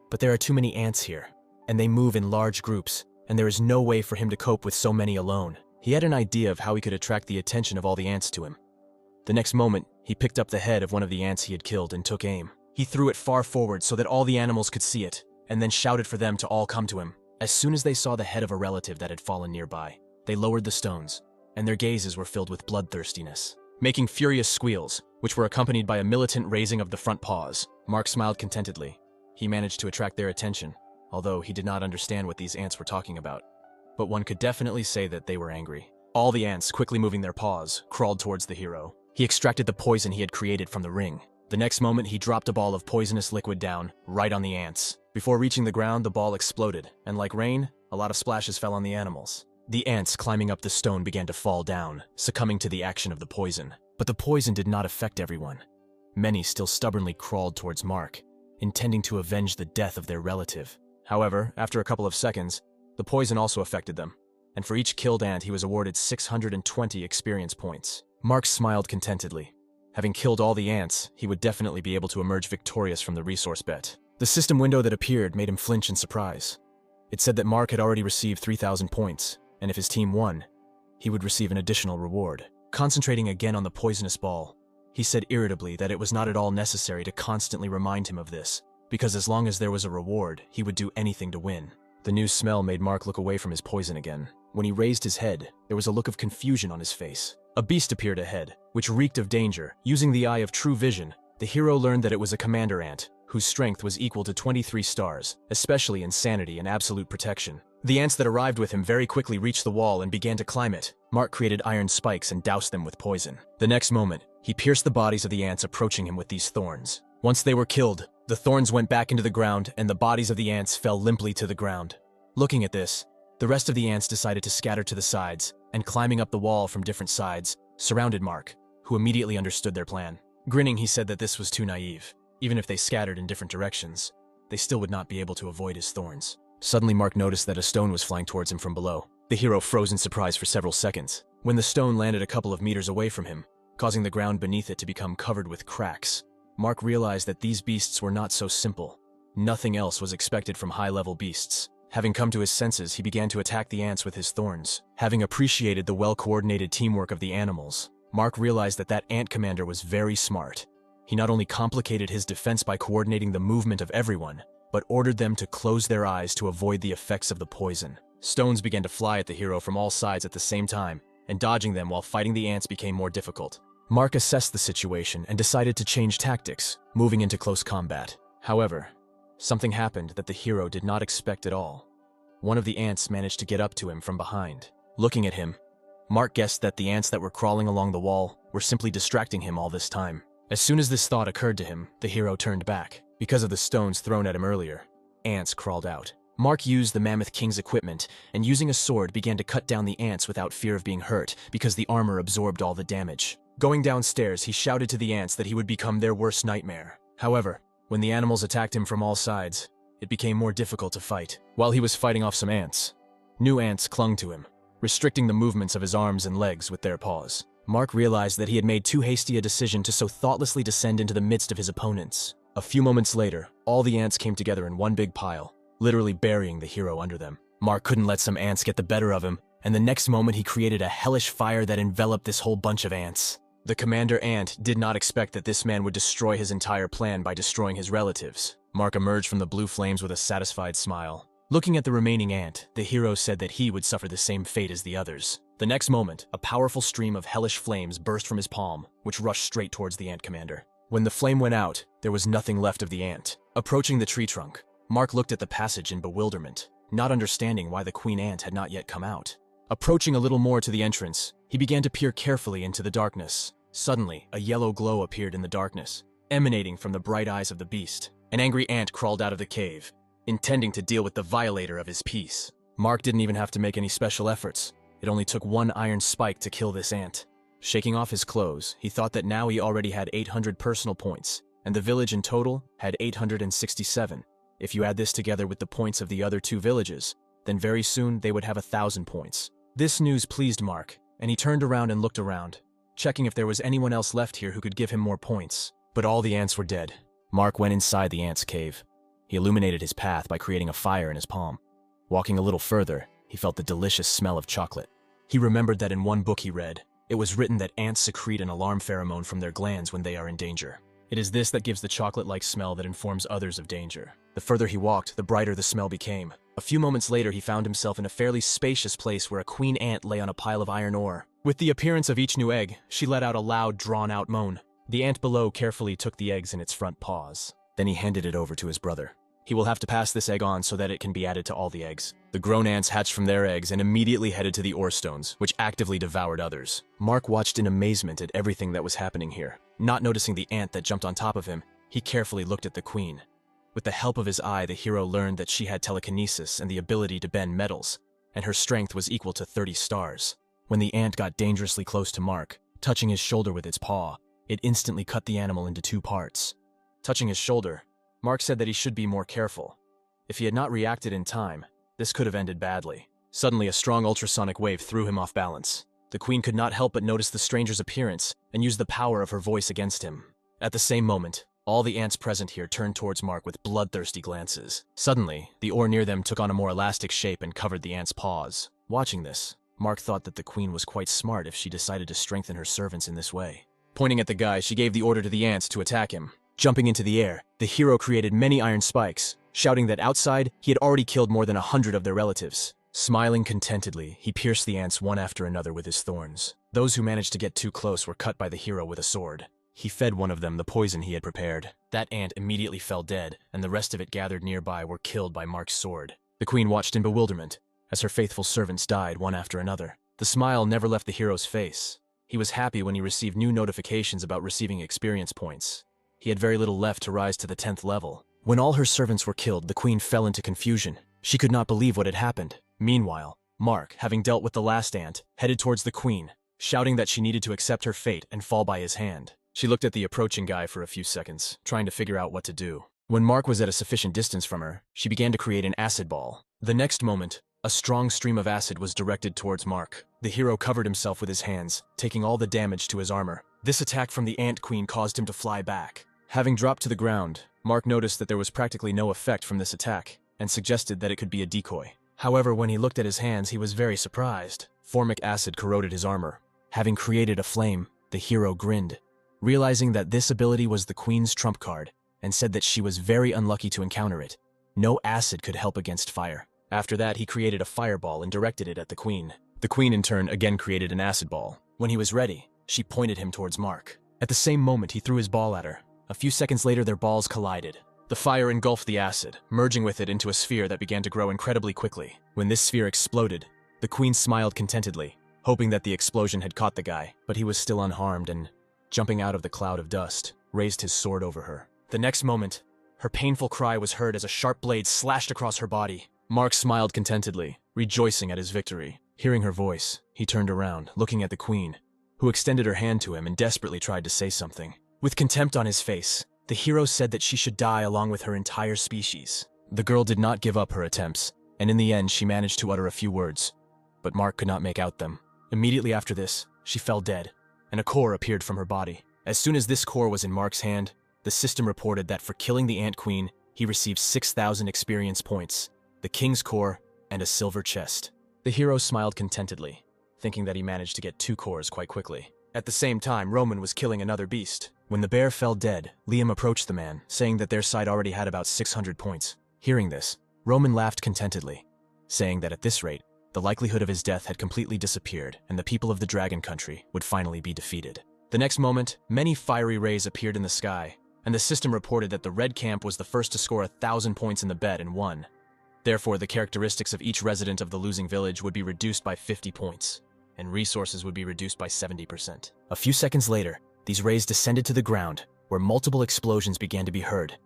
But there are too many ants here, and they move in large groups, and there is no way for him to cope with so many alone. He had an idea of how he could attract the attention of all the ants to him. The next moment, he picked up the head of one of the ants he had killed and took aim. He threw it far forward so that all the animals could see it, and then shouted for them to all come to him. As soon as they saw the head of a relative that had fallen nearby, they lowered the stones, and their gazes were filled with bloodthirstiness. Making furious squeals, which were accompanied by a militant raising of the front paws, Mark smiled contentedly. He managed to attract their attention, although he did not understand what these ants were talking about. But one could definitely say that they were angry. All the ants, quickly moving their paws, crawled towards the hero. He extracted the poison he had created from the ring. The next moment, he dropped a ball of poisonous liquid down, right on the ants. Before reaching the ground, the ball exploded, and like rain, a lot of splashes fell on the animals. The ants climbing up the stone began to fall down, succumbing to the action of the poison. But the poison did not affect everyone. Many still stubbornly crawled towards Mark, intending to avenge the death of their relative. However, after a couple of seconds, the poison also affected them, and for each killed ant he was awarded 620 experience points. Mark smiled contentedly. Having killed all the ants, he would definitely be able to emerge victorious from the resource bet. The system window that appeared made him flinch in surprise. It said that Mark had already received 3,000 points, and if his team won, he would receive an additional reward. Concentrating again on the poisonous ball, he said irritably that it was not at all necessary to constantly remind him of this, because as long as there was a reward, he would do anything to win. The new smell made Mark look away from his poison again. When he raised his head, there was a look of confusion on his face. A beast appeared ahead, which reeked of danger. Using the Eye of True Vision, the hero learned that it was a commander ant, whose strength was equal to 23 stars, especially in sanity and absolute protection. The ants that arrived with him very quickly reached the wall and began to climb it. Mark created iron spikes and doused them with poison. The next moment, he pierced the bodies of the ants approaching him with these thorns. Once they were killed, the thorns went back into the ground and the bodies of the ants fell limply to the ground. Looking at this, the rest of the ants decided to scatter to the sides, and climbing up the wall from different sides, surrounded Mark, who immediately understood their plan. Grinning, he said that this was too naive. Even if they scattered in different directions, they still would not be able to avoid his thorns. Suddenly, Mark noticed that a stone was flying towards him from below. The hero froze in surprise for several seconds, when the stone landed a couple of meters away from him, causing the ground beneath it to become covered with cracks. Mark realized that these beasts were not so simple. Nothing else was expected from high-level beasts. Having come to his senses, he began to attack the ants with his thorns. Having appreciated the well-coordinated teamwork of the animals, Mark realized that that ant commander was very smart. He not only complicated his defense by coordinating the movement of everyone, but ordered them to close their eyes to avoid the effects of the poison. Stones began to fly at the hero from all sides at the same time, and dodging them while fighting the ants became more difficult. Mark assessed the situation and decided to change tactics, moving into close combat. However, something happened that the hero did not expect at all. One of the ants managed to get up to him from behind. Looking at him, Mark guessed that the ants that were crawling along the wall were simply distracting him all this time. As soon as this thought occurred to him, the hero turned back. Because of the stones thrown at him earlier, ants crawled out. Mark used the Mammoth King's equipment and using a sword began to cut down the ants without fear of being hurt because the armor absorbed all the damage. Going downstairs, he shouted to the ants that he would become their worst nightmare. However, when the animals attacked him from all sides, it became more difficult to fight. While he was fighting off some ants, new ants clung to him, restricting the movements of his arms and legs with their paws. Mark realized that he had made too hasty a decision to so thoughtlessly descend into the midst of his opponents. A few moments later, all the ants came together in one big pile, literally burying the hero under them. Mark couldn't let some ants get the better of him, and the next moment he created a hellish fire that enveloped this whole bunch of ants. The commander ant did not expect that this man would destroy his entire plan by destroying his relatives. Mark emerged from the blue flames with a satisfied smile. Looking at the remaining ant, the hero said that he would suffer the same fate as the others. The next moment, a powerful stream of hellish flames burst from his palm, which rushed straight towards the ant commander. When the flame went out, there was nothing left of the ant. Approaching the tree trunk, Mark looked at the passage in bewilderment, not understanding why the queen ant had not yet come out. Approaching a little more to the entrance, he began to peer carefully into the darkness. Suddenly, a yellow glow appeared in the darkness, emanating from the bright eyes of the beast. An angry ant crawled out of the cave, intending to deal with the violator of his peace. Mark didn't even have to make any special efforts. It only took one iron spike to kill this ant. Shaking off his clothes, he thought that now he already had 800 personal points, and the village in total had 867. If you add this together with the points of the other two villages, then very soon they would have 1,000 points. This news pleased Mark, and he turned around and looked around, checking if there was anyone else left here who could give him more points. But all the ants were dead. Mark went inside the ants' cave. He illuminated his path by creating a fire in his palm. Walking a little further, he felt the delicious smell of chocolate. He remembered that in one book he read, it was written that ants secrete an alarm pheromone from their glands when they are in danger. It is this that gives the chocolate-like smell that informs others of danger. The further he walked, the brighter the smell became. A few moments later, he found himself in a fairly spacious place where a queen ant lay on a pile of iron ore. With the appearance of each new egg, she let out a loud, drawn-out moan. The ant below carefully took the eggs in its front paws. Then he handed it over to his brother. He will have to pass this egg on so that it can be added to all the eggs. The grown ants hatched from their eggs and immediately headed to the ore stones, which actively devoured others. Mark watched in amazement at everything that was happening here. Not noticing the ant that jumped on top of him, he carefully looked at the queen. With the help of his eye, the hero learned that she had telekinesis and the ability to bend metals, and her strength was equal to 30 stars. When the ant got dangerously close to Mark, touching his shoulder with its paw, it instantly cut the animal into 2 parts. Touching his shoulder, Mark said that he should be more careful. If he had not reacted in time, this could have ended badly. Suddenly, a strong ultrasonic wave threw him off balance. The queen could not help but notice the stranger's appearance and use the power of her voice against him. At the same moment, all the ants present here turned towards Mark with bloodthirsty glances. Suddenly, the ore near them took on a more elastic shape and covered the ant's paws. Watching this, Mark thought that the queen was quite smart if she decided to strengthen her servants in this way. Pointing at the guy, she gave the order to the ants to attack him. Jumping into the air, the hero created many iron spikes, shouting that outside, he had already killed more than 100 of their relatives. Smiling contentedly, he pierced the ants one after another with his thorns. Those who managed to get too close were cut by the hero with a sword. He fed one of them the poison he had prepared. That ant immediately fell dead, and the rest of it gathered nearby were killed by Mark's sword. The queen watched in bewilderment, as her faithful servants died one after another. The smile never left the hero's face. He was happy when he received new notifications about receiving experience points. He had very little left to rise to the 10th level. When all her servants were killed, the queen fell into confusion. She could not believe what had happened. Meanwhile, Mark, having dealt with the last ant, headed towards the queen, shouting that she needed to accept her fate and fall by his hand. She looked at the approaching guy for a few seconds, trying to figure out what to do. When Mark was at a sufficient distance from her, she began to create an acid ball. The next moment, a strong stream of acid was directed towards Mark. The hero covered himself with his hands, taking all the damage to his armor. This attack from the ant queen caused him to fly back. Having dropped to the ground, Mark noticed that there was practically no effect from this attack, and suggested that it could be a decoy. However, when he looked at his hands, he was very surprised. Formic acid corroded his armor. Having created a flame, the hero grinned, realizing that this ability was the queen's trump card, and said that she was very unlucky to encounter it. No acid could help against fire. After that, he created a fireball and directed it at the queen. The queen, in turn, again created an acid ball. When he was ready, she pointed him towards Mark. At the same moment, he threw his ball at her. A few seconds later, their balls collided. The fire engulfed the acid, merging with it into a sphere that began to grow incredibly quickly. When this sphere exploded, the queen smiled contentedly, hoping that the explosion had caught the guy, but he was still unharmed and, jumping out of the cloud of dust, raised his sword over her. The next moment, her painful cry was heard as a sharp blade slashed across her body. Mark smiled contentedly, rejoicing at his victory. Hearing her voice, he turned around, looking at the queen, who extended her hand to him and desperately tried to say something. With contempt on his face, the hero said that she should die along with her entire species. The girl did not give up her attempts, and in the end she managed to utter a few words, but Mark could not make out them. Immediately after this, she fell dead, and a core appeared from her body. As soon as this core was in Mark's hand, The system reported that for killing the Ant Queen, he received 6,000 experience points, the King's Core, and a silver chest. The hero smiled contentedly, thinking that he managed to get 2 cores quite quickly. At the same time, Roman was killing another beast. When the bear fell dead, Liam approached the man, saying that their side already had about 600 points. Hearing this, Roman laughed contentedly, saying that at this rate, the likelihood of his death had completely disappeared and the people of the Dragon Country would finally be defeated. The next moment, many fiery rays appeared in the sky, and the system reported that the Red Camp was the first to score 1,000 points in the bet and won. Therefore, the characteristics of each resident of the losing village would be reduced by 50 points, and resources would be reduced by 70%. A few seconds later, these rays descended to the ground, where multiple explosions began to be heard.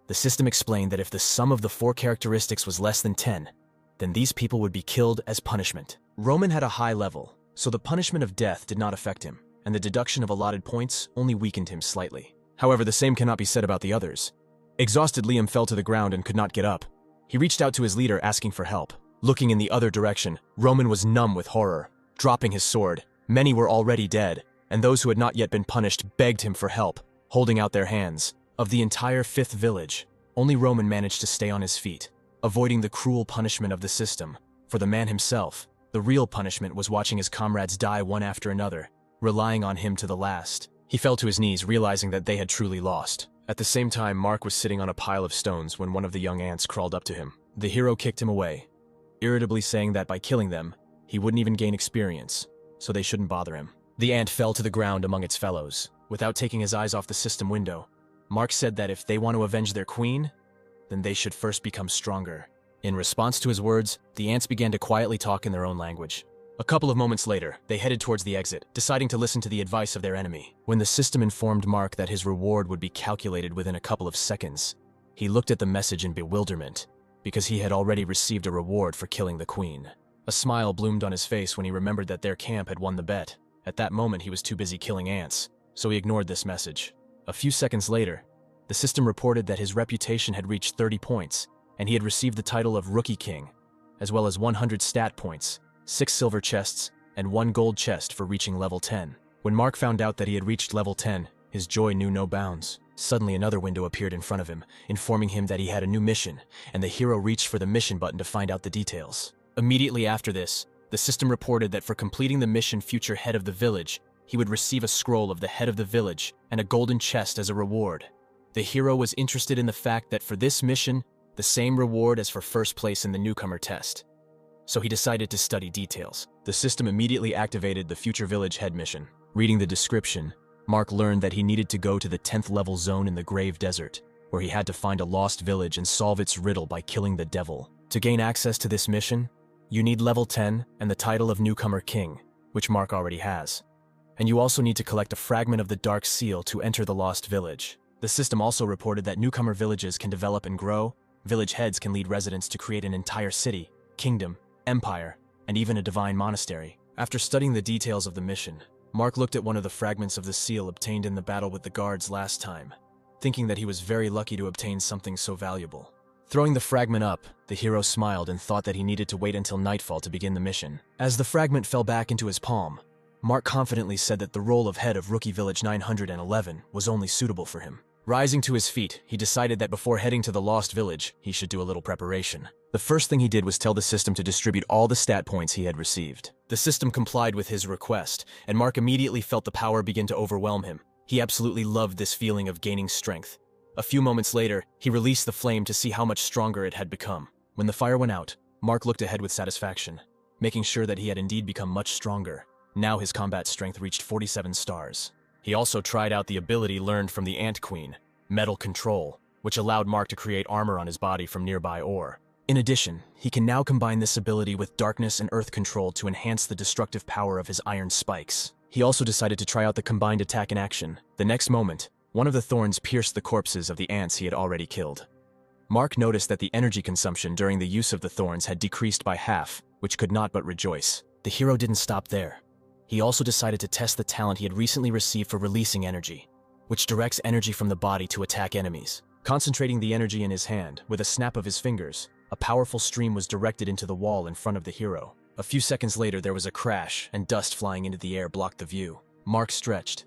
The system explained that if the sum of the 4 characteristics was less than 10, then these people would be killed as punishment. Roman had a high level, so the punishment of death did not affect him, and the deduction of allotted points only weakened him slightly. However, the same cannot be said about the others. Exhausted, Liam fell to the ground and could not get up. He reached out to his leader asking for help. Looking in the other direction, Roman was numb with horror. Dropping his sword, many were already dead, and those who had not yet been punished begged him for help, holding out their hands. Of the entire 5th village, only Roman managed to stay on his feet, avoiding the cruel punishment of the system. For the man himself, the real punishment was watching his comrades die one after another, relying on him to the last. He fell to his knees, realizing that they had truly lost. At the same time, Mark was sitting on a pile of stones when one of the young ants crawled up to him. The hero kicked him away, irritably saying that by killing them, he wouldn't even gain experience, so they shouldn't bother him. The ant fell to the ground among its fellows. Without taking his eyes off the system window, Mark said that if they want to avenge their queen, then they should first become stronger. In response to his words, the ants began to quietly talk in their own language. A couple of moments later, they headed towards the exit, deciding to listen to the advice of their enemy. When the system informed Mark that his reward would be calculated within a couple of seconds, he looked at the message in bewilderment, because he had already received a reward for killing the queen. A smile bloomed on his face when he remembered that their camp had won the bet. At that moment, he was too busy killing ants, so he ignored this message. A few seconds later, the system reported that his reputation had reached 30 points, and he had received the title of Rookie King, as well as 100 stat points, 6 silver chests, and 1 gold chest for reaching level 10. When Mark found out that he had reached level 10, his joy knew no bounds. Suddenly another window appeared in front of him, informing him that he had a new mission, and the hero reached for the mission button to find out the details. Immediately after this, the system reported that for completing the mission Future Head of the Village, he would receive a scroll of the head of the village and a golden chest as a reward. The hero was interested in the fact that for this mission, the same reward as for first place in the newcomer test. So he decided to study details. The system immediately activated the Future Village Head mission. Reading the description, Mark learned that he needed to go to the 10th level zone in the Grave Desert, where he had to find a lost village and solve its riddle by killing the devil. To gain access to this mission, you need level 10 and the title of Newcomer King, which Mark already has. And you also need to collect a fragment of the Dark Seal to enter the Lost Village. The system also reported that newcomer villages can develop and grow, village heads can lead residents to create an entire city, kingdom, empire, and even a divine monastery. After studying the details of the mission, Mark looked at one of the fragments of the seal obtained in the battle with the guards last time, thinking that he was very lucky to obtain something so valuable. Throwing the fragment up, the hero smiled and thought that he needed to wait until nightfall to begin the mission. As the fragment fell back into his palm, Mark confidently said that the role of head of Rookie Village 911 was only suitable for him. Rising to his feet, he decided that before heading to the Lost Village, he should do a little preparation. The first thing he did was tell the system to distribute all the stat points he had received. The system complied with his request, and Mark immediately felt the power begin to overwhelm him. He absolutely loved this feeling of gaining strength. A few moments later, he released the flame to see how much stronger it had become. When the fire went out, Mark looked ahead with satisfaction, making sure that he had indeed become much stronger. Now his combat strength reached 47 stars. He also tried out the ability learned from the Ant Queen, Metal Control, which allowed Mark to create armor on his body from nearby ore. In addition, he can now combine this ability with Darkness and Earth Control to enhance the destructive power of his iron spikes. He also decided to try out the combined attack in action. The next moment, one of the thorns pierced the corpses of the ants he had already killed. Mark noticed that the energy consumption during the use of the thorns had decreased by half, which could not but rejoice. The hero didn't stop there. He also decided to test the talent he had recently received for releasing energy, which directs energy from the body to attack enemies. Concentrating the energy in his hand, with a snap of his fingers, a powerful stream was directed into the wall in front of the hero. A few seconds later, there was a crash, and dust flying into the air blocked the view. Mark stretched,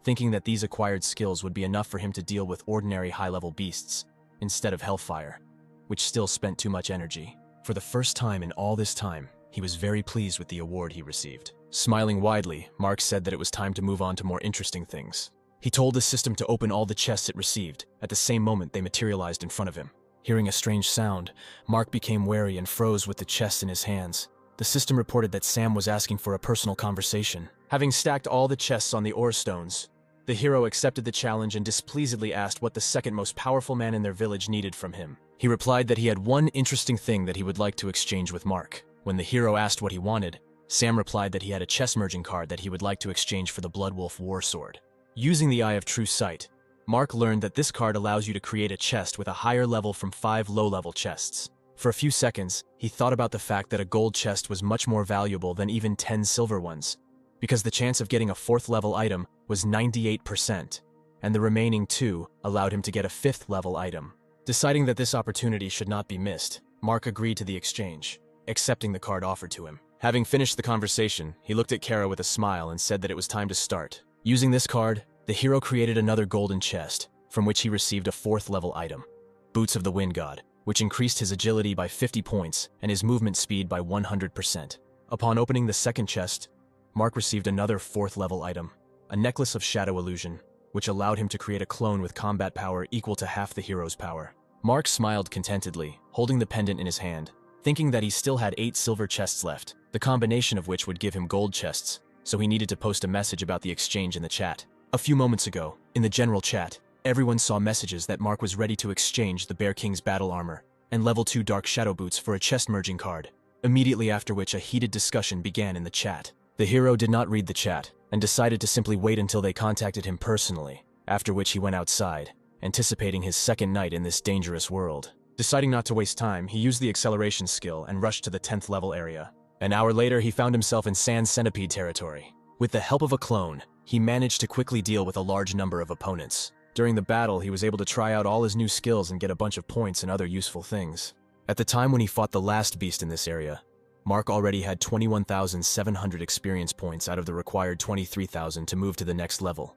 thinking that these acquired skills would be enough for him to deal with ordinary high-level beasts, instead of Hellfire, which still spent too much energy. For the first time in all this time, he was very pleased with the award he received. Smiling widely, Mark said that it was time to move on to more interesting things. He told the system to open all the chests it received. At the same moment, they materialized in front of him. Hearing a strange sound, Mark became wary and froze with the chest in his hands. The system reported that Sam was asking for a personal conversation. Having stacked all the chests on the ore stones, the hero accepted the challenge and displeasedly asked what the second most powerful man in their village needed from him. He replied that he had one interesting thing that he would like to exchange with Mark. When the hero asked what he wanted, Sam replied that he had a chest merging card that he would like to exchange for the Bloodwolf War Sword. Using the Eye of True Sight, Mark learned that this card allows you to create a chest with a higher level from 5 low-level chests. For a few seconds, he thought about the fact that a gold chest was much more valuable than even 10 silver ones, because the chance of getting a 4th-level item was 98%, and the remaining 2 allowed him to get a 5th-level item. Deciding that this opportunity should not be missed, Mark agreed to the exchange, accepting the card offered to him. Having finished the conversation, he looked at Kara with a smile and said that it was time to start. Using this card, the hero created another golden chest, from which he received a 4th-level item, Boots of the Wind God, which increased his agility by 50 points and his movement speed by 100%. Upon opening the second chest, Mark received another 4th-level item, a Necklace of Shadow Illusion, which allowed him to create a clone with combat power equal to half the hero's power. Mark smiled contentedly, holding the pendant in his hand, thinking that he still had 8 silver chests left, the combination of which would give him gold chests, so he needed to post a message about the exchange in the chat. A few moments ago, in the general chat, everyone saw messages that Mark was ready to exchange the Bear King's battle armor and level 2 Dark Shadow Boots for a chest merging card, immediately after which a heated discussion began in the chat. The hero did not read the chat and decided to simply wait until they contacted him personally, after which he went outside, anticipating his second night in this dangerous world. Deciding not to waste time, he used the acceleration skill and rushed to the 10th level area. An hour later, he found himself in Sand Centipede territory. With the help of a clone, he managed to quickly deal with a large number of opponents. During the battle, he was able to try out all his new skills and get a bunch of points and other useful things. At the time when he fought the last beast in this area, Mark already had 21,700 experience points out of the required 23,000 to move to the next level,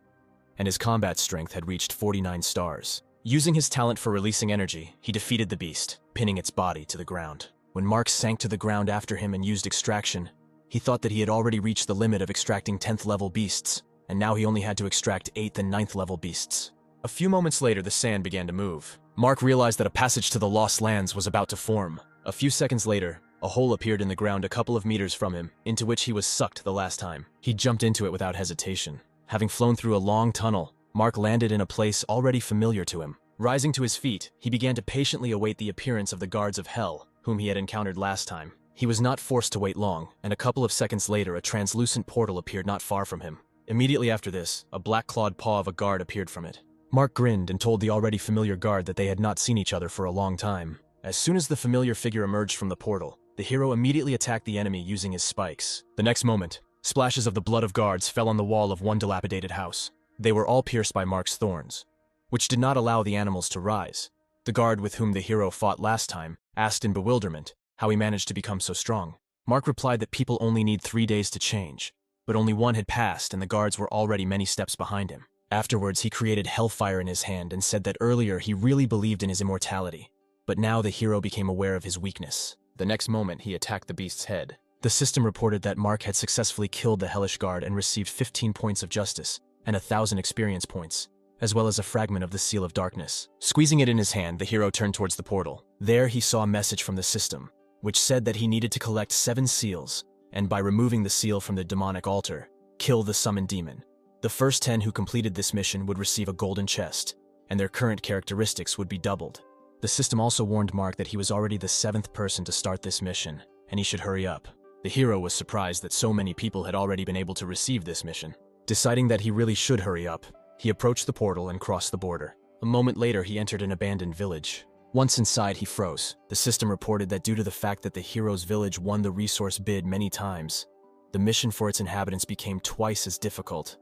and his combat strength had reached 49 stars. Using his talent for releasing energy, he defeated the beast, pinning its body to the ground. When Mark sank to the ground after him and used extraction, he thought that he had already reached the limit of extracting 10th level beasts, and now he only had to extract 8th and 9th level beasts. A few moments later, the sand began to move. Mark realized that a passage to the Lost Lands was about to form. A few seconds later, a hole appeared in the ground a couple of meters from him, into which he was sucked the last time. He jumped into it without hesitation. Having flown through a long tunnel, Mark landed in a place already familiar to him. Rising to his feet, he began to patiently await the appearance of the guards of Hell, whom he had encountered last time. He was not forced to wait long, and a couple of seconds later, a translucent portal appeared not far from him. Immediately after this, a black-clawed paw of a guard appeared from it. Mark grinned and told the already familiar guard that they had not seen each other for a long time. As soon as the familiar figure emerged from the portal, the hero immediately attacked the enemy using his spikes. The next moment, splashes of the blood of guards fell on the wall of one dilapidated house. They were all pierced by Mark's thorns, which did not allow the animals to rise. The guard with whom the hero fought last time asked in bewilderment how he managed to become so strong. Mark replied that people only need 3 days to change, but only one had passed and the guards were already many steps behind him. Afterwards, he created Hellfire in his hand and said that earlier he really believed in his immortality, but now the hero became aware of his weakness. The next moment, he attacked the beast's head. The system reported that Mark had successfully killed the Hellish Guard and received 15 points of justice and 1,000 experience points, as well as a fragment of the Seal of Darkness. Squeezing it in his hand, the hero turned towards the portal. There he saw a message from the system, which said that he needed to collect 7 seals, and by removing the seal from the demonic altar, kill the summoned demon. The first 10 who completed this mission would receive a golden chest, and their current characteristics would be doubled. The system also warned Mark that he was already the 7th person to start this mission, and he should hurry up. The hero was surprised that so many people had already been able to receive this mission. Deciding that he really should hurry up, he approached the portal and crossed the border. A moment later, he entered an abandoned village. Once inside, he froze. The system reported that due to the fact that the hero's village won the resource bid many times, the mission for its inhabitants became twice as difficult.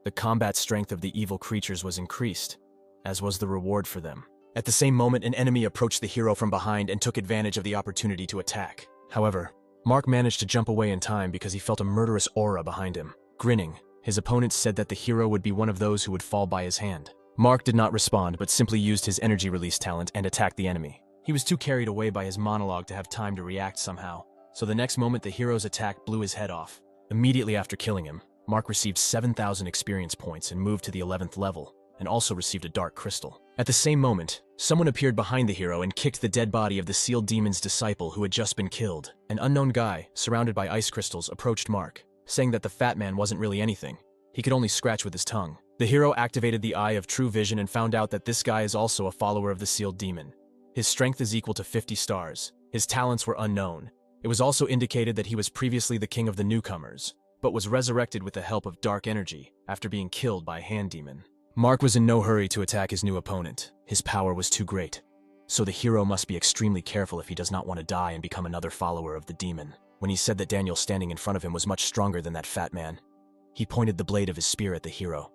The combat strength of the evil creatures was increased, as was the reward for them. At the same moment, an enemy approached the hero from behind and took advantage of the opportunity to attack. However, Mark managed to jump away in time because he felt a murderous aura behind him. Grinning, His opponents said that the hero would be one of those who would fall by his hand. Mark did not respond, but simply used his energy release talent and attacked the enemy. He was too carried away by his monologue to have time to react somehow, so the next moment the hero's attack blew his head off. Immediately after killing him, Mark received 7,000 experience points and moved to the 11th level, and also received a dark crystal. At the same moment, someone appeared behind the hero and kicked the dead body of the sealed demon's disciple who had just been killed. An unknown guy, surrounded by ice crystals, approached Mark, saying that the fat man wasn't really anything. He could only scratch with his tongue. The hero activated the Eye of True Vision and found out that this guy is also a follower of the sealed demon. His strength is equal to 50 stars. His talents were unknown. It was also indicated that he was previously the king of the newcomers, but was resurrected with the help of dark energy after being killed by a hand demon. Mark was in no hurry to attack his new opponent. His power was too great. So the hero must be extremely careful if he does not want to die and become another follower of the demon. When he said that Daniel standing in front of him was much stronger than that fat man, he pointed the blade of his spear at the hero,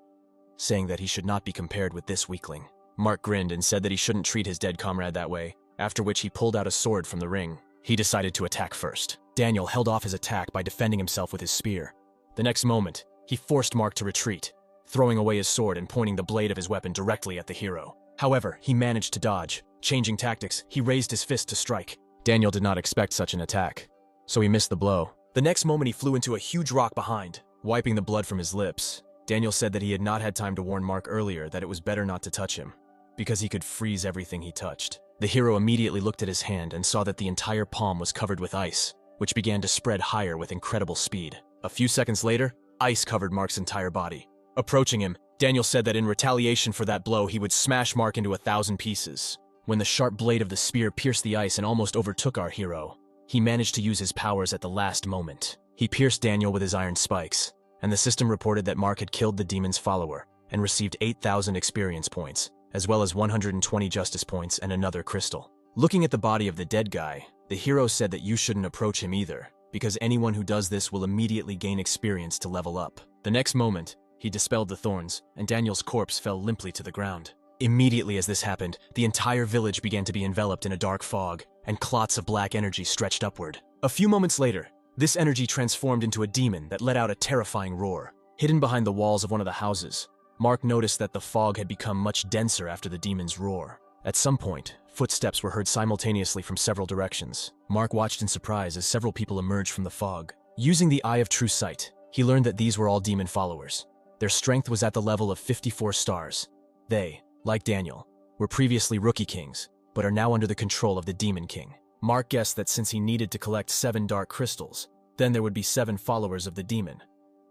saying that he should not be compared with this weakling. Mark grinned and said that he shouldn't treat his dead comrade that way, after which he pulled out a sword from the ring. He decided to attack first. Daniel held off his attack by defending himself with his spear. The next moment, he forced Mark to retreat, throwing away his sword and pointing the blade of his weapon directly at the hero. However, he managed to dodge. Changing tactics, he raised his fist to strike. Daniel did not expect such an attack, so he missed the blow. The next moment he flew into a huge rock behind, wiping the blood from his lips. Daniel said that he had not had time to warn Mark earlier that it was better not to touch him, because he could freeze everything he touched. The hero immediately looked at his hand and saw that the entire palm was covered with ice, which began to spread higher with incredible speed. A few seconds later, ice covered Mark's entire body. Approaching him, Daniel said that in retaliation for that blow, he would smash Mark into 1,000 pieces. When the sharp blade of the spear pierced the ice and almost overtook our hero, he managed to use his powers at the last moment. He pierced Daniel with his iron spikes, and the system reported that Mark had killed the demon's follower and received 8,000 experience points, as well as 120 justice points and another crystal. Looking at the body of the dead guy, the hero said that you shouldn't approach him either, because anyone who does this will immediately gain experience to level up. The next moment, he dispelled the thorns, and Daniel's corpse fell limply to the ground. Immediately as this happened, the entire village began to be enveloped in a dark fog, and clots of black energy stretched upward. A few moments later, this energy transformed into a demon that let out a terrifying roar. Hidden behind the walls of one of the houses, Mark noticed that the fog had become much denser after the demon's roar. At some point, footsteps were heard simultaneously from several directions. Mark watched in surprise as several people emerged from the fog. Using the Eye of True Sight, he learned that these were all demon followers. Their strength was at the level of 54 stars. They, like Daniel, were previously rookie kings, but are now under the control of the Demon King. Mark guessed that since he needed to collect 7 dark crystals, then there would be 7 followers of the demon.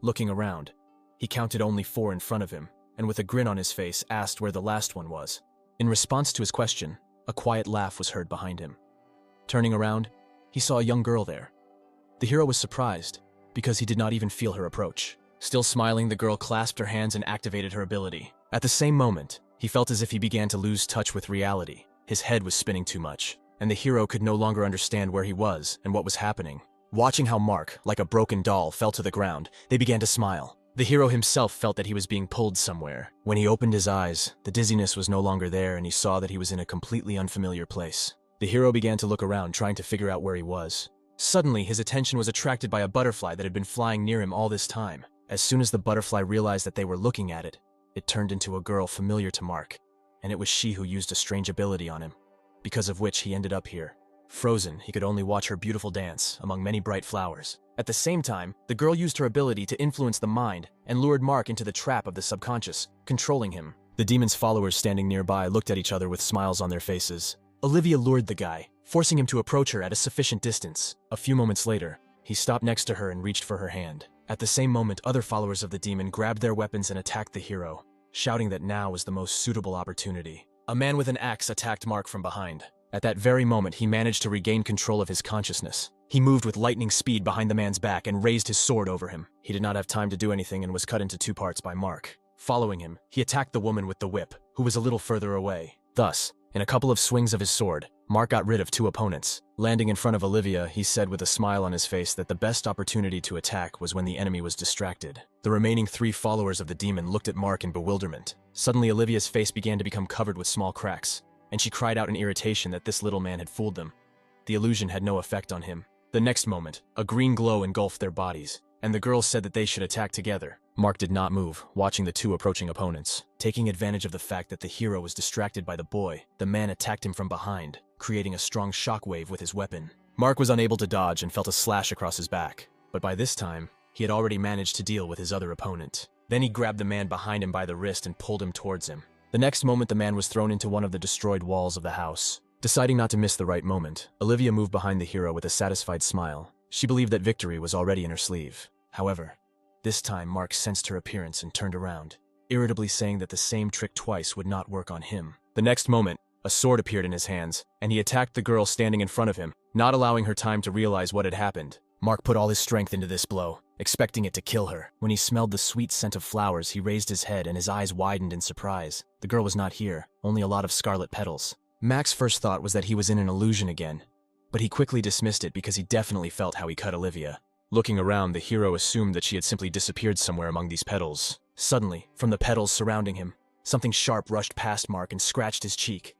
Looking around, he counted only 4 in front of him, and with a grin on his face asked where the last one was. In response to his question, a quiet laugh was heard behind him. Turning around, he saw a young girl there. The hero was surprised, because he did not even feel her approach. Still smiling, the girl clasped her hands and activated her ability. At the same moment, he felt as if he began to lose touch with reality. His head was spinning too much, and the hero could no longer understand where he was and what was happening. Watching how Mark, like a broken doll, fell to the ground, they began to smile. The hero himself felt that he was being pulled somewhere. When he opened his eyes, the dizziness was no longer there and he saw that he was in a completely unfamiliar place. The hero began to look around, trying to figure out where he was. Suddenly, his attention was attracted by a butterfly that had been flying near him all this time. As soon as the butterfly realized that they were looking at it, it turned into a girl familiar to Mark, and it was she who used a strange ability on him, because of which he ended up here. Frozen, he could only watch her beautiful dance among many bright flowers. At the same time, the girl used her ability to influence the mind and lured Mark into the trap of the subconscious, controlling him. The demon's followers standing nearby looked at each other with smiles on their faces. Olivia lured the guy, forcing him to approach her at a sufficient distance. A few moments later, he stopped next to her and reached for her hand. At the same moment, other followers of the demon grabbed their weapons and attacked the hero, shouting that now was the most suitable opportunity. A man with an axe attacked Mark from behind. At that very moment, he managed to regain control of his consciousness. He moved with lightning speed behind the man's back and raised his sword over him. He did not have time to do anything and was cut into 2 parts by Mark. Following him, he attacked the woman with the whip, who was a little further away. Thus, in a couple of swings of his sword, Mark got rid of 2 opponents. Landing in front of Olivia, he said with a smile on his face that the best opportunity to attack was when the enemy was distracted. The remaining 3 followers of the demon looked at Mark in bewilderment. Suddenly, Olivia's face began to become covered with small cracks, and she cried out in irritation that this little man had fooled them. The illusion had no effect on him. The next moment, a green glow engulfed their bodies, and the girls said that they should attack together. Mark did not move, watching the two approaching opponents. Taking advantage of the fact that the hero was distracted by the boy, the man attacked him from behind, creating a strong shockwave with his weapon. Mark was unable to dodge and felt a slash across his back, but by this time, he had already managed to deal with his other opponent. Then he grabbed the man behind him by the wrist and pulled him towards him. The next moment, the man was thrown into one of the destroyed walls of the house. Deciding not to miss the right moment, Olivia moved behind the hero with a satisfied smile. She believed that victory was already in her sleeve. However, this time Mark sensed her appearance and turned around, irritably saying that the same trick twice would not work on him. The next moment, a sword appeared in his hands, and he attacked the girl standing in front of him, not allowing her time to realize what had happened. Mark put all his strength into this blow, expecting it to kill her. When he smelled the sweet scent of flowers, he raised his head and his eyes widened in surprise. The girl was not here, only a lot of scarlet petals. Mac's first thought was that he was in an illusion again, but he quickly dismissed it because he definitely felt how he cut Olivia. Looking around, the hero assumed that she had simply disappeared somewhere among these petals. Suddenly, from the petals surrounding him, something sharp rushed past Mark and scratched his cheek.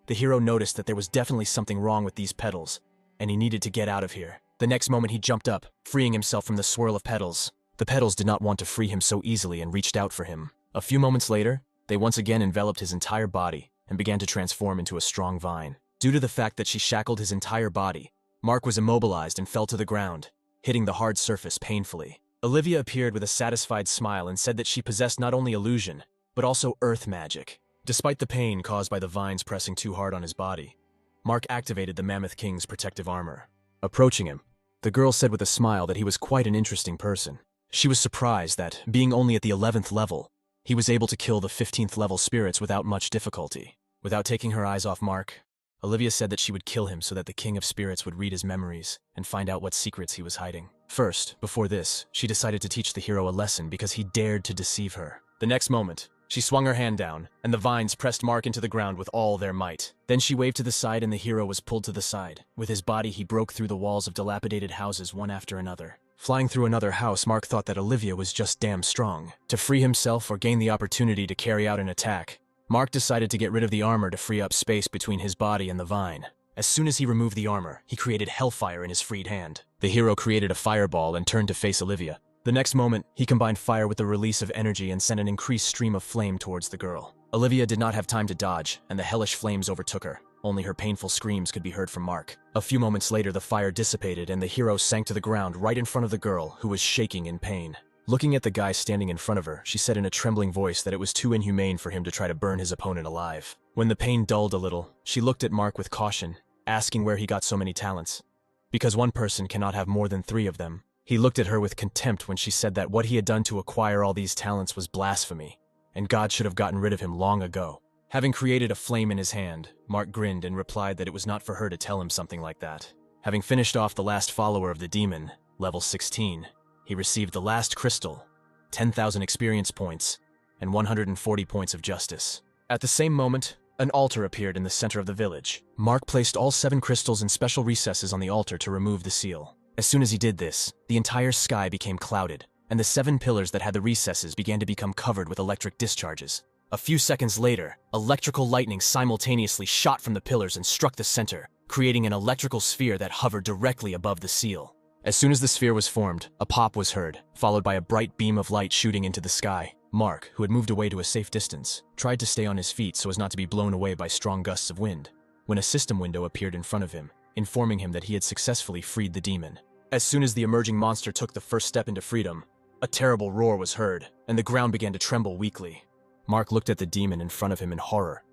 The hero noticed that there was definitely something wrong with these petals, and he needed to get out of here. The next moment he jumped up, freeing himself from the swirl of petals. The petals did not want to free him so easily and reached out for him. A few moments later, they once again enveloped his entire body and began to transform into a strong vine. Due to the fact that she shackled his entire body, Mark was immobilized and fell to the ground, hitting the hard surface painfully. Olivia appeared with a satisfied smile and said that she possessed not only illusion, but also earth magic. Despite the pain caused by the vines pressing too hard on his body, Mark activated the Mammoth King's protective armor. Approaching him, the girl said with a smile that he was quite an interesting person. She was surprised that, being only at the 11th level, he was able to kill the 15th level spirits without much difficulty. Without taking her eyes off Mark, Olivia said that she would kill him so that the King of Spirits would read his memories and find out what secrets he was hiding. First, before this, she decided to teach the hero a lesson because he dared to deceive her. The next moment, she swung her hand down, and the vines pressed Mark into the ground with all their might. Then she waved to the side and the hero was pulled to the side. With his body, he broke through the walls of dilapidated houses one after another. Flying through another house, Mark thought that Olivia was just damn strong. To free himself or gain the opportunity to carry out an attack, Mark decided to get rid of the armor to free up space between his body and the vine. As soon as he removed the armor, he created hellfire in his freed hand. The hero created a fireball and turned to face Olivia. The next moment, he combined fire with the release of energy and sent an increased stream of flame towards the girl. Olivia did not have time to dodge, and the hellish flames overtook her. Only her painful screams could be heard from Mark. A few moments later, the fire dissipated and the hero sank to the ground right in front of the girl, who was shaking in pain. Looking at the guy standing in front of her, she said in a trembling voice that it was too inhumane for him to try to burn his opponent alive. When the pain dulled a little, she looked at Mark with caution, asking where he got so many talents. Because one person cannot have more than 3 of them. He looked at her with contempt when she said that what he had done to acquire all these talents was blasphemy, and God should have gotten rid of him long ago. Having created a flame in his hand, Mark grinned and replied that it was not for her to tell him something like that. Having finished off the last follower of the demon, level 16, he received the last crystal, 10,000 experience points, and 140 points of justice. At the same moment, an altar appeared in the center of the village. Mark placed all 7 crystals in special recesses on the altar to remove the seal. As soon as he did this, the entire sky became clouded, and the 7 pillars that had the recesses began to become covered with electric discharges. A few seconds later, electrical lightning simultaneously shot from the pillars and struck the center, creating an electrical sphere that hovered directly above the seal. As soon as the sphere was formed, a pop was heard, followed by a bright beam of light shooting into the sky. Mark, who had moved away to a safe distance, tried to stay on his feet so as not to be blown away by strong gusts of wind, when a system window appeared in front of him, informing him that he had successfully freed the demon. As soon as the emerging monster took the first step into freedom, a terrible roar was heard, and the ground began to tremble weakly. Mark looked at the demon in front of him in horror.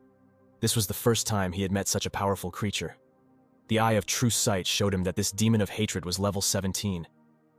This was the first time he had met such a powerful creature. The eye of true sight showed him that this demon of hatred was level 17,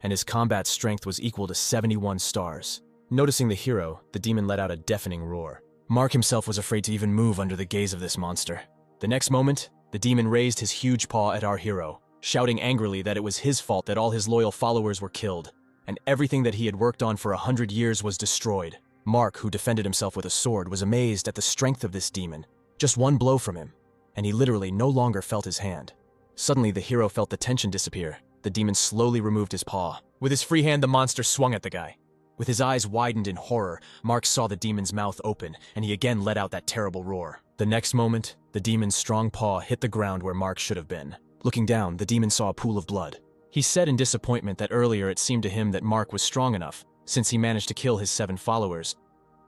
and his combat strength was equal to 71 stars. Noticing the hero, the demon let out a deafening roar. Mark himself was afraid to even move under the gaze of this monster. The next moment, the demon raised his huge paw at our hero, shouting angrily that it was his fault that all his loyal followers were killed, and everything that he had worked on for 100 years was destroyed. Mark, who defended himself with a sword, was amazed at the strength of this demon. Just one blow from him, and he literally no longer felt his hand. Suddenly, the hero felt the tension disappear. The demon slowly removed his paw. With his free hand, the monster swung at the guy. With his eyes widened in horror, Mark saw the demon's mouth open, and he again let out that terrible roar. The next moment, the demon's strong paw hit the ground where Mark should have been. Looking down, the demon saw a pool of blood. He said in disappointment that earlier it seemed to him that Mark was strong enough, since he managed to kill his 7 followers,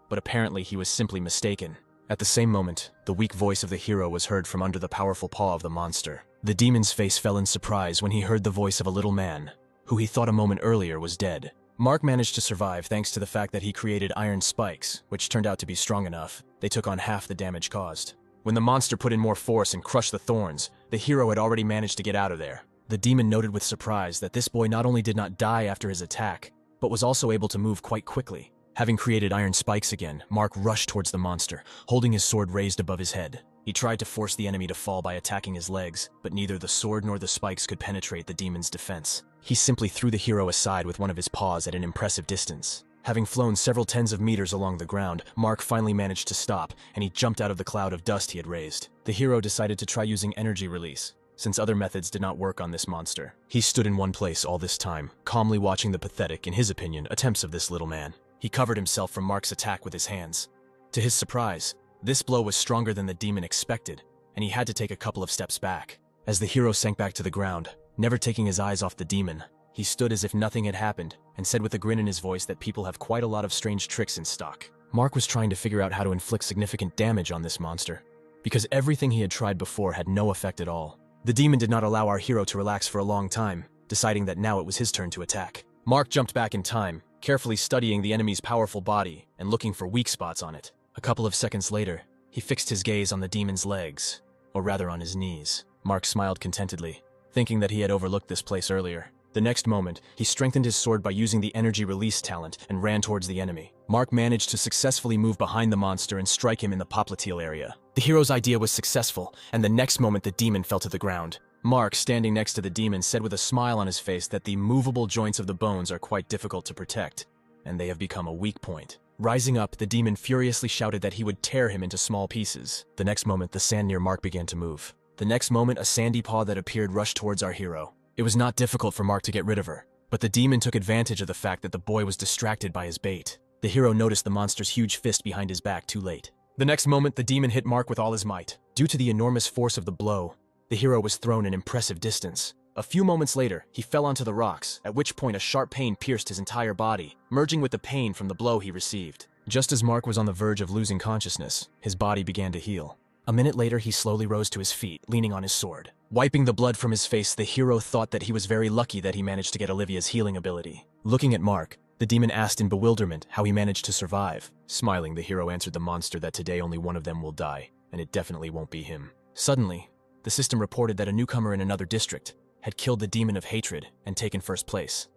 but apparently he was simply mistaken. At the same moment, the weak voice of the hero was heard from under the powerful paw of the monster. The demon's face fell in surprise when he heard the voice of a little man, who he thought a moment earlier was dead. Mark managed to survive thanks to the fact that he created iron spikes, which turned out to be strong enough. They took on half the damage caused. When the monster put in more force and crushed the thorns, the hero had already managed to get out of there. The demon noted with surprise that this boy not only did not die after his attack, but was also able to move quite quickly. Having created iron spikes again, Mark rushed towards the monster, holding his sword raised above his head. He tried to force the enemy to fall by attacking his legs, but neither the sword nor the spikes could penetrate the demon's defense. He simply threw the hero aside with one of his paws at an impressive distance. Having flown several tens of meters along the ground, Mark finally managed to stop, and he jumped out of the cloud of dust he had raised. The hero decided to try using energy release, since other methods did not work on this monster. He stood in one place all this time, calmly watching the pathetic, in his opinion, attempts of this little man. He covered himself from Mark's attack with his hands. To his surprise, this blow was stronger than the demon expected, and he had to take a couple of steps back. As the hero sank back to the ground, never taking his eyes off the demon, he stood as if nothing had happened and said with a grin in his voice that people have quite a lot of strange tricks in stock. Mark was trying to figure out how to inflict significant damage on this monster, because everything he had tried before had no effect at all. The demon did not allow our hero to relax for a long time, deciding that now it was his turn to attack. Mark jumped back in time, carefully studying the enemy's powerful body and looking for weak spots on it. A couple of seconds later, he fixed his gaze on the demon's legs, or rather on his knees. Mark smiled contentedly, thinking that he had overlooked this place earlier. The next moment, he strengthened his sword by using the energy release talent and ran towards the enemy. Mark managed to successfully move behind the monster and strike him in the popliteal area. The hero's idea was successful, and the next moment the demon fell to the ground. Mark, standing next to the demon, said with a smile on his face that the movable joints of the bones are quite difficult to protect, and they have become a weak point. Rising up, the demon furiously shouted that he would tear him into small pieces. The next moment, the sand near Mark began to move. The next moment, a sandy paw that appeared rushed towards our hero. It was not difficult for Mark to get rid of her, but the demon took advantage of the fact that the boy was distracted by his bait. The hero noticed the monster's huge fist behind his back too late. The next moment, the demon hit Mark with all his might. Due to the enormous force of the blow, the hero was thrown an impressive distance. A few moments later, he fell onto the rocks, at which point a sharp pain pierced his entire body, merging with the pain from the blow he received. Just as Mark was on the verge of losing consciousness, his body began to heal. A minute later, he slowly rose to his feet, leaning on his sword. Wiping the blood from his face, the hero thought that he was very lucky that he managed to get Olivia's healing ability. Looking at Mark, the demon asked in bewilderment how he managed to survive. Smiling, the hero answered the monster that today only one of them will die, and it definitely won't be him. Suddenly, the system reported that a newcomer in another district had killed the demon of hatred and taken first place.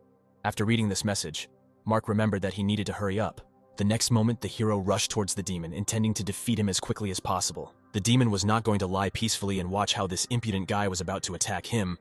After reading this message, Mark remembered that he needed to hurry up. The next moment, the hero rushed towards the demon, intending to defeat him as quickly as possible. The demon was not going to lie peacefully and watch how this impudent guy was about to attack him.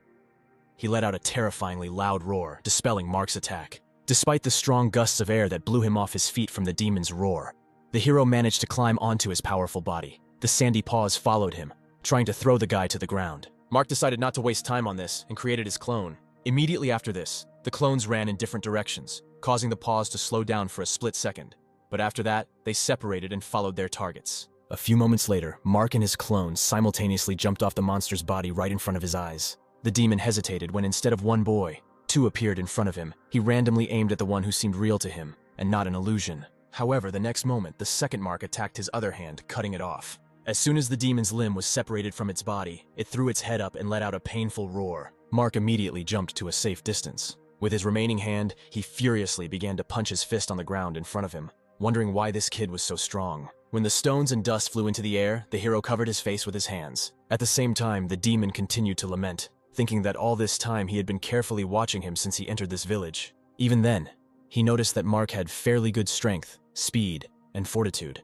He let out a terrifyingly loud roar, dispelling Mark's attack. Despite the strong gusts of air that blew him off his feet from the demon's roar, the hero managed to climb onto his powerful body. The sandy paws followed him, trying to throw the guy to the ground. Mark decided not to waste time on this and created his clone. Immediately after this, the clones ran in different directions, causing the paws to slow down for a split second. But after that, they separated and followed their targets. A few moments later, Mark and his clone simultaneously jumped off the monster's body right in front of his eyes. The demon hesitated when instead of one boy, two appeared in front of him. He randomly aimed at the one who seemed real to him, and not an illusion. However, the next moment, the second Mark attacked his other hand, cutting it off. As soon as the demon's limb was separated from its body, it threw its head up and let out a painful roar. Mark immediately jumped to a safe distance. With his remaining hand, he furiously began to punch his fist on the ground in front of him, wondering why this kid was so strong. When the stones and dust flew into the air, the hero covered his face with his hands. At the same time, the demon continued to lament, thinking that all this time he had been carefully watching him since he entered this village. Even then, he noticed that Mark had fairly good strength, speed, and fortitude.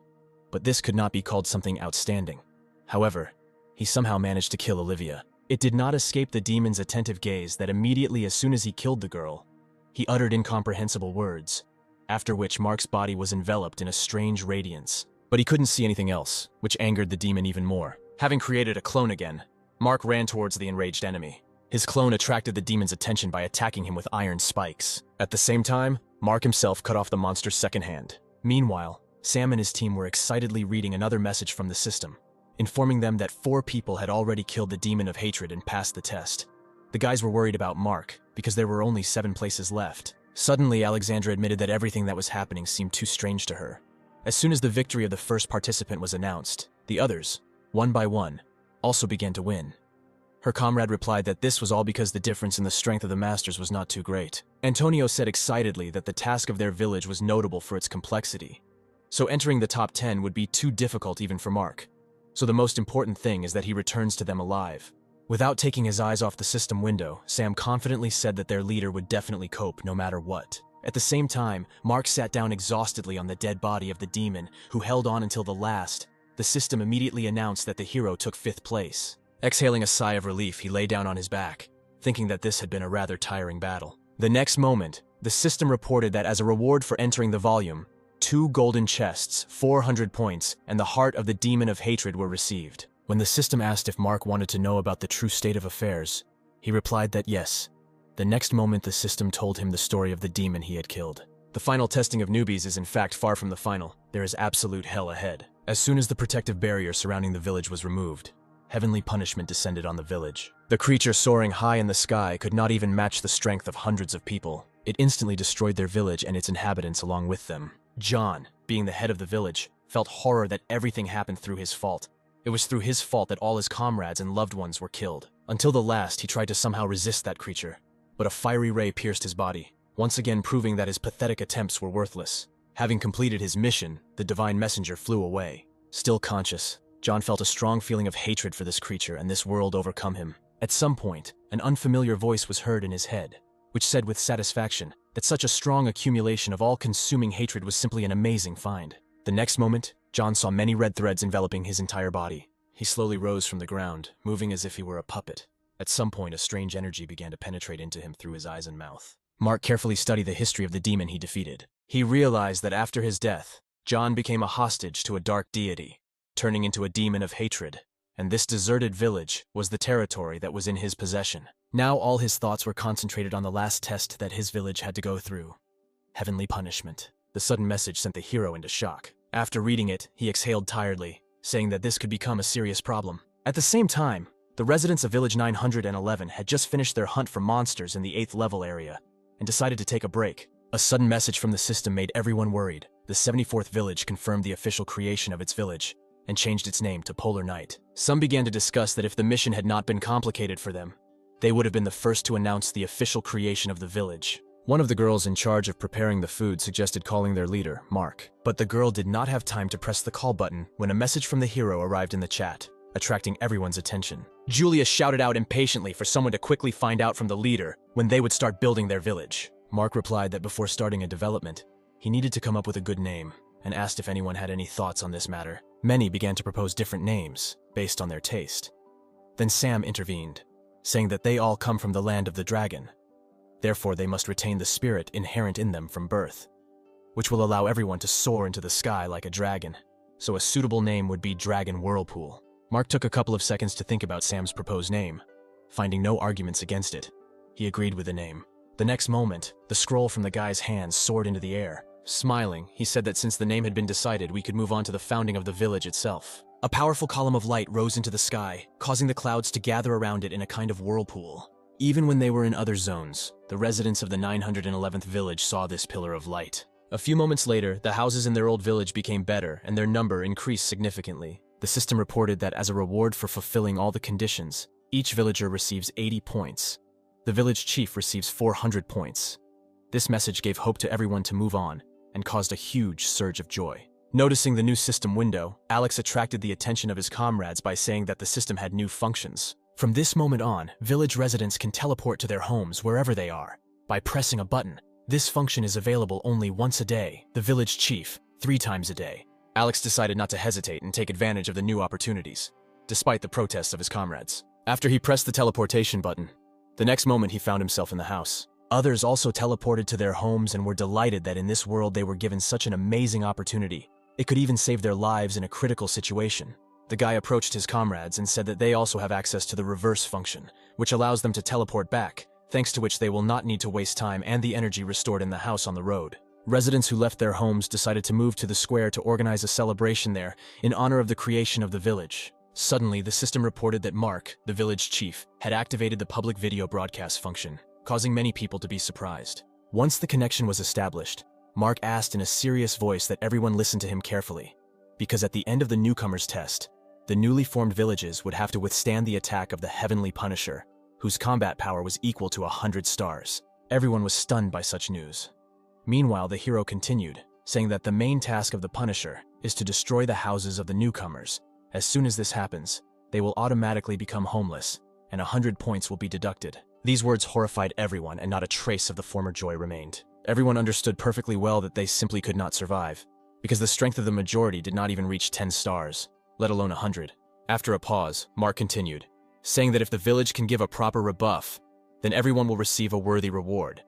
But this could not be called something outstanding. However, he somehow managed to kill Olivia. It did not escape the demon's attentive gaze that immediately as soon as he killed the girl, he uttered incomprehensible words, after which Mark's body was enveloped in a strange radiance. But he couldn't see anything else, which angered the demon even more. Having created a clone again, Mark ran towards the enraged enemy. His clone attracted the demon's attention by attacking him with iron spikes. At the same time, Mark himself cut off the monster's second hand. Meanwhile, Sam and his team were excitedly reading another message from the system, informing them that 4 people had already killed the demon of hatred and passed the test. The guys were worried about Mark, because there were only 7 places left. Suddenly, Alexandra admitted that everything that was happening seemed too strange to her. As soon as the victory of the first participant was announced, the others, one by one, also began to win. Her comrade replied that this was all because the difference in the strength of the masters was not too great. Antonio said excitedly that the task of their village was notable for its complexity. So entering the top 10 would be too difficult even for Mark. So the most important thing is that he returns to them alive. Without taking his eyes off the system window, Sam confidently said that their leader would definitely cope no matter what. At the same time, Mark sat down exhaustedly on the dead body of the demon, who held on until the last. The system immediately announced that the hero took 5th place. Exhaling a sigh of relief, he lay down on his back, thinking that this had been a rather tiring battle. The next moment, the system reported that as a reward for entering the volume, 2 golden chests, 400 points, and the heart of the demon of hatred were received. When the system asked if Mark wanted to know about the true state of affairs, he replied that yes. The next moment, the system told him the story of the demon he had killed. The final testing of newbies is in fact far from the final. There is absolute hell ahead. As soon as the protective barrier surrounding the village was removed, heavenly punishment descended on the village. The creature soaring high in the sky could not even match the strength of hundreds of people. It instantly destroyed their village and its inhabitants along with them. John, being the head of the village, felt horror that everything happened through his fault. It was through his fault that all his comrades and loved ones were killed. Until the last, he tried to somehow resist that creature, but a fiery ray pierced his body, once again proving that his pathetic attempts were worthless. Having completed his mission, the divine messenger flew away. Still conscious, John felt a strong feeling of hatred for this creature and this world overcome him. At some point, an unfamiliar voice was heard in his head, which said with satisfaction that such a strong accumulation of all-consuming hatred was simply an amazing find. The next moment, John saw many red threads enveloping his entire body. He slowly rose from the ground, moving as if he were a puppet. At some point, a strange energy began to penetrate into him through his eyes and mouth. Mark carefully studied the history of the demon he defeated. He realized that after his death, John became a hostage to a dark deity, turning into a demon of hatred, and this deserted village was the territory that was in his possession. Now all his thoughts were concentrated on the last test that his village had to go through. Heavenly punishment. The sudden message sent the hero into shock. After reading it, he exhaled tiredly, saying that this could become a serious problem. At the same time, the residents of Village 911 had just finished their hunt for monsters in the 8th level area, and decided to take a break. A sudden message from the system made everyone worried. The 74th village confirmed the official creation of its village, and changed its name to Polar Night. Some began to discuss that if the mission had not been complicated for them, they would have been the first to announce the official creation of the village. One of the girls in charge of preparing the food suggested calling their leader, Mark. But the girl did not have time to press the call button when a message from the hero arrived in the chat, attracting everyone's attention. Julia shouted out impatiently for someone to quickly find out from the leader when they would start building their village. Mark replied that before starting a development, he needed to come up with a good name, and asked if anyone had any thoughts on this matter. Many began to propose different names, based on their taste. Then Sam intervened, saying that they all come from the land of the dragon. Therefore, they must retain the spirit inherent in them from birth, which will allow everyone to soar into the sky like a dragon. So a suitable name would be Dragon Whirlpool. Mark took a couple of seconds to think about Sam's proposed name. Finding no arguments against it, he agreed with the name. The next moment, the scroll from the guy's hands soared into the air. Smiling, he said that since the name had been decided, we could move on to the founding of the village itself. A powerful column of light rose into the sky, causing the clouds to gather around it in a kind of whirlpool. Even when they were in other zones, the residents of the 911th village saw this pillar of light. A few moments later, the houses in their old village became better, and their number increased significantly. The system reported that as a reward for fulfilling all the conditions, each villager receives 80 points. The village chief receives 400 points. This message gave hope to everyone to move on, and caused a huge surge of joy. Noticing the new system window, Alex attracted the attention of his comrades by saying that the system had new functions. From this moment on, village residents can teleport to their homes wherever they are by pressing a button. This function is available only once a day, the village chief, 3 times a day. Alex decided not to hesitate and take advantage of the new opportunities, despite the protests of his comrades. After he pressed the teleportation button, the next moment he found himself in the house. Others also teleported to their homes and were delighted that in this world they were given such an amazing opportunity. It could even save their lives in a critical situation. The guy approached his comrades and said that they also have access to the reverse function, which allows them to teleport back, thanks to which they will not need to waste time and the energy restored in the house on the road. Residents who left their homes decided to move to the square to organize a celebration there in honor of the creation of the village. Suddenly, the system reported that Mark, the village chief, had activated the public video broadcast function, causing many people to be surprised. Once the connection was established, Mark asked in a serious voice that everyone listen to him carefully, because at the end of the newcomer's test, the newly formed villages would have to withstand the attack of the Heavenly Punisher, whose combat power was equal to 100 stars. Everyone was stunned by such news. Meanwhile, the hero continued, saying that the main task of the Punisher is to destroy the houses of the newcomers. As soon as this happens, they will automatically become homeless, and 100 points will be deducted. These words horrified everyone, and not a trace of the former joy remained. Everyone understood perfectly well that they simply could not survive, because the strength of the majority did not even reach 10 stars, let alone 100. After a pause, Mark continued, saying that if the village can give a proper rebuff, then everyone will receive a worthy reward.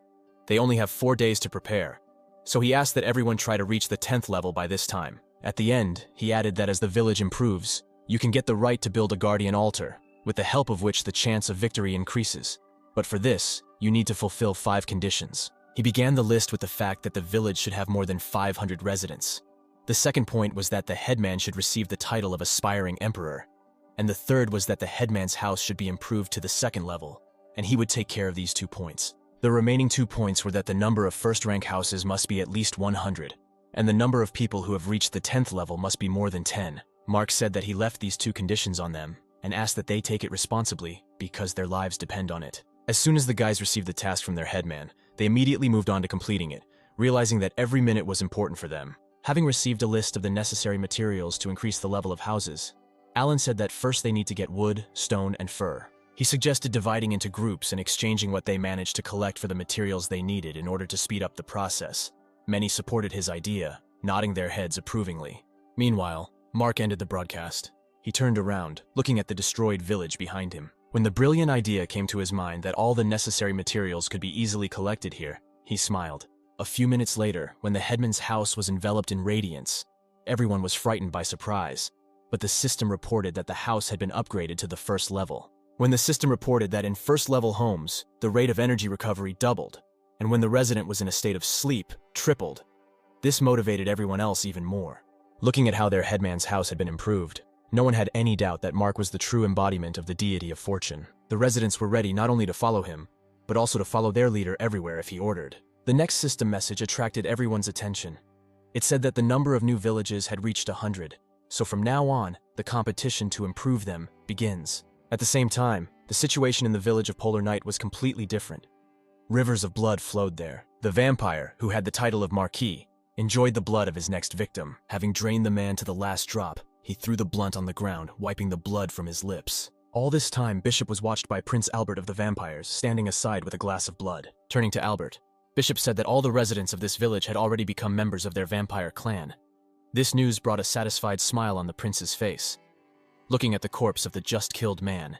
They only have 4 days to prepare, so he asked that everyone try to reach the 10th level by this time. At the end, he added that as the village improves, you can get the right to build a guardian altar, with the help of which the chance of victory increases. But for this, you need to fulfill 5 conditions. He began the list with the fact that the village should have more than 500 residents. The second point was that the headman should receive the title of aspiring emperor. And the third was that the headman's house should be improved to the 2nd level, and he would take care of these 2 points. The remaining 2 points were that the number of first-rank houses must be at least 100, and the number of people who have reached the 10th level must be more than 10. Mark said that he left these 2 conditions on them, and asked that they take it responsibly, because their lives depend on it. As soon as the guys received the task from their headman, they immediately moved on to completing it, realizing that every minute was important for them. Having received a list of the necessary materials to increase the level of houses, Alan said that first they need to get wood, stone, and fur. He suggested dividing into groups and exchanging what they managed to collect for the materials they needed in order to speed up the process. Many supported his idea, nodding their heads approvingly. Meanwhile, Mark ended the broadcast. He turned around, looking at the destroyed village behind him. When the brilliant idea came to his mind that all the necessary materials could be easily collected here, he smiled. A few minutes later, when the headman's house was enveloped in radiance, everyone was frightened by surprise, but the system reported that the house had been upgraded to the 1st level. When the system reported that in 1st-level homes, the rate of energy recovery doubled, and when the resident was in a state of sleep, tripled. This motivated everyone else even more. Looking at how their headman's house had been improved, no one had any doubt that Mark was the true embodiment of the deity of fortune. The residents were ready not only to follow him, but also to follow their leader everywhere if he ordered. The next system message attracted everyone's attention. It said that the number of new villages had reached 100, so from now on, the competition to improve them begins. At the same time, the situation in the village of Polar Night was completely different. Rivers of blood flowed there. The vampire, who had the title of Marquis, enjoyed the blood of his next victim. Having drained the man to the last drop, he threw the blunt on the ground, wiping the blood from his lips. All this time, Bishop was watched by Prince Albert of the Vampires, standing aside with a glass of blood. Turning to Albert, Bishop said that all the residents of this village had already become members of their vampire clan. This news brought a satisfied smile on the prince's face. Looking at the corpse of the just-killed man,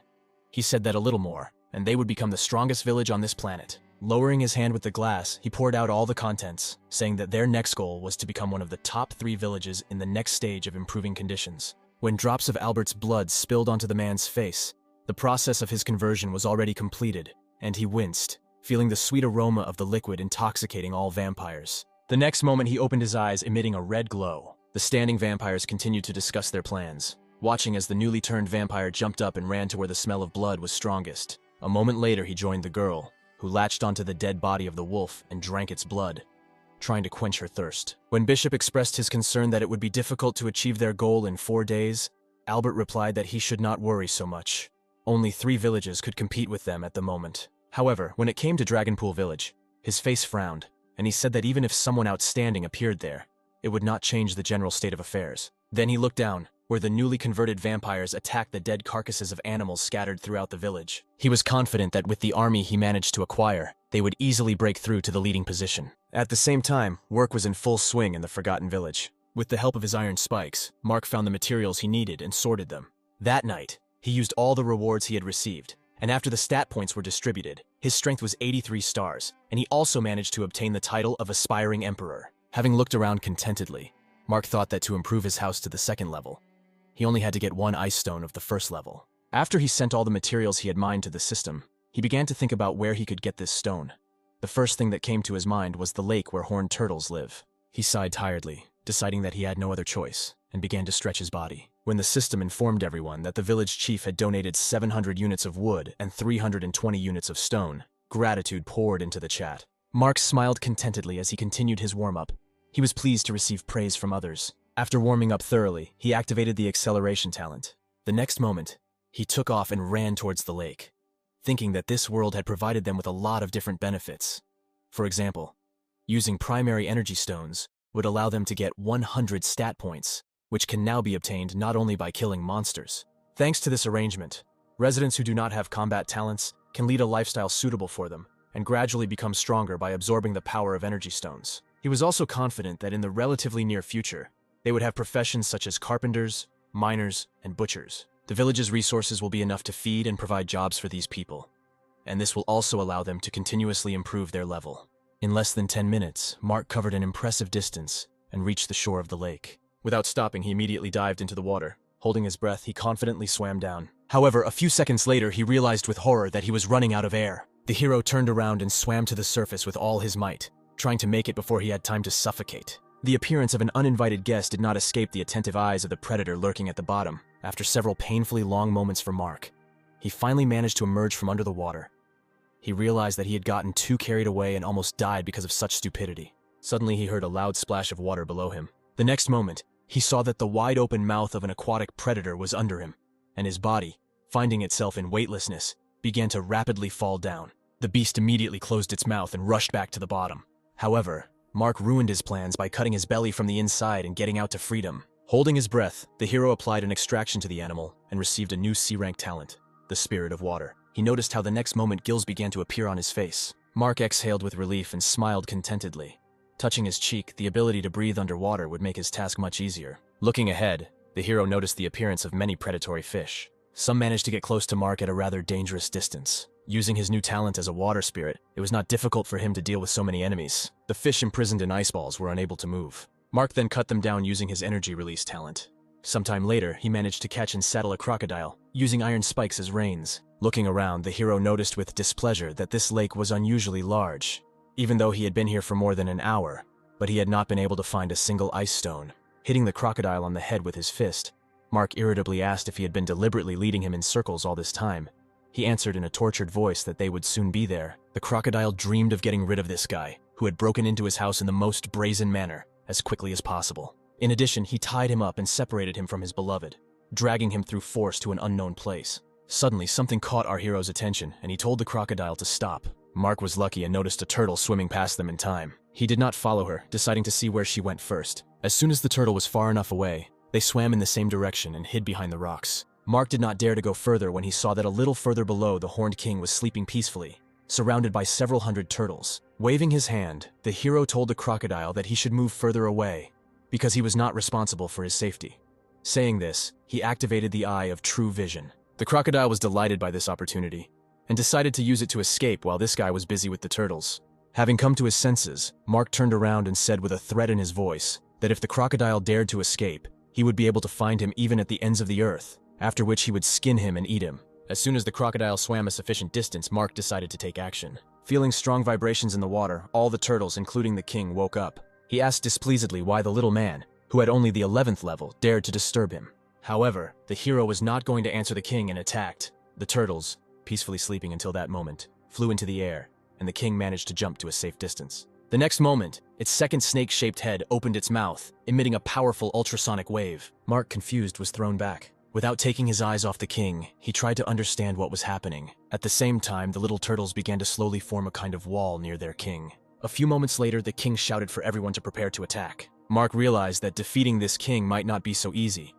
he said that a little more, and they would become the strongest village on this planet. Lowering his hand with the glass, he poured out all the contents, saying that their next goal was to become one of the top 3 villages in the next stage of improving conditions. When drops of Albert's blood spilled onto the man's face, the process of his conversion was already completed, and he winced, feeling the sweet aroma of the liquid intoxicating all vampires. The next moment he opened his eyes, emitting a red glow. The standing vampires continued to discuss their plans, watching as the newly turned vampire jumped up and ran to where the smell of blood was strongest. A moment later he joined the girl, who latched onto the dead body of the wolf and drank its blood, trying to quench her thirst. When Bishop expressed his concern that it would be difficult to achieve their goal in 4 days, Albert replied that he should not worry so much. Only 3 villages could compete with them at the moment. However, when it came to Dragonpool Village, his face frowned, and he said that even if someone outstanding appeared there, it would not change the general state of affairs. Then he looked down, where the newly converted vampires attacked the dead carcasses of animals scattered throughout the village. He was confident that with the army he managed to acquire, they would easily break through to the leading position. At the same time, work was in full swing in the Forgotten Village. With the help of his iron spikes, Mark found the materials he needed and sorted them. That night, he used all the rewards he had received, and after the stat points were distributed, his strength was 83 stars, and he also managed to obtain the title of Aspiring Emperor. Having looked around contentedly, Mark thought that to improve his house to the 2nd level, he only had to get 1 ice stone of the 1st level. After he sent all the materials he had mined to the system, he began to think about where he could get this stone. The first thing that came to his mind was the lake where horned turtles live. He sighed tiredly, deciding that he had no other choice, and began to stretch his body. When the system informed everyone that the village chief had donated 700 units of wood and 320 units of stone, gratitude poured into the chat. Mark smiled contentedly as he continued his warm-up. He was pleased to receive praise from others. After warming up thoroughly, he activated the acceleration talent. The next moment, he took off and ran towards the lake, thinking that this world had provided them with a lot of different benefits. For example, using primary energy stones would allow them to get 100 stat points, which can now be obtained not only by killing monsters. Thanks to this arrangement, residents who do not have combat talents can lead a lifestyle suitable for them and gradually become stronger by absorbing the power of energy stones. He was also confident that in the relatively near future, they would have professions such as carpenters, miners, and butchers. The village's resources will be enough to feed and provide jobs for these people, and this will also allow them to continuously improve their level. In less than 10 minutes, Mark covered an impressive distance and reached the shore of the lake. Without stopping, he immediately dived into the water. Holding his breath, he confidently swam down. However, a few seconds later, he realized with horror that he was running out of air. The hero turned around and swam to the surface with all his might, trying to make it before he had time to suffocate. The appearance of an uninvited guest did not escape the attentive eyes of the predator lurking at the bottom. After several painfully long moments for Mark, he finally managed to emerge from under the water. He realized that he had gotten too carried away and almost died because of such stupidity. Suddenly, he heard a loud splash of water below him. The next moment, he saw that the wide-open mouth of an aquatic predator was under him, and his body, finding itself in weightlessness, began to rapidly fall down. The beast immediately closed its mouth and rushed back to the bottom. However, Mark ruined his plans by cutting his belly from the inside and getting out to freedom. Holding his breath, the hero applied an extraction to the animal and received a new C-rank talent, the Spirit of Water. He noticed how the next moment gills began to appear on his face. Mark exhaled with relief and smiled contentedly. Touching his cheek, the ability to breathe underwater would make his task much easier. Looking ahead, the hero noticed the appearance of many predatory fish. Some managed to get close to Mark at a rather dangerous distance. Using his new talent as a water spirit, it was not difficult for him to deal with so many enemies. The fish imprisoned in ice balls were unable to move. Mark then cut them down using his energy release talent. Sometime later, he managed to catch and saddle a crocodile, using iron spikes as reins. Looking around, the hero noticed with displeasure that this lake was unusually large, even though he had been here for more than an hour, but he had not been able to find a single ice stone. Hitting the crocodile on the head with his fist, Mark irritably asked if he had been deliberately leading him in circles all this time. He answered in a tortured voice that they would soon be there. The crocodile dreamed of getting rid of this guy, who had broken into his house in the most brazen manner, as quickly as possible. In addition, he tied him up and separated him from his beloved, dragging him through force to an unknown place. Suddenly, something caught our hero's attention, and he told the crocodile to stop. Mark was lucky and noticed a turtle swimming past them in time. He did not follow her, deciding to see where she went first. As soon as the turtle was far enough away, they swam in the same direction and hid behind the rocks. Mark did not dare to go further when he saw that a little further below the Horned King was sleeping peacefully, surrounded by several hundred turtles. Waving his hand, the hero told the crocodile that he should move further away, because he was not responsible for his safety. Saying this, he activated the Eye of True Vision. The crocodile was delighted by this opportunity, and decided to use it to escape while this guy was busy with the turtles. Having come to his senses, Mark turned around and said with a threat in his voice that if the crocodile dared to escape, he would be able to find him even at the ends of the earth, after which he would skin him and eat him. As soon as the crocodile swam a sufficient distance, Mark decided to take action. Feeling strong vibrations in the water, all the turtles, including the king, woke up. He asked displeasedly why the little man, who had only the 11th level, dared to disturb him. However, the hero was not going to answer the king and attacked. The turtles, peacefully sleeping until that moment, flew into the air, and the king managed to jump to a safe distance. The next moment, its second snake-shaped head opened its mouth, emitting a powerful ultrasonic wave. Mark, confused, was thrown back. Without taking his eyes off the king, he tried to understand what was happening. At the same time, the little turtles began to slowly form a kind of wall near their king. A few moments later, the king shouted for everyone to prepare to attack. Mark realized that defeating this king might not be so easy.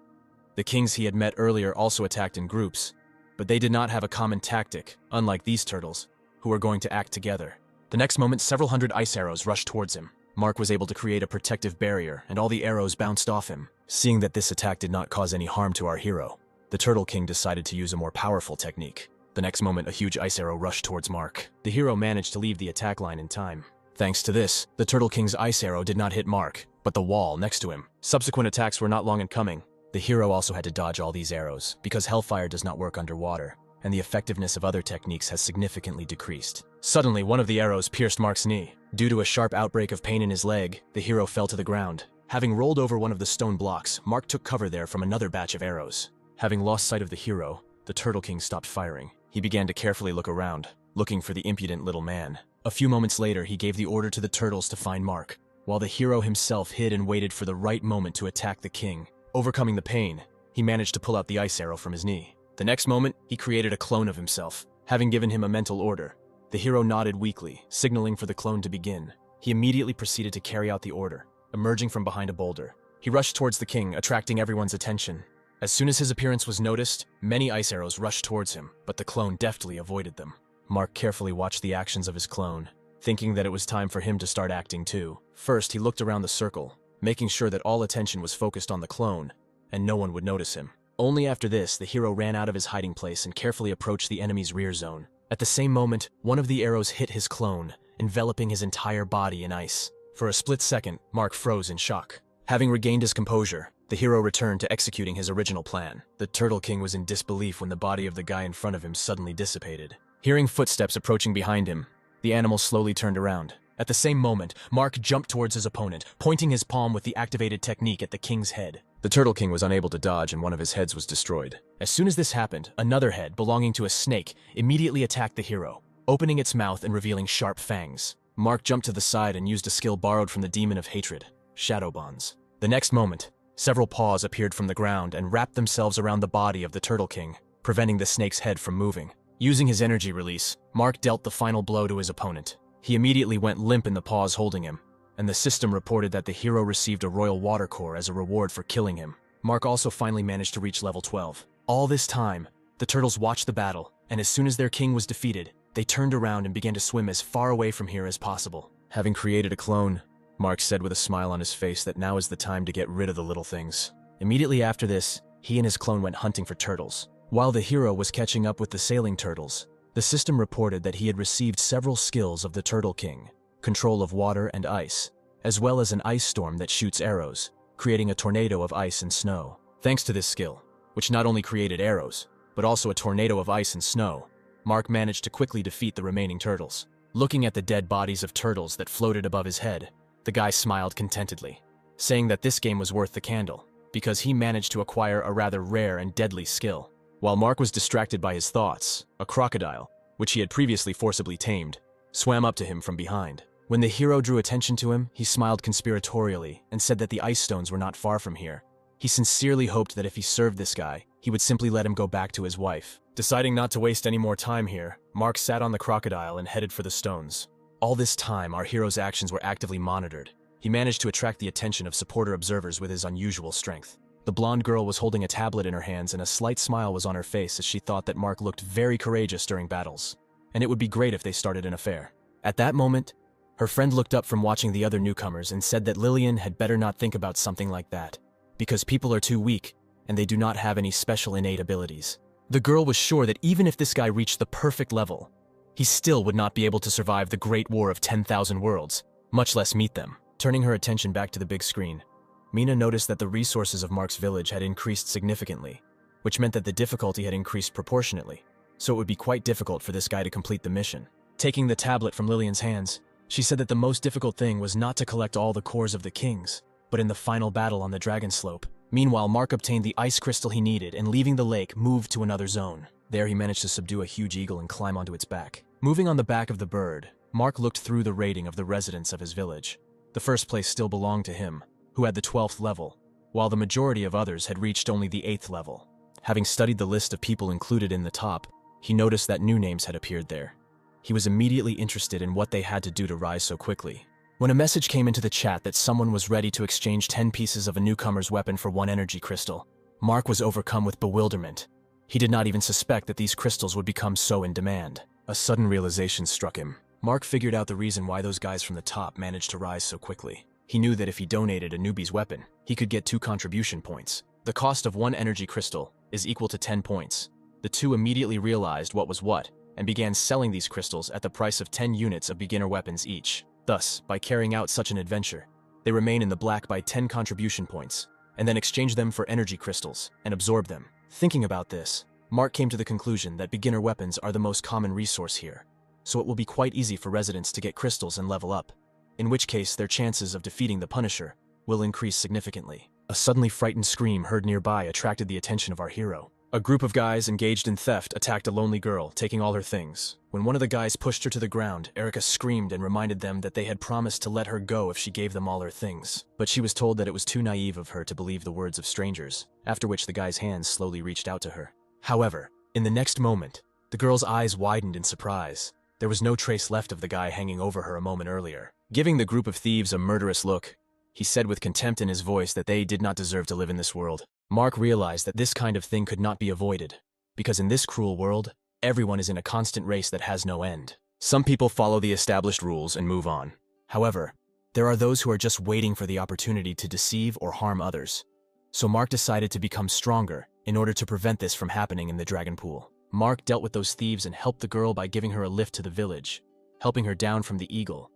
The kings he had met earlier also attacked in groups, but they did not have a common tactic, unlike these turtles, who were going to act together. The next moment, several hundred ice arrows rushed towards him. Mark was able to create a protective barrier, and all the arrows bounced off him. Seeing that this attack did not cause any harm to our hero, the Turtle King decided to use a more powerful technique. The next moment, a huge ice arrow rushed towards Mark. The hero managed to leave the attack line in time. Thanks to this, the Turtle King's ice arrow did not hit Mark, but the wall next to him. Subsequent attacks were not long in coming. The hero also had to dodge all these arrows, because Hellfire does not work underwater, and the effectiveness of other techniques has significantly decreased. Suddenly, one of the arrows pierced Mark's knee. Due to a sharp outbreak of pain in his leg, the hero fell to the ground. Having rolled over one of the stone blocks, Mark took cover there from another batch of arrows. Having lost sight of the hero, the Turtle King stopped firing. He began to carefully look around. looking for the impudent little man. A few moments later, he gave the order to the turtles to find Mark, while the hero himself hid and waited for the right moment to attack the king. Overcoming the pain, he managed to pull out the ice arrow from his knee. The next moment, he created a clone of himself. Having given him a mental order, the hero nodded weakly, signaling for the clone to begin. He immediately proceeded to carry out the order, emerging from behind a boulder. He rushed towards the king, attracting everyone's attention. As soon as his appearance was noticed, many ice arrows rushed towards him, but the clone deftly avoided them. Mark carefully watched the actions of his clone, thinking that it was time for him to start acting too. First, he looked around the circle, making sure that all attention was focused on the clone, and no one would notice him. Only after this, the hero ran out of his hiding place and carefully approached the enemy's rear zone. At the same moment, one of the arrows hit his clone, enveloping his entire body in ice. For a split second, Mark froze in shock. Having regained his composure, the hero returned to executing his original plan. The Turtle King was in disbelief when the body of the guy in front of him suddenly dissipated. Hearing footsteps approaching behind him, the animal slowly turned around. At the same moment, Mark jumped towards his opponent, pointing his palm with the activated technique at the king's head. The Turtle King was unable to dodge and one of his heads was destroyed. As soon as this happened, another head, belonging to a snake, immediately attacked the hero, opening its mouth and revealing sharp fangs. Mark jumped to the side and used a skill borrowed from the Demon of Hatred, Shadow Bonds. The next moment, several paws appeared from the ground and wrapped themselves around the body of the Turtle King, preventing the snake's head from moving. Using his energy release, Mark dealt the final blow to his opponent. He immediately went limp in the paws holding him, and the system reported that the hero received a royal water core as a reward for killing him. Mark also finally managed to reach level 12. All this time, the turtles watched the battle, and as soon as their king was defeated, they turned around and began to swim as far away from here as possible. Having created a clone, Mark said with a smile on his face that now is the time to get rid of the little things. Immediately after this, he and his clone went hunting for turtles. While the hero was catching up with the sailing turtles, the system reported that he had received several skills of the Turtle King, control of water and ice, as well as an ice storm that shoots arrows, creating a tornado of ice and snow. Thanks to this skill, which not only created arrows, but also a tornado of ice and snow, Mark managed to quickly defeat the remaining turtles. Looking at the dead bodies of turtles that floated above his head, the guy smiled contentedly, saying that this game was worth the candle, because he managed to acquire a rather rare and deadly skill. While Mark was distracted by his thoughts, a crocodile, which he had previously forcibly tamed, swam up to him from behind. When the hero drew attention to him, he smiled conspiratorially and said that the ice stones were not far from here. He sincerely hoped that if he served this guy, he would simply let him go back to his wife. Deciding not to waste any more time here, Mark sat on the crocodile and headed for the stones. All this time, our hero's actions were actively monitored. He managed to attract the attention of supporter observers with his unusual strength. The blonde girl was holding a tablet in her hands and a slight smile was on her face as she thought that Mark looked very courageous during battles, and it would be great if they started an affair. At that moment, her friend looked up from watching the other newcomers and said that Lillian had better not think about something like that, because people are too weak and they do not have any special innate abilities. The girl was sure that even if this guy reached the perfect level, he still would not be able to survive the Great War of 10,000 Worlds, much less meet them. Turning her attention back to the big screen, Mina noticed that the resources of Mark's village had increased significantly, which meant that the difficulty had increased proportionately, so it would be quite difficult for this guy to complete the mission. Taking the tablet from Lillian's hands, she said that the most difficult thing was not to collect all the cores of the kings, but in the final battle on the Dragon Slope. Meanwhile, Mark obtained the ice crystal he needed and leaving the lake, moved to another zone. There he managed to subdue a huge eagle and climb onto its back. Moving on the back of the bird, Mark looked through the rating of the residents of his village. The first place still belonged to him, who had the 12th level, while the majority of others had reached only the 8th level. Having studied the list of people included in the top, he noticed that new names had appeared there. He was immediately interested in what they had to do to rise so quickly. When a message came into the chat that someone was ready to exchange 10 pieces of a newcomer's weapon for 1 energy crystal, Mark was overcome with bewilderment. He did not even suspect that these crystals would become so in demand. A sudden realization struck him. Mark figured out the reason why those guys from the top managed to rise so quickly. He knew that if he donated a newbie's weapon, he could get 2 contribution points. The cost of 1 energy crystal is equal to 10 points. The two immediately realized what was what, and began selling these crystals at the price of 10 units of beginner weapons each. Thus, by carrying out such an adventure, they remain in the black by 10 contribution points, and then exchange them for energy crystals and absorb them. Thinking about this, Mark came to the conclusion that beginner weapons are the most common resource here, so it will be quite easy for residents to get crystals and level up, in which case their chances of defeating the Punisher will increase significantly. A suddenly frightened scream heard nearby attracted the attention of our hero. A group of guys engaged in theft attacked a lonely girl, taking all her things. When one of the guys pushed her to the ground, Erica screamed and reminded them that they had promised to let her go if she gave them all her things. But she was told that it was too naive of her to believe the words of strangers, after which the guy's hands slowly reached out to her. However, in the next moment, the girl's eyes widened in surprise. There was no trace left of the guy hanging over her a moment earlier. Giving the group of thieves a murderous look, he said with contempt in his voice that they did not deserve to live in this world. Mark realized that this kind of thing could not be avoided, because in this cruel world, everyone is in a constant race that has no end. Some people follow the established rules and move on. However, there are those who are just waiting for the opportunity to deceive or harm others. So Mark decided to become stronger in order to prevent this from happening in the Dragon Pool. Mark dealt with those thieves and helped the girl by giving her a lift to the village, helping her down from the eagle.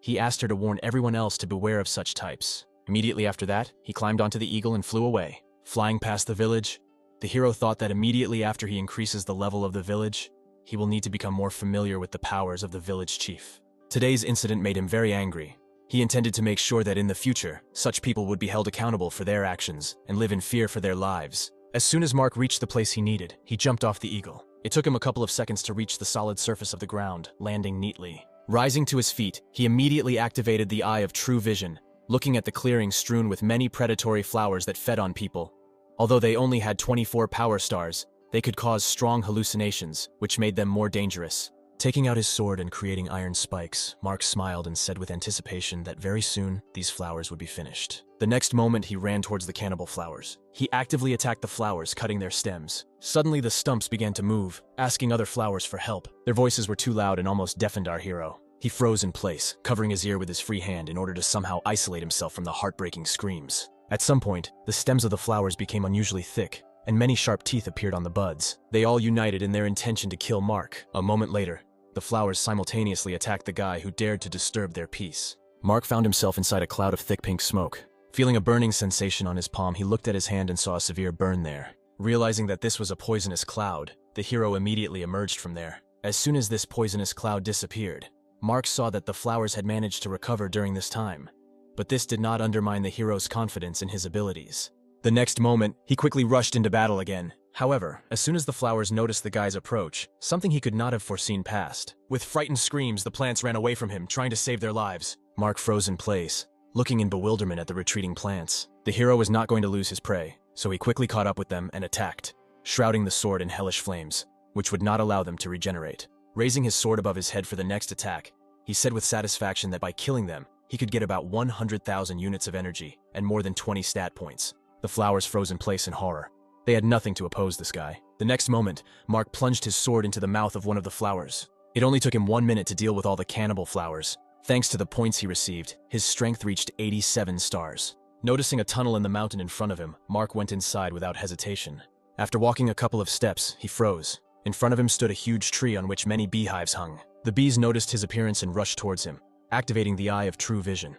He asked her to warn everyone else to beware of such types. Immediately after that, he climbed onto the eagle and flew away. Flying past the village, the hero thought that immediately after he increases the level of the village, he will need to become more familiar with the powers of the village chief. Today's incident made him very angry. He intended to make sure that in the future, such people would be held accountable for their actions and live in fear for their lives. As soon as Mark reached the place he needed, he jumped off the eagle. It took him a couple of seconds to reach the solid surface of the ground, landing neatly. Rising to his feet, he immediately activated the Eye of True Vision, looking at the clearing strewn with many predatory flowers that fed on people. Although they only had 24 power stars, they could cause strong hallucinations, which made them more dangerous. Taking out his sword and creating iron spikes, Mark smiled and said with anticipation that very soon these flowers would be finished. The next moment he ran towards the cannibal flowers. He actively attacked the flowers, cutting their stems. Suddenly the stumps began to move, asking other flowers for help. Their voices were too loud and almost deafened our hero. He froze in place, covering his ear with his free hand in order to somehow isolate himself from the heartbreaking screams. At some point, the stems of the flowers became unusually thick, and many sharp teeth appeared on the buds. They all united in their intention to kill Mark. A moment later, the flowers simultaneously attacked the guy who dared to disturb their peace. Mark found himself inside a cloud of thick pink smoke. Feeling a burning sensation on his palm, he looked at his hand and saw a severe burn there. Realizing that this was a poisonous cloud, the hero immediately emerged from there. As soon as this poisonous cloud disappeared, Mark saw that the flowers had managed to recover during this time. But this did not undermine the hero's confidence in his abilities. The next moment, he quickly rushed into battle again. However, as soon as the flowers noticed the guy's approach, something he could not have foreseen passed. With frightened screams, the plants ran away from him, trying to save their lives. Mark froze in place, looking in bewilderment at the retreating plants. The hero was not going to lose his prey, so he quickly caught up with them and attacked, shrouding the sword in hellish flames, which would not allow them to regenerate. Raising his sword above his head for the next attack, he said with satisfaction that by killing them, he could get about 100,000 units of energy and more than 20 stat points. The flowers froze in place in horror. They had nothing to oppose this guy. The next moment, Mark plunged his sword into the mouth of one of the flowers. It only took him 1 minute to deal with all the cannibal flowers. Thanks to the points he received, his strength reached 87 stars. Noticing a tunnel in the mountain in front of him, Mark went inside without hesitation. After walking a couple of steps, he froze. In front of him stood a huge tree on which many beehives hung. The bees noticed his appearance and rushed towards him, activating the Eye of True Vision.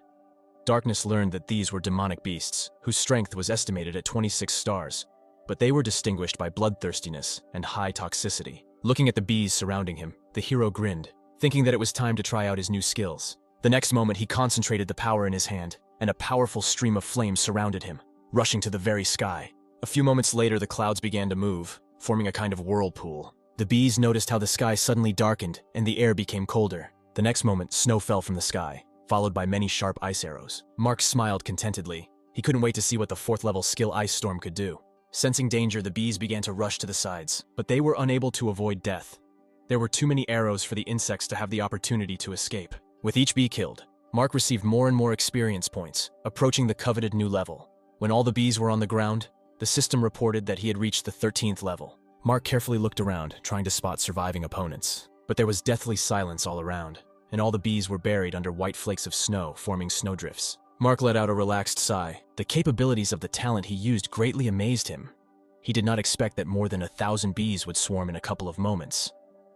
Darkness learned that these were demonic beasts, whose strength was estimated at 26 stars, but they were distinguished by bloodthirstiness and high toxicity. Looking at the bees surrounding him, the hero grinned, thinking that it was time to try out his new skills. The next moment, he concentrated the power in his hand, and a powerful stream of flame surrounded him, rushing to the very sky. A few moments later, the clouds began to move, forming a kind of whirlpool. The bees noticed how the sky suddenly darkened and the air became colder. The next moment, snow fell from the sky, followed by many sharp ice arrows. Mark smiled contentedly. He couldn't wait to see what the 4th level skill Ice Storm could do. Sensing danger, the bees began to rush to the sides, but they were unable to avoid death. There were too many arrows for the insects to have the opportunity to escape. With each bee killed, Mark received more and more experience points, approaching the coveted new level. When all the bees were on the ground, the system reported that he had reached the 13th level. Mark carefully looked around, trying to spot surviving opponents. But there was deathly silence all around, and all the bees were buried under white flakes of snow, forming snowdrifts. Mark let out a relaxed sigh. The capabilities of the talent he used greatly amazed him. He did not expect that more than 1,000 bees would swarm in a couple of moments.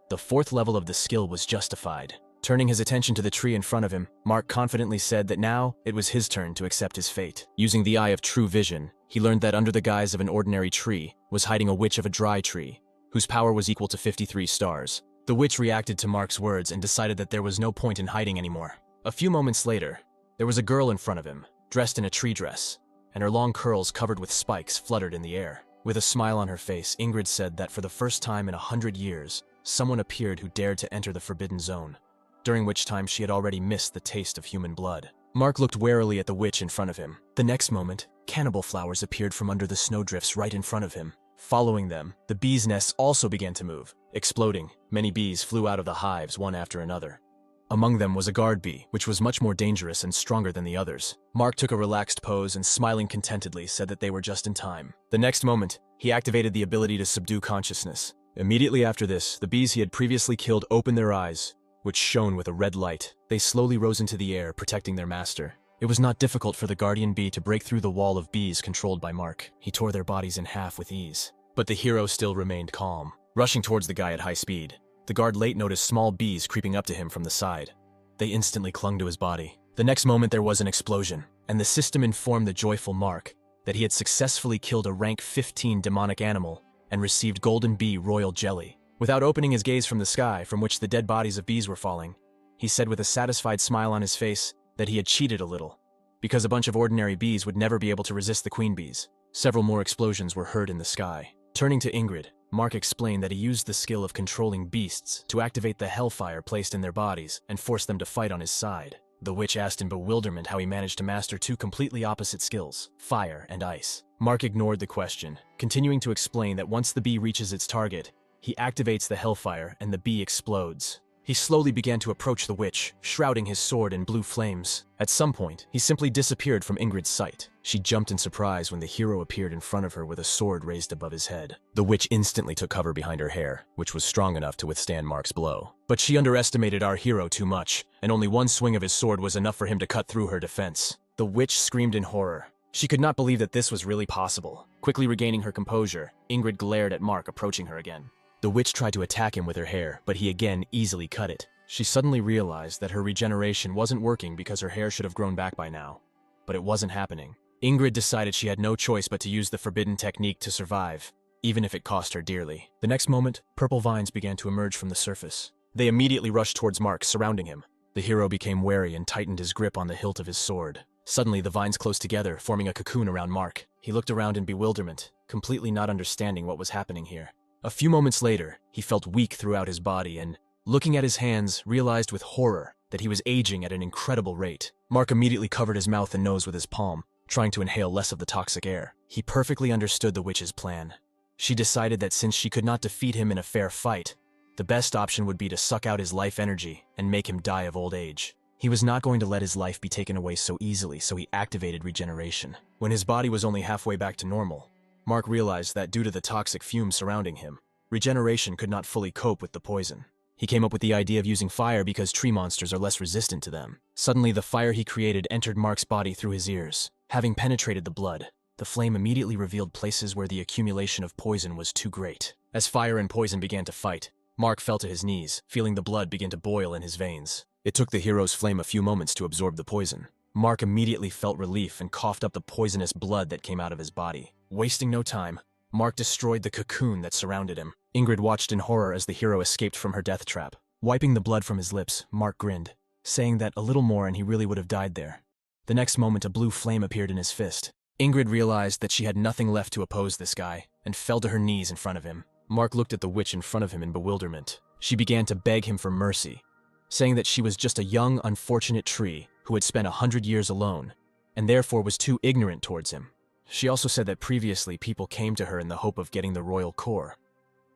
The 4th level of the skill was justified. Turning his attention to the tree in front of him, Mark confidently said that now it was his turn to accept his fate. Using the Eye of True Vision, he learned that under the guise of an ordinary tree was hiding a witch of a dry tree, whose power was equal to 53 stars. The witch reacted to Mark's words and decided that there was no point in hiding anymore. A few moments later, there was a girl in front of him, dressed in a tree dress, and her long curls covered with spikes fluttered in the air. With a smile on her face, Ingrid said that for the first time in 100 years, someone appeared who dared to enter the forbidden zone, during which time she had already missed the taste of human blood. Mark looked warily at the witch in front of him. The next moment, cannibal flowers appeared from under the snowdrifts right in front of him. Following them, the bees' nests also began to move. Exploding, many bees flew out of the hives one after another. Among them was a guard bee, which was much more dangerous and stronger than the others. Mark took a relaxed pose and, smiling contentedly, said that they were just in time. The next moment, he activated the ability to subdue consciousness. Immediately after this, the bees he had previously killed opened their eyes, which shone with a red light. They slowly rose into the air, protecting their master. It was not difficult for the guardian bee to break through the wall of bees controlled by Mark. He tore their bodies in half with ease. But the hero still remained calm, rushing towards the guy at high speed. The guard late noticed small bees creeping up to him from the side. They instantly clung to his body. The next moment there was an explosion, and the system informed the joyful Mark that he had successfully killed a rank 15 demonic animal and received golden bee royal jelly. Without opening his gaze from the sky, from which the dead bodies of bees were falling, he said with a satisfied smile on his face that he had cheated a little, because a bunch of ordinary bees would never be able to resist the queen bees. Several more explosions were heard in the sky. Turning to Ingrid, Mark explained that he used the skill of controlling beasts to activate the hellfire placed in their bodies and force them to fight on his side. The witch asked in bewilderment how he managed to master two completely opposite skills, fire and ice. Mark ignored the question, continuing to explain that once the bee reaches its target, he activates the hellfire and the bee explodes. He slowly began to approach the witch, shrouding his sword in blue flames. At some point, he simply disappeared from Ingrid's sight. She jumped in surprise when the hero appeared in front of her with a sword raised above his head. The witch instantly took cover behind her hair, which was strong enough to withstand Mark's blow. But she underestimated our hero too much, and only one swing of his sword was enough for him to cut through her defense. The witch screamed in horror. She could not believe that this was really possible. Quickly regaining her composure, Ingrid glared at Mark approaching her again. The witch tried to attack him with her hair, but he again easily cut it. She suddenly realized that her regeneration wasn't working because her hair should have grown back by now. But it wasn't happening. Ingrid decided she had no choice but to use the forbidden technique to survive, even if it cost her dearly. The next moment, purple vines began to emerge from the surface. They immediately rushed towards Mark, surrounding him. The hero became wary and tightened his grip on the hilt of his sword. Suddenly, the vines closed together, forming a cocoon around Mark. He looked around in bewilderment, completely not understanding what was happening here. A few moments later, he felt weak throughout his body and, looking at his hands, realized with horror that he was aging at an incredible rate. Mark immediately covered his mouth and nose with his palm, trying to inhale less of the toxic air. He perfectly understood the witch's plan. She decided that since she could not defeat him in a fair fight, the best option would be to suck out his life energy and make him die of old age. He was not going to let his life be taken away so easily, so he activated regeneration. When his body was only halfway back to normal, Mark realized that due to the toxic fumes surrounding him, regeneration could not fully cope with the poison. He came up with the idea of using fire because tree monsters are less resistant to them. Suddenly, the fire he created entered Mark's body through his ears. Having penetrated the blood, the flame immediately revealed places where the accumulation of poison was too great. As fire and poison began to fight, Mark fell to his knees, feeling the blood begin to boil in his veins. It took the hero's flame a few moments to absorb the poison. Mark immediately felt relief and coughed up the poisonous blood that came out of his body. Wasting no time, Mark destroyed the cocoon that surrounded him. Ingrid watched in horror as the hero escaped from her death trap. Wiping the blood from his lips, Mark grinned, saying that a little more and he really would have died there. The next moment, a blue flame appeared in his fist. Ingrid realized that she had nothing left to oppose this guy, and fell to her knees in front of him. Mark looked at the witch in front of him in bewilderment. She began to beg him for mercy, saying that she was just a young, unfortunate tree who had spent 100 years alone, and therefore was too ignorant towards him. She also said that previously people came to her in the hope of getting the royal core,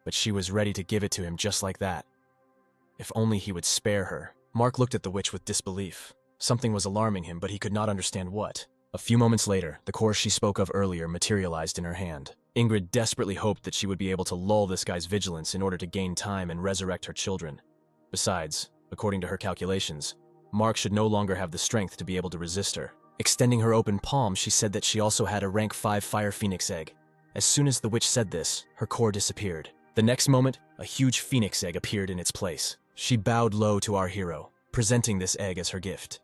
but she was ready to give it to him just like that. If only he would spare her. Mark looked at the witch with disbelief. Something was alarming him, but he could not understand what. A few moments later, the core she spoke of earlier materialized in her hand. Ingrid desperately hoped that she would be able to lull this guy's vigilance in order to gain time and resurrect her children. Besides, according to her calculations, Mark should no longer have the strength to be able to resist her. Extending her open palm, she said that she also had a rank 5 fire phoenix egg. As soon as the witch said this, her core disappeared. The next moment, a huge phoenix egg appeared in its place. She bowed low to our hero, presenting this egg as her gift.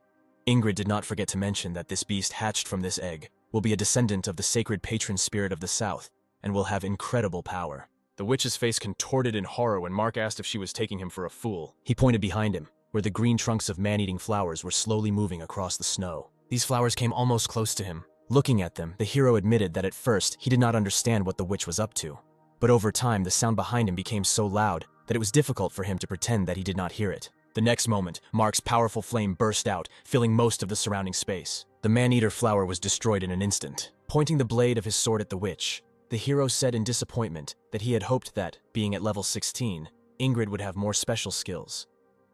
Ingrid did not forget to mention that this beast hatched from this egg will be a descendant of the sacred patron spirit of the South and will have incredible power. The witch's face contorted in horror when Mark asked if she was taking him for a fool. He pointed behind him, where the green trunks of man-eating flowers were slowly moving across the snow. These flowers came almost close to him, Looking at them, the hero admitted that at first he did not understand what the witch was up to. But over time, the sound behind him became so loud that it was difficult for him to pretend that he did not hear it. The next moment, Mark's powerful flame burst out, filling most of the surrounding space. The man-eater flower was destroyed in an instant. Pointing the blade of his sword at the witch, the hero said in disappointment that he had hoped that, being at level 16, Ingrid would have more special skills.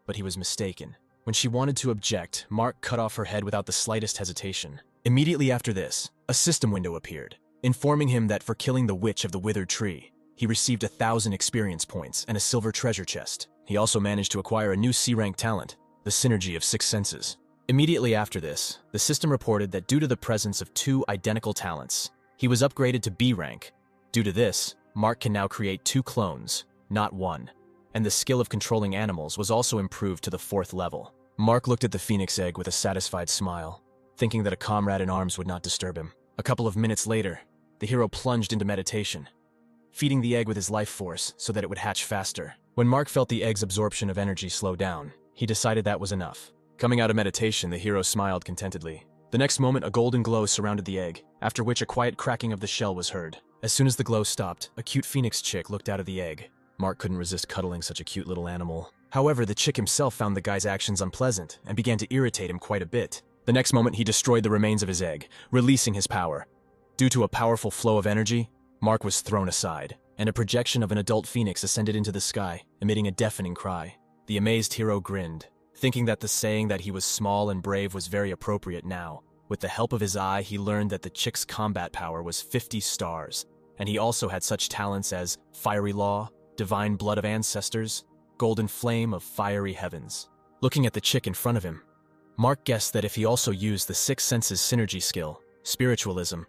But he was mistaken. When she wanted to object, Mark cut off her head without the slightest hesitation. Immediately after this, a system window appeared, informing him that for killing the Witch of the Withered Tree, he received 1,000 experience points and a silver treasure chest. He also managed to acquire a new C-rank talent, the Synergy of Six Senses. Immediately after this, the system reported that due to the presence of 2 identical talents, he was upgraded to B rank. Due to this, Mark can now create 2 clones, not 1, and the skill of controlling animals was also improved to the 4th level. Mark looked at the phoenix egg with a satisfied smile, thinking that a comrade in arms would not disturb him. A couple of minutes later, the hero plunged into meditation, feeding the egg with his life force so that it would hatch faster. When Mark felt the egg's absorption of energy slow down, he decided that was enough. Coming out of meditation, the hero smiled contentedly. The next moment, a golden glow surrounded the egg, after which a quiet cracking of the shell was heard. As soon as the glow stopped, a cute phoenix chick looked out of the egg. Mark couldn't resist cuddling such a cute little animal. However, the chick himself found the guy's actions unpleasant and began to irritate him quite a bit. The next moment, he destroyed the remains of his egg, releasing his power. Due to a powerful flow of energy, Mark was thrown aside, and a projection of an adult phoenix ascended into the sky, emitting a deafening cry. The amazed hero grinned, thinking that the saying that he was small and brave was very appropriate now. With the help of his eye, he learned that the chick's combat power was 50 stars, and he also had such talents as Fiery Law, Divine Blood of Ancestors, Golden Flame of Fiery Heavens. Looking at the chick in front of him, Mark guessed that if he also used the Six Senses synergy skill, Spiritualism,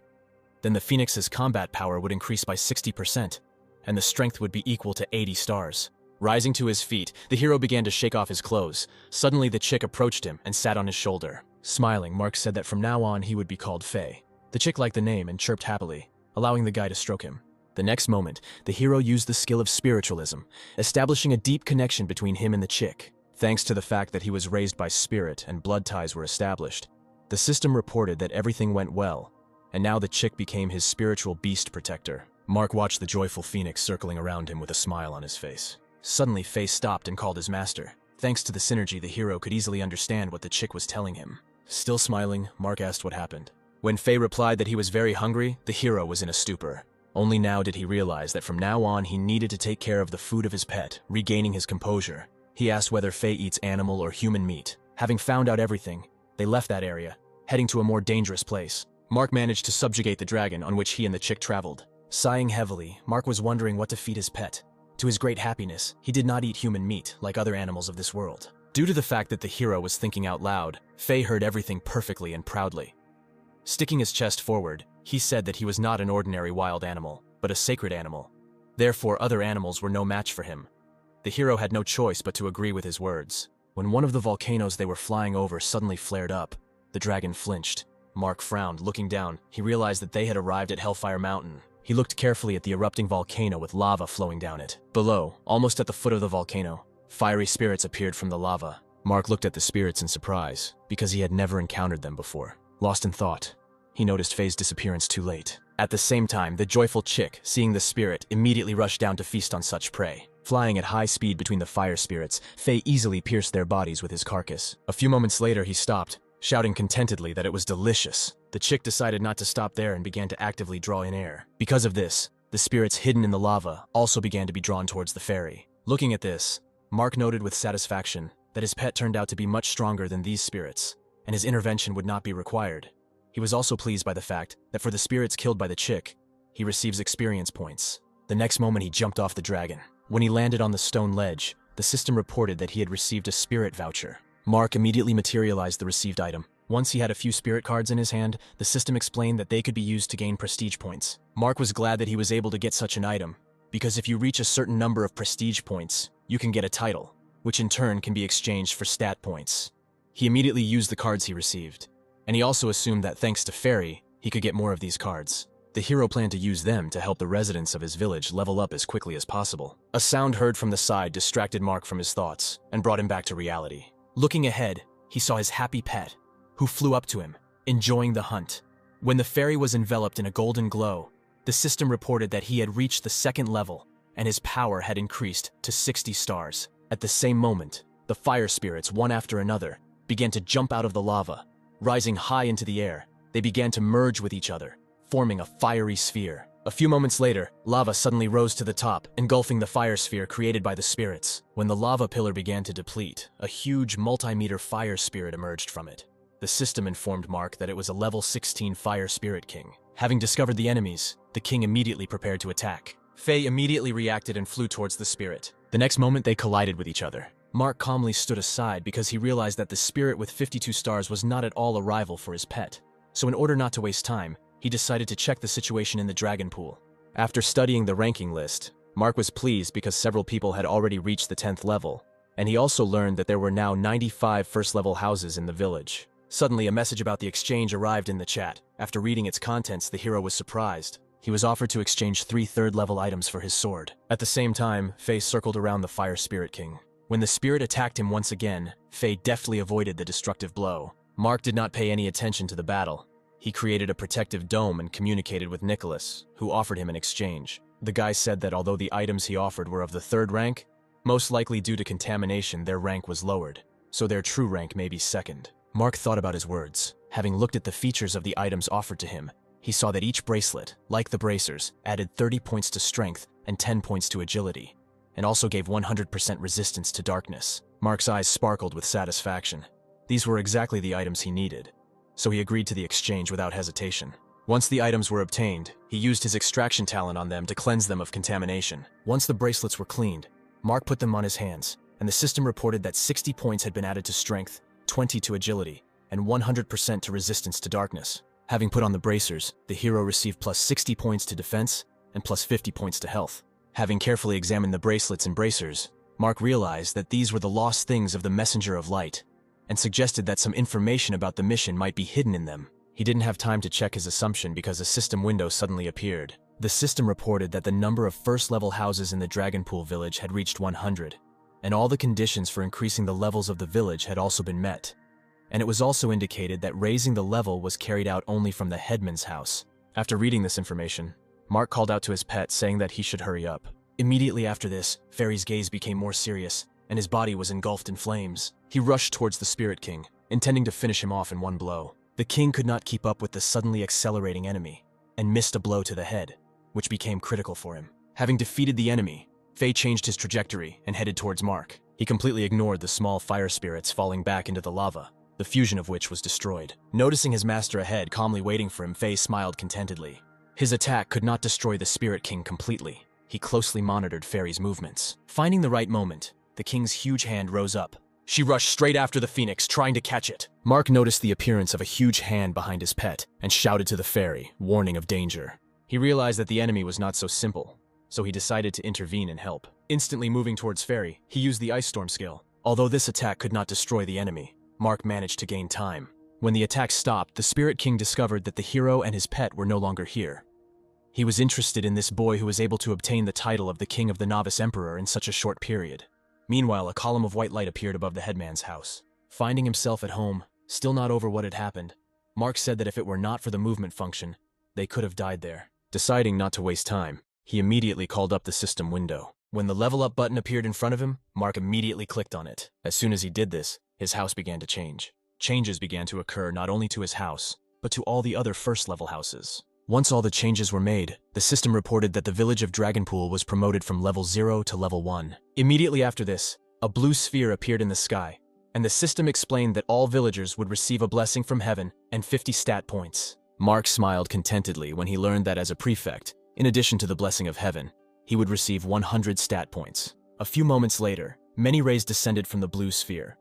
then the Phoenix's combat power would increase by 60%, and the strength would be equal to 80 stars. Rising to his feet, the hero began to shake off his clothes. Suddenly, the chick approached him and sat on his shoulder. Smiling, Mark said that from now on he would be called Faye. The chick liked the name and chirped happily, allowing the guy to stroke him. The next moment, the hero used the skill of Spiritualism, establishing a deep connection between him and the chick. Thanks to the fact that he was raised by spirit and blood ties were established, the system reported that everything went well, and now the chick became his spiritual beast protector. Mark watched the joyful phoenix circling around him with a smile on his face. Suddenly, Faye stopped and called his master. Thanks to the synergy, the hero could easily understand what the chick was telling him. Still smiling, Mark asked what happened. When Faye replied that he was very hungry, the hero was in a stupor. Only now did he realize that from now on he needed to take care of the food of his pet, regaining his composure. He asked whether Faye eats animal or human meat. Having found out everything, they left that area, heading to a more dangerous place. Mark managed to subjugate the dragon on which he and the chick traveled. Sighing heavily, Mark was wondering what to feed his pet. To his great happiness, he did not eat human meat like other animals of this world. Due to the fact that the hero was thinking out loud, Faye heard everything perfectly and proudly. Sticking his chest forward, he said that he was not an ordinary wild animal, but a sacred animal. Therefore, other animals were no match for him. The hero had no choice but to agree with his words. When one of the volcanoes they were flying over suddenly flared up, the dragon flinched. Mark frowned. Looking down, he realized that they had arrived at Hellfire Mountain. He looked carefully at the erupting volcano with lava flowing down it. Below, almost at the foot of the volcano, fiery spirits appeared from the lava. Mark looked at the spirits in surprise, because he had never encountered them before. Lost in thought, he noticed Faye's disappearance too late. At the same time, the joyful chick, seeing the spirit, immediately rushed down to feast on such prey. Flying at high speed between the fire spirits, Faye easily pierced their bodies with his carcass. A few moments later, he stopped, shouting contentedly that it was delicious. The chick decided not to stop there and began to actively draw in air. Because of this, the spirits hidden in the lava also began to be drawn towards the fairy. Looking at this, Mark noted with satisfaction that his pet turned out to be much stronger than these spirits, and his intervention would not be required. He was also pleased by the fact that for the spirits killed by the chick, he receives experience points. The next moment, he jumped off the dragon. When he landed on the stone ledge, the system reported that he had received a spirit voucher. Mark immediately materialized the received item. Once he had a few spirit cards in his hand, the system explained that they could be used to gain prestige points. Mark was glad that he was able to get such an item, because if you reach a certain number of prestige points, you can get a title, which in turn can be exchanged for stat points. He immediately used the cards he received, and he also assumed that thanks to Fairy, he could get more of these cards. The hero planned to use them to help the residents of his village level up as quickly as possible. A sound heard from the side distracted Mark from his thoughts and brought him back to reality. Looking ahead, he saw his happy pet, who flew up to him, enjoying the hunt. When the ferry was enveloped in a golden glow, the system reported that he had reached the second level and his power had increased to 60 stars. At the same moment, the fire spirits, one after another, began to jump out of the lava. Rising high into the air, they began to merge with each other, forming a fiery sphere. A few moments later, lava suddenly rose to the top, engulfing the fire sphere created by the spirits. When the lava pillar began to deplete, a huge multi-meter fire spirit emerged from it. The system informed Mark that it was a level 16 fire spirit king. Having discovered the enemies, the king immediately prepared to attack. Faye immediately reacted and flew towards the spirit. The next moment, they collided with each other. Mark calmly stood aside because he realized that the spirit with 52 stars was not at all a rival for his pet. So in order not to waste time, he decided to check the situation in the dragon pool. After studying the ranking list, Mark was pleased because several people had already reached the 10th level, and he also learned that there were now 95 first-level houses in the village. Suddenly, a message about the exchange arrived in the chat. After reading its contents, the hero was surprised. He was offered to exchange 3 third-level items for his sword. At the same time, Faye circled around the Fire Spirit King. When the spirit attacked him once again, Faye deftly avoided the destructive blow. Mark did not pay any attention to the battle. He created a protective dome and communicated with Nicholas, who offered him an exchange. The guy said that although the items he offered were of the 3rd rank, most likely due to contamination, their rank was lowered, so their true rank may be 2nd. Mark thought about his words. Having looked at the features of the items offered to him, he saw that each bracelet, like the bracers, added 30 points to strength and 10 points to agility, and also gave 100% resistance to darkness. Mark's eyes sparkled with satisfaction. These were exactly the items he needed, so he agreed to the exchange without hesitation. Once the items were obtained, he used his extraction talent on them to cleanse them of contamination. Once the bracelets were cleaned, Mark put them on his hands, and the system reported that 60 points had been added to strength, 20 to agility, and 100% to resistance to darkness. Having put on the bracers, the hero received plus 60 points to defense and plus 50 points to health. Having carefully examined the bracelets and bracers, Mark realized that these were the lost things of the Messenger of Light, and suggested that some information about the mission might be hidden in them. He didn't have time to check his assumption because a system window suddenly appeared. The system reported that the number of first-level houses in the Dragonpool village had reached 100, and all the conditions for increasing the levels of the village had also been met. And it was also indicated that raising the level was carried out only from the headman's house. After reading this information, Mark called out to his pet saying that he should hurry up. Immediately after this, Fairy's gaze became more serious, and his body was engulfed in flames. He rushed towards the Spirit King, intending to finish him off in one blow. The king could not keep up with the suddenly accelerating enemy, and missed a blow to the head, which became critical for him. Having defeated the enemy, Faye changed his trajectory and headed towards Mark. He completely ignored the small fire spirits falling back into the lava, the fusion of which was destroyed. Noticing his master ahead, calmly waiting for him, Faye smiled contentedly. His attack could not destroy the Spirit King completely. He closely monitored Fairy's movements. Finding the right moment, the king's huge hand rose up. She rushed straight after the phoenix, trying to catch it. Mark noticed the appearance of a huge hand behind his pet and shouted to the fairy, warning of danger. He realized that the enemy was not so simple, so he decided to intervene and help. Instantly moving towards Fairy, he used the Ice Storm skill. Although this attack could not destroy the enemy, Mark managed to gain time. When the attack stopped, the Spirit King discovered that the hero and his pet were no longer here. He was interested in this boy who was able to obtain the title of the King of the Novice Emperor in such a short period. Meanwhile, a column of white light appeared above the headman's house. Finding himself at home, still not over what had happened, Mark said that if it were not for the movement function, they could have died there. Deciding not to waste time, he immediately called up the system window. When the level up button appeared in front of him, Mark immediately clicked on it. As soon as he did this, his house began to change. Changes began to occur not only to his house, but to all the other first-level houses. Once all the changes were made, the system reported that the village of Dragonpool was promoted from level 0 to level 1. Immediately after this, a blue sphere appeared in the sky, and the system explained that all villagers would receive a blessing from heaven and 50 stat points. Mark smiled contentedly when he learned that as a prefect, in addition to the blessing of heaven, he would receive 100 stat points. A few moments later, many rays descended from the blue sphere.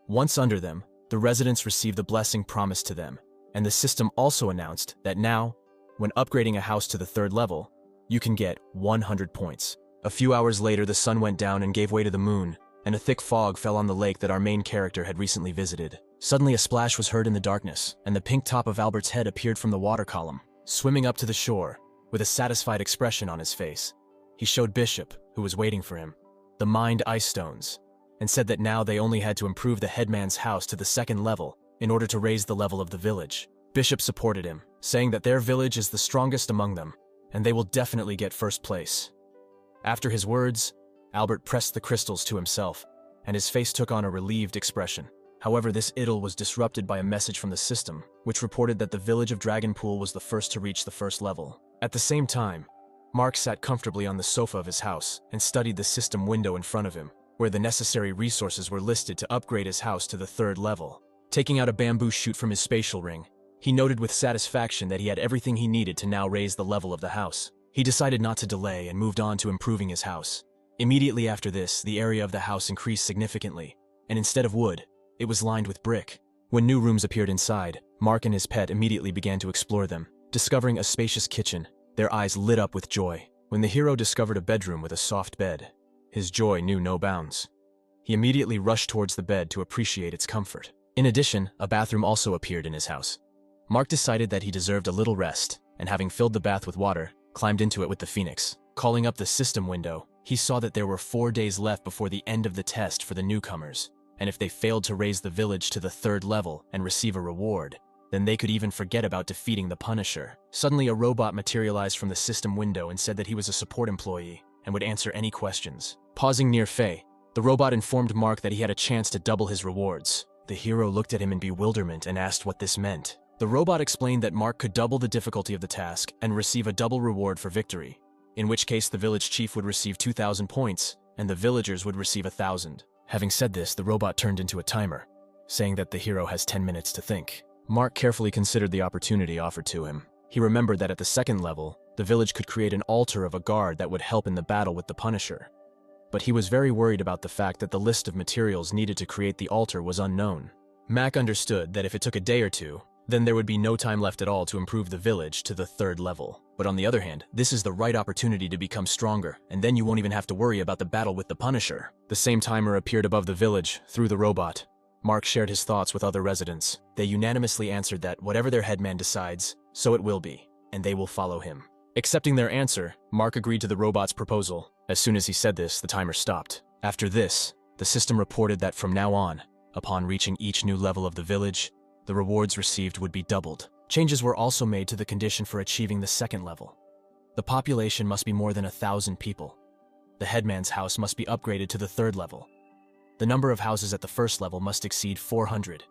Once under them, the residents received the blessing promised to them, and the system also announced that now, when upgrading a house to the 3rd level, you can get 100 points. A few hours later, the sun went down and gave way to the moon, and a thick fog fell on the lake that our main character had recently visited. Suddenly, a splash was heard in the darkness, and the pink top of Albert's head appeared from the water column. Swimming up to the shore, with a satisfied expression on his face, he showed Bishop, who was waiting for him, the mined ice stones, and said that now they only had to improve the headman's house to the 2nd level in order to raise the level of the village. Bishop supported him, saying that their village is the strongest among them, and they will definitely get first place. After his words, Albert pressed the crystals to himself, and his face took on a relieved expression. However, this idyll was disrupted by a message from the system, which reported that the village of Dragonpool was the first to reach the first level. At the same time, Mark sat comfortably on the sofa of his house and studied the system window in front of him, where the necessary resources were listed to upgrade his house to the third level. Taking out a bamboo shoot from his spatial ring, he noted with satisfaction that he had everything he needed to now raise the level of the house. He decided not to delay and moved on to improving his house. Immediately after this, the area of the house increased significantly, and instead of wood, it was lined with brick. When new rooms appeared inside, Mark and his pet immediately began to explore them. Discovering a spacious kitchen, their eyes lit up with joy. When the hero discovered a bedroom with a soft bed, his joy knew no bounds. He immediately rushed towards the bed to appreciate its comfort. In addition, a bathroom also appeared in his house. Mark decided that he deserved a little rest, and having filled the bath with water, climbed into it with the phoenix. Calling up the system window, he saw that there were 4 days left before the end of the test for the newcomers, and if they failed to raise the village to the third level and receive a reward, then they could even forget about defeating the Punisher. Suddenly, a robot materialized from the system window and said that he was a support employee and would answer any questions. Pausing near Faye, the robot informed Mark that he had a chance to double his rewards. The hero looked at him in bewilderment and asked what this meant. The robot explained that Mark could double the difficulty of the task and receive a double reward for victory, in which case the village chief would receive 2,000 points and the villagers would receive 1,000. Having said this, the robot turned into a timer, saying that the hero has 10 minutes to think. Mark carefully considered the opportunity offered to him. He remembered that at the second level, the village could create an altar of a guard that would help in the battle with the Punisher. But he was very worried about the fact that the list of materials needed to create the altar was unknown. Mac understood that if it took a day or two, then there would be no time left at all to improve the village to the third level. But on the other hand, this is the right opportunity to become stronger, and then you won't even have to worry about the battle with the Punisher. The same timer appeared above the village, through the robot. Mark shared his thoughts with other residents. They unanimously answered that whatever their headman decides, so it will be, and they will follow him. Accepting their answer, Mark agreed to the robot's proposal. As soon as he said this, the timer stopped. After this, the system reported that from now on, upon reaching each new level of the village, the rewards received would be doubled. Changes were also made to the condition for achieving the second level. The population must be more than 1,000 people. The headman's house must be upgraded to the third level. The number of houses at the first level must exceed 400,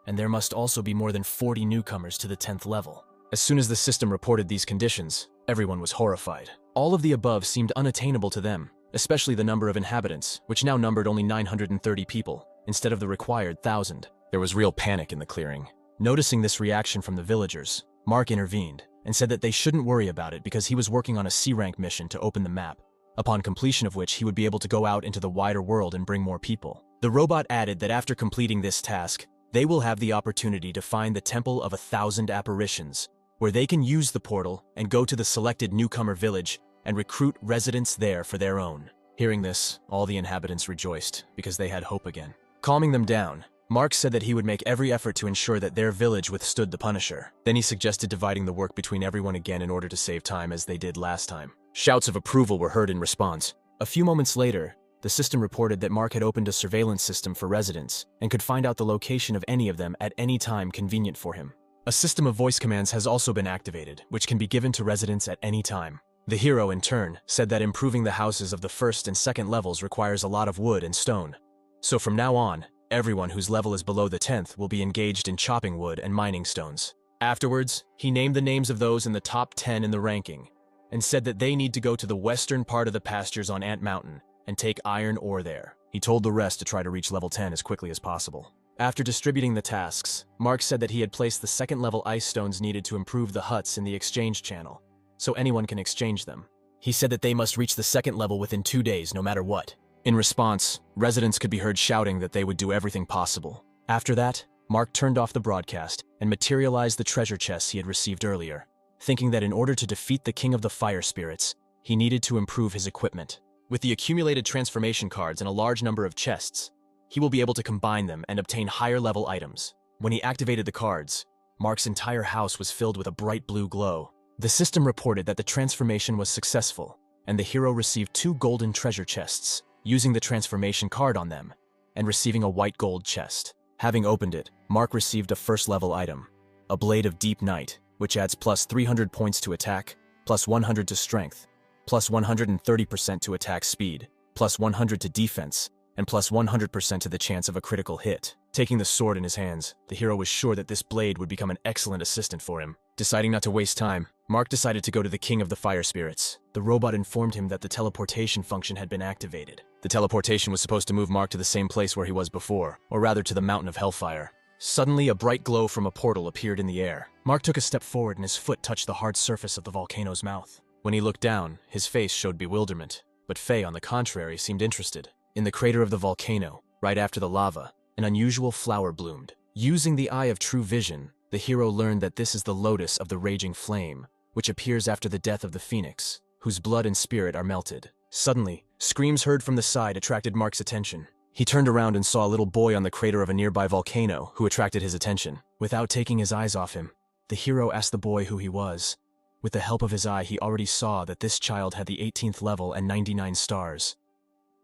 and there must also be more than 40 newcomers to the 10th level. As soon as the system reported these conditions, everyone was horrified. All of the above seemed unattainable to them, especially the number of inhabitants, which now numbered only 930 people, instead of the required 1,000. There was real panic in the clearing. Noticing this reaction from the villagers, Mark intervened and said that they shouldn't worry about it because he was working on a C-rank mission to open the map, upon completion of which he would be able to go out into the wider world and bring more people. The robot added that after completing this task, they will have the opportunity to find the Temple of 1,000 Apparitions, where they can use the portal and go to the selected newcomer village and recruit residents there for their own. Hearing this, all the inhabitants rejoiced because they had hope again. Calming them down, Mark said that he would make every effort to ensure that their village withstood the Punisher. Then he suggested dividing the work between everyone again in order to save time as they did last time. Shouts of approval were heard in response. A few moments later, the system reported that Mark had opened a surveillance system for residents and could find out the location of any of them at any time convenient for him. A system of voice commands has also been activated, which can be given to residents at any time. The hero, in turn, said that improving the houses of the first and second levels requires a lot of wood and stone. So from now on, everyone whose level is below the 10th will be engaged in chopping wood and mining stones. Afterwards, he named the names of those in the top 10 in the ranking, and said that they need to go to the western part of the pastures on Ant Mountain and take iron ore there. He told the rest to try to reach level 10 as quickly as possible. After distributing the tasks, Mark said that he had placed the second level ice stones needed to improve the huts in the exchange channel, so anyone can exchange them. He said that they must reach the second level within 2 days, no matter what. In response, residents could be heard shouting that they would do everything possible. After that, Mark turned off the broadcast and materialized the treasure chests he had received earlier, thinking that in order to defeat the King of the Fire Spirits, he needed to improve his equipment. With the accumulated transformation cards and a large number of chests, he will be able to combine them and obtain higher-level items. When he activated the cards, Mark's entire house was filled with a bright blue glow. The system reported that the transformation was successful, and the hero received 2 golden treasure chests, using the transformation card on them, and receiving a white gold chest. Having opened it, Mark received a first-level item, a Blade of Deep Night, which adds plus 300 points to attack, plus 100 to strength, plus 130% to attack speed, plus 100 to defense, and plus 100% to the chance of a critical hit. Taking the sword in his hands, the hero was sure that this blade would become an excellent assistant for him. Deciding not to waste time, Mark decided to go to the King of the Fire Spirits. The robot informed him that the teleportation function had been activated. The teleportation was supposed to move Mark to the same place where he was before, or rather to the Mountain of Hellfire. Suddenly, a bright glow from a portal appeared in the air. Mark took a step forward and his foot touched the hard surface of the volcano's mouth. When he looked down, his face showed bewilderment, but Faye, on the contrary, seemed interested. In the crater of the volcano, right after the lava, an unusual flower bloomed. Using the Eye of True Vision, the hero learned that this is the lotus of the raging flame, which appears after the death of the phoenix, whose blood and spirit are melted. Suddenly, screams heard from the side attracted Mark's attention. He turned around and saw a little boy on the crater of a nearby volcano who attracted his attention. Without taking his eyes off him, the hero asked the boy who he was. With the help of his eye, he already saw that this child had the 18th level and 99 stars.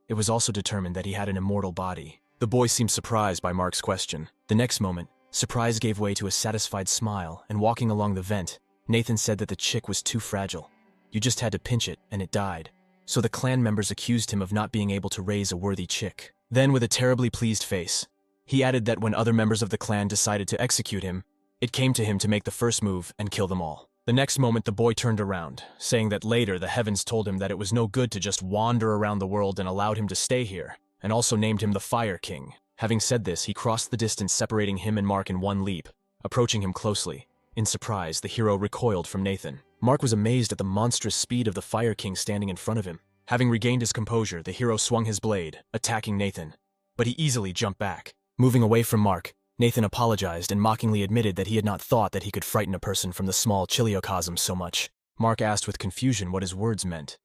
It was also determined that he had an immortal body. The boy seemed surprised by Mark's question. The next moment, surprise gave way to a satisfied smile, and walking along the vent, Nathan said that the chick was too fragile. You just had to pinch it, and it died. So the clan members accused him of not being able to raise a worthy chick. Then, with a terribly pleased face, he added that when other members of the clan decided to execute him, it came to him to make the first move and kill them all. The next moment, the boy turned around, saying that later the heavens told him that it was no good to just wander around the world and allowed him to stay here, and also named him the Fire King. Having said this, he crossed the distance separating him and Mark in one leap, approaching him closely. In surprise, the hero recoiled from Nathan. Mark was amazed at the monstrous speed of the Fire King standing in front of him. Having regained his composure, the hero swung his blade, attacking Nathan, but he easily jumped back. Moving away from Mark, Nathan apologized and mockingly admitted that he had not thought that he could frighten a person from the small Chiliocosm so much. Mark asked with confusion what his words meant.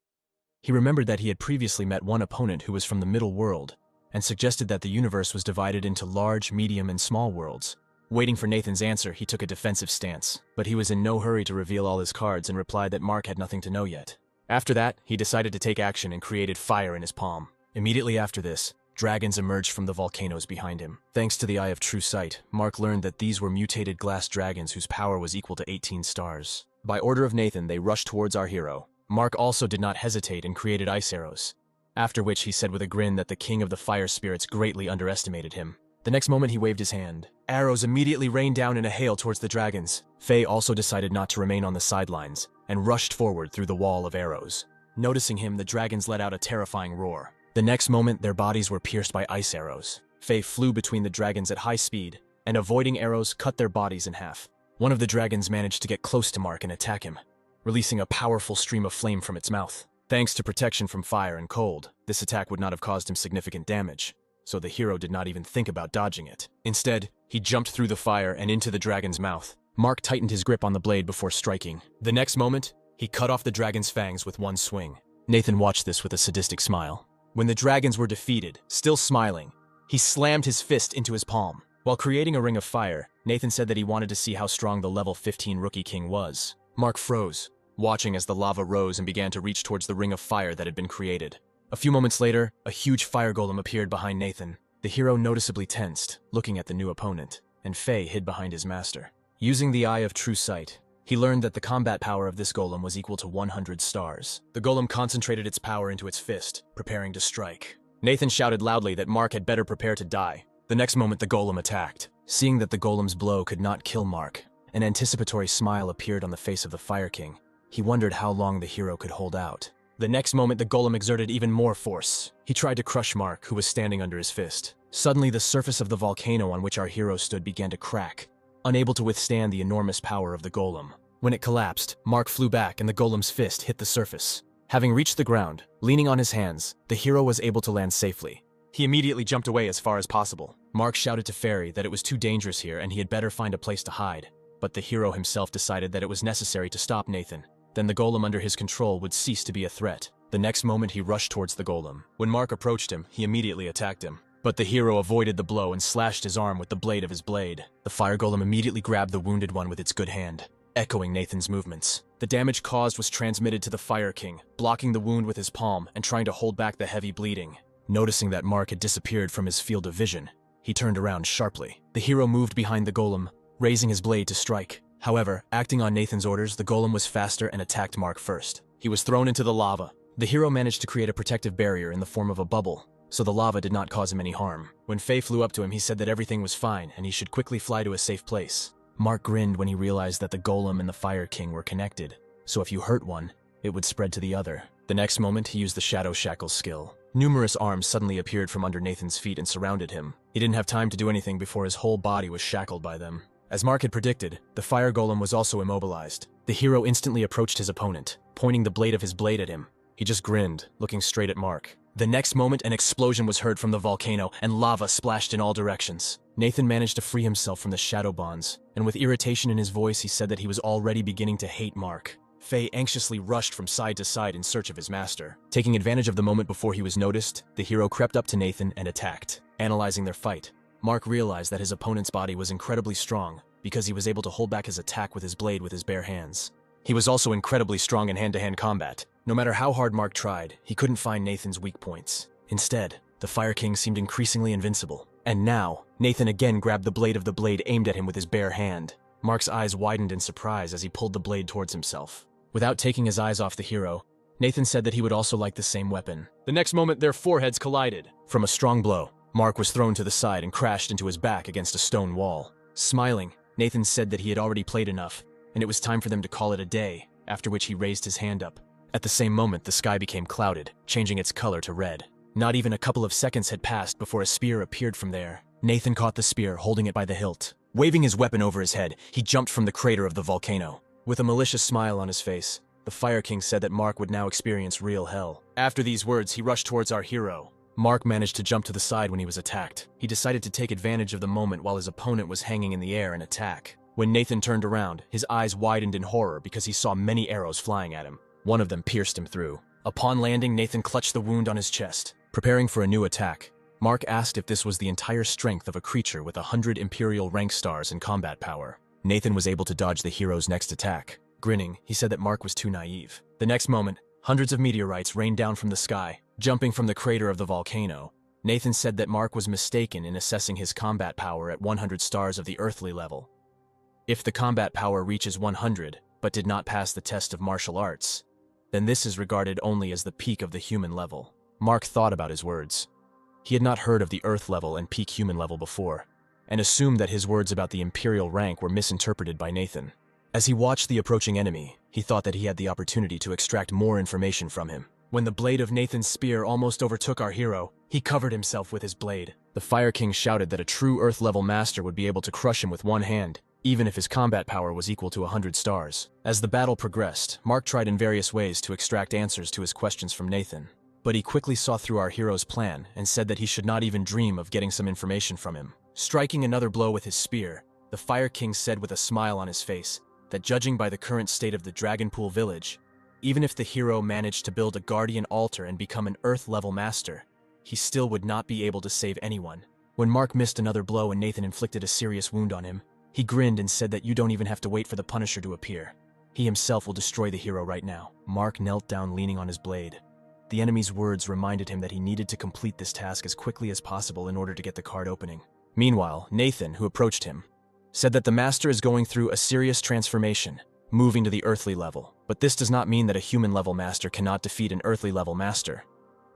He remembered that he had previously met one opponent who was from the middle world, and suggested that the universe was divided into large, medium, and small worlds. Waiting for Nathan's answer, he took a defensive stance, but he was in no hurry to reveal all his cards and replied that Mark had nothing to know yet. After that, he decided to take action and created fire in his palm. Immediately after this, dragons emerged from the volcanoes behind him. Thanks to the Eye of True Sight, Mark learned that these were mutated glass dragons whose power was equal to 18 stars. By order of Nathan, they rushed towards our hero. Mark also did not hesitate and created ice arrows, after which he said with a grin that the King of the Fire Spirits greatly underestimated him. The next moment he waved his hand. Arrows immediately rained down in a hail towards the dragons. Faye also decided not to remain on the sidelines, and rushed forward through the wall of arrows. Noticing him, the dragons let out a terrifying roar. The next moment, their bodies were pierced by ice arrows. Faye flew between the dragons at high speed, and avoiding arrows, cut their bodies in half. One of the dragons managed to get close to Mark and attack him, releasing a powerful stream of flame from its mouth. Thanks to protection from fire and cold, this attack would not have caused him significant damage, so the hero did not even think about dodging it. Instead, he jumped through the fire and into the dragon's mouth. Mark tightened his grip on the blade before striking. The next moment, he cut off the dragon's fangs with one swing. Nathan watched this with a sadistic smile. When the dragons were defeated, still smiling, he slammed his fist into his palm. While creating a ring of fire, Nathan said that he wanted to see how strong the level 15 Rookie King was. Mark froze, watching as the lava rose and began to reach towards the ring of fire that had been created. A few moments later, a huge fire golem appeared behind Nathan. The hero noticeably tensed, looking at the new opponent, and Faye hid behind his master. Using the Eye of True Sight, he learned that the combat power of this golem was equal to 100 stars. The golem concentrated its power into its fist, preparing to strike. Nathan shouted loudly that Mark had better prepare to die. The next moment, the golem attacked. Seeing that the golem's blow could not kill Mark, an anticipatory smile appeared on the face of the Fire King. He wondered how long the hero could hold out. The next moment, the golem exerted even more force. He tried to crush Mark, who was standing under his fist. Suddenly, the surface of the volcano on which our hero stood began to crack, unable to withstand the enormous power of the golem. When it collapsed, Mark flew back and the golem's fist hit the surface. Having reached the ground, leaning on his hands, the hero was able to land safely. He immediately jumped away as far as possible. Mark shouted to Fairy that it was too dangerous here and he had better find a place to hide. But the hero himself decided that it was necessary to stop Nathan. Then the golem under his control would cease to be a threat. The next moment he rushed towards the golem. When Mark approached him, he immediately attacked him. But the hero avoided the blow and slashed his arm with the blade of his blade. The fire golem immediately grabbed the wounded one with its good hand, echoing Nathan's movements. The damage caused was transmitted to the Fire King, blocking the wound with his palm and trying to hold back the heavy bleeding. Noticing that Mark had disappeared from his field of vision, he turned around sharply. The hero moved behind the golem, raising his blade to strike. However, acting on Nathan's orders, the golem was faster and attacked Mark first. He was thrown into the lava. The hero managed to create a protective barrier in the form of a bubble, so the lava did not cause him any harm. When Faye flew up to him, he said that everything was fine and he should quickly fly to a safe place. Mark grinned when he realized that the golem and the Fire King were connected, so if you hurt one, it would spread to the other. The next moment, he used the Shadow Shackle skill. Numerous arms suddenly appeared from under Nathan's feet and surrounded him. He didn't have time to do anything before his whole body was shackled by them. As Mark had predicted, the fire golem was also immobilized. The hero instantly approached his opponent, pointing the blade of his blade at him. He just grinned, looking straight at Mark. The next moment, an explosion was heard from the volcano, and lava splashed in all directions. Nathan managed to free himself from the shadow bonds, and with irritation in his voice, he said that he was already beginning to hate Mark. Faye anxiously rushed from side to side in search of his master. Taking advantage of the moment before he was noticed, the hero crept up to Nathan and attacked. Analyzing their fight, Mark realized that his opponent's body was incredibly strong because he was able to hold back his attack with his blade with his bare hands. He was also incredibly strong in hand-to-hand combat. No matter how hard Mark tried, he couldn't find Nathan's weak points. Instead, the Fire King seemed increasingly invincible. And now, Nathan again grabbed the blade of the blade aimed at him with his bare hand. Mark's eyes widened in surprise as he pulled the blade towards himself. Without taking his eyes off the hero, Nathan said that he would also like the same weapon. The next moment, their foreheads collided. From a strong blow, Mark was thrown to the side and crashed into his back against a stone wall. Smiling, Nathan said that he had already played enough, and it was time for them to call it a day, after which he raised his hand up. At the same moment, the sky became clouded, changing its color to red. Not even a couple of seconds had passed before a spear appeared from there. Nathan caught the spear, holding it by the hilt. Waving his weapon over his head, he jumped from the crater of the volcano. With a malicious smile on his face, the Fire King said that Mark would now experience real hell. After these words, he rushed towards our hero. Mark managed to jump to the side when he was attacked. He decided to take advantage of the moment while his opponent was hanging in the air and attack. When Nathan turned around, his eyes widened in horror because he saw many arrows flying at him. One of them pierced him through. Upon landing, Nathan clutched the wound on his chest. Preparing for a new attack, Mark asked if this was the entire strength of a creature with 100 Imperial rank stars in combat power. Nathan was able to dodge the hero's next attack. Grinning, he said that Mark was too naive. The next moment, hundreds of meteorites rained down from the sky, jumping from the crater of the volcano. Nathan said that Mark was mistaken in assessing his combat power at 100 stars of the earthly level. If the combat power reaches 100, but did not pass the test of martial arts, then this is regarded only as the peak of the human level. Mark thought about his words. He had not heard of the Earth level and peak human level before, and assumed that his words about the Imperial rank were misinterpreted by Nathan. As he watched the approaching enemy, he thought that he had the opportunity to extract more information from him. When the blade of Nathan's spear almost overtook our hero, he covered himself with his blade. The Fire King shouted that a true Earth-level master would be able to crush him with one hand, even if his combat power was equal to 100 stars. As the battle progressed, Mark tried in various ways to extract answers to his questions from Nathan. But he quickly saw through our hero's plan and said that he should not even dream of getting some information from him. Striking another blow with his spear, the Fire King said with a smile on his face that judging by the current state of the Dragonpool village, even if the hero managed to build a guardian altar and become an Earth-level master, he still would not be able to save anyone. When Mark missed another blow and Nathan inflicted a serious wound on him, he grinned and said that you don't even have to wait for the Punisher to appear. He himself will destroy the hero right now. Mark knelt down leaning on his blade. The enemy's words reminded him that he needed to complete this task as quickly as possible in order to get the card opening. Meanwhile, Nathan, who approached him, said that the Master is going through a serious transformation, moving to the earthly level. But this does not mean that a human-level master cannot defeat an earthly-level master.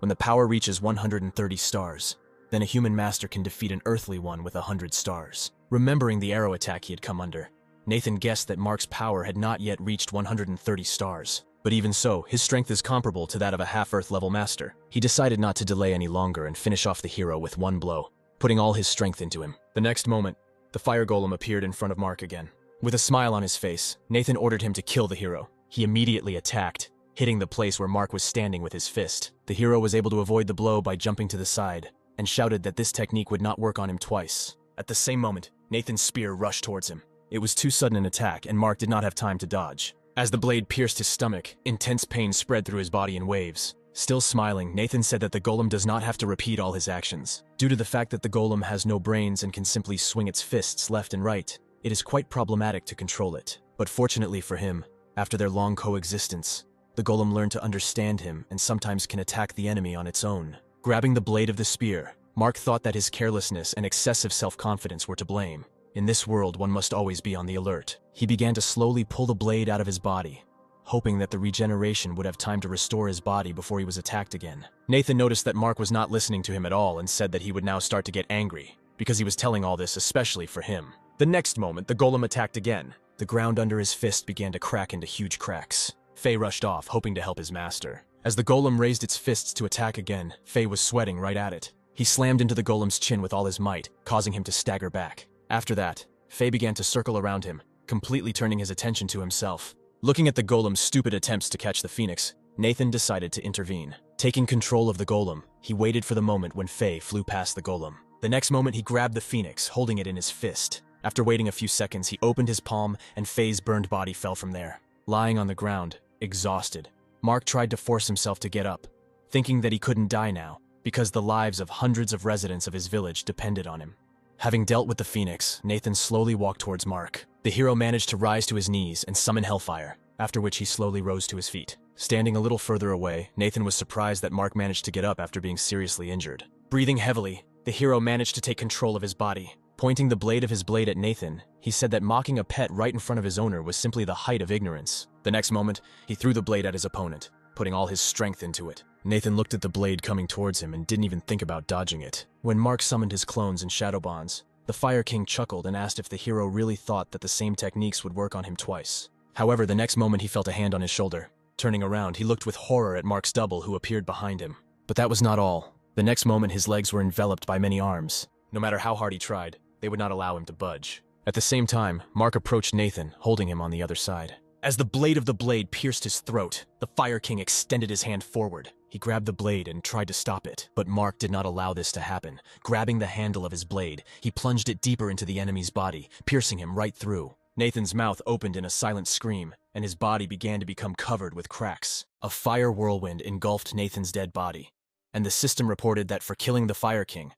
When the power reaches 130 stars, then a human master can defeat an earthly one with 100 stars. Remembering the arrow attack he had come under, Nathan guessed that Mark's power had not yet reached 130 stars. But even so, his strength is comparable to that of a half-Earth level master. He decided not to delay any longer and finish off the hero with one blow, putting all his strength into him. The next moment, the fire golem appeared in front of Mark again. With a smile on his face, Nathan ordered him to kill the hero. He immediately attacked, hitting the place where Mark was standing with his fist. The hero was able to avoid the blow by jumping to the side, and shouted that this technique would not work on him twice. At the same moment, Nathan's spear rushed towards him. It was too sudden an attack, and Mark did not have time to dodge. As the blade pierced his stomach, intense pain spread through his body in waves. Still smiling, Nathan said that the golem does not have to repeat all his actions. Due to the fact that the golem has no brains and can simply swing its fists left and right, it is quite problematic to control it. But fortunately for him, after their long coexistence, the golem learned to understand him and sometimes can attack the enemy on its own. Grabbing the blade of the spear, Mark thought that his carelessness and excessive self-confidence were to blame. In this world, one must always be on the alert. He began to slowly pull the blade out of his body, hoping that the regeneration would have time to restore his body before he was attacked again. Nathan noticed that Mark was not listening to him at all and said that he would now start to get angry, because he was telling all this especially for him. The next moment, the golem attacked again. The ground under his fist began to crack into huge cracks. Faye rushed off, hoping to help his master. As the golem raised its fists to attack again, Faye was sweating right at it. He slammed into the golem's chin with all his might, causing him to stagger back. After that, Faye began to circle around him, completely turning his attention to himself. Looking at the golem's stupid attempts to catch the phoenix, Nathan decided to intervene. Taking control of the golem, he waited for the moment when Faye flew past the golem. The next moment, he grabbed the phoenix, holding it in his fist. After waiting a few seconds, he opened his palm, and Faye's burned body fell from there. Lying on the ground, exhausted, Mark tried to force himself to get up, thinking that he couldn't die now, because the lives of hundreds of residents of his village depended on him. Having dealt with the phoenix, Nathan slowly walked towards Mark. The hero managed to rise to his knees and summon Hellfire, after which he slowly rose to his feet. Standing a little further away, Nathan was surprised that Mark managed to get up after being seriously injured. Breathing heavily, the hero managed to take control of his body. Pointing the blade of his blade at Nathan, he said that mocking a pet right in front of his owner was simply the height of ignorance. The next moment, he threw the blade at his opponent, putting all his strength into it. Nathan looked at the blade coming towards him and didn't even think about dodging it. When Mark summoned his clones and Shadow Bonds, the Fire King chuckled and asked if the hero really thought that the same techniques would work on him twice. However, the next moment he felt a hand on his shoulder. Turning around, he looked with horror at Mark's double who appeared behind him. But that was not all. The next moment, his legs were enveloped by many arms. No matter how hard he tried, they would not allow him to budge. At the same time, Mark approached Nathan, holding him on the other side. As the blade of the blade pierced his throat, the Fire King extended his hand forward. He grabbed the blade and tried to stop it, but Mark did not allow this to happen. Grabbing the handle of his blade, he plunged it deeper into the enemy's body, piercing him right through. Nathan's mouth opened in a silent scream, and his body began to become covered with cracks. A fire whirlwind engulfed Nathan's dead body, and the system reported that for killing the Fire King,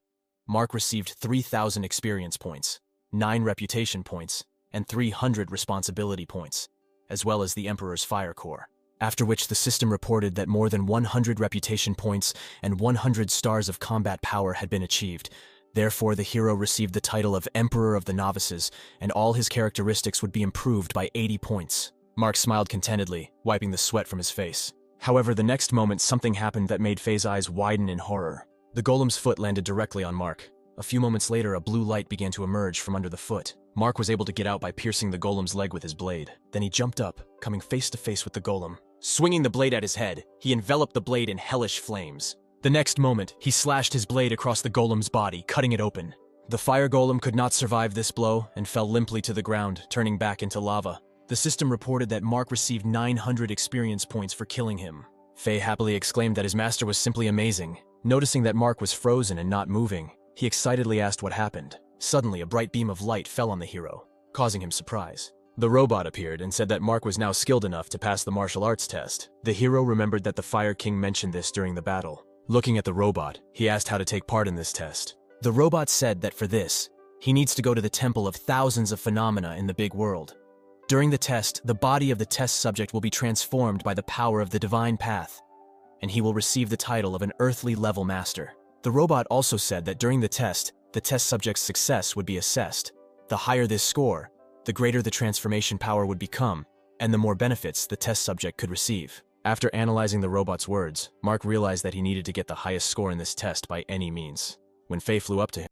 Mark received 3,000 experience points, 9 reputation points, and 300 responsibility points, as well as the Emperor's Fire Core. After which the system reported that more than 100 reputation points and 100 stars of combat power had been achieved. Therefore, the hero received the title of Emperor of the Novices, and all his characteristics would be improved by 80 points. Mark smiled contentedly, wiping the sweat from his face. However, the next moment something happened that made Faye's eyes widen in horror. The golem's foot landed directly on Mark. A few moments later, a blue light began to emerge from under the foot. Mark was able to get out by piercing the golem's leg with his blade. Then he jumped up, coming face to face with the golem. Swinging the blade at his head, he enveloped the blade in hellish flames. The next moment, he slashed his blade across the golem's body, cutting it open. The fire golem could not survive this blow and fell limply to the ground, turning back into lava. The system reported that Mark received 900 experience points for killing him. Faye happily exclaimed that his master was simply amazing. Noticing that Mark was frozen and not moving, he excitedly asked what happened. Suddenly, a bright beam of light fell on the hero, causing him surprise. The robot appeared and said that Mark was now skilled enough to pass the martial arts test. The hero remembered that the Fire King mentioned this during the battle. Looking at the robot, he asked how to take part in this test. The robot said that for this, he needs to go to the temple of thousands of phenomena in the big world. During the test, the body of the test subject will be transformed by the power of the divine path, and he will receive the title of an earthly level master. The robot also said that during the test subject's success would be assessed. The higher this score, the greater the transformation power would become, and the more benefits the test subject could receive. After analyzing the robot's words, Mark realized that he needed to get the highest score in this test by any means. When Faye flew up to him,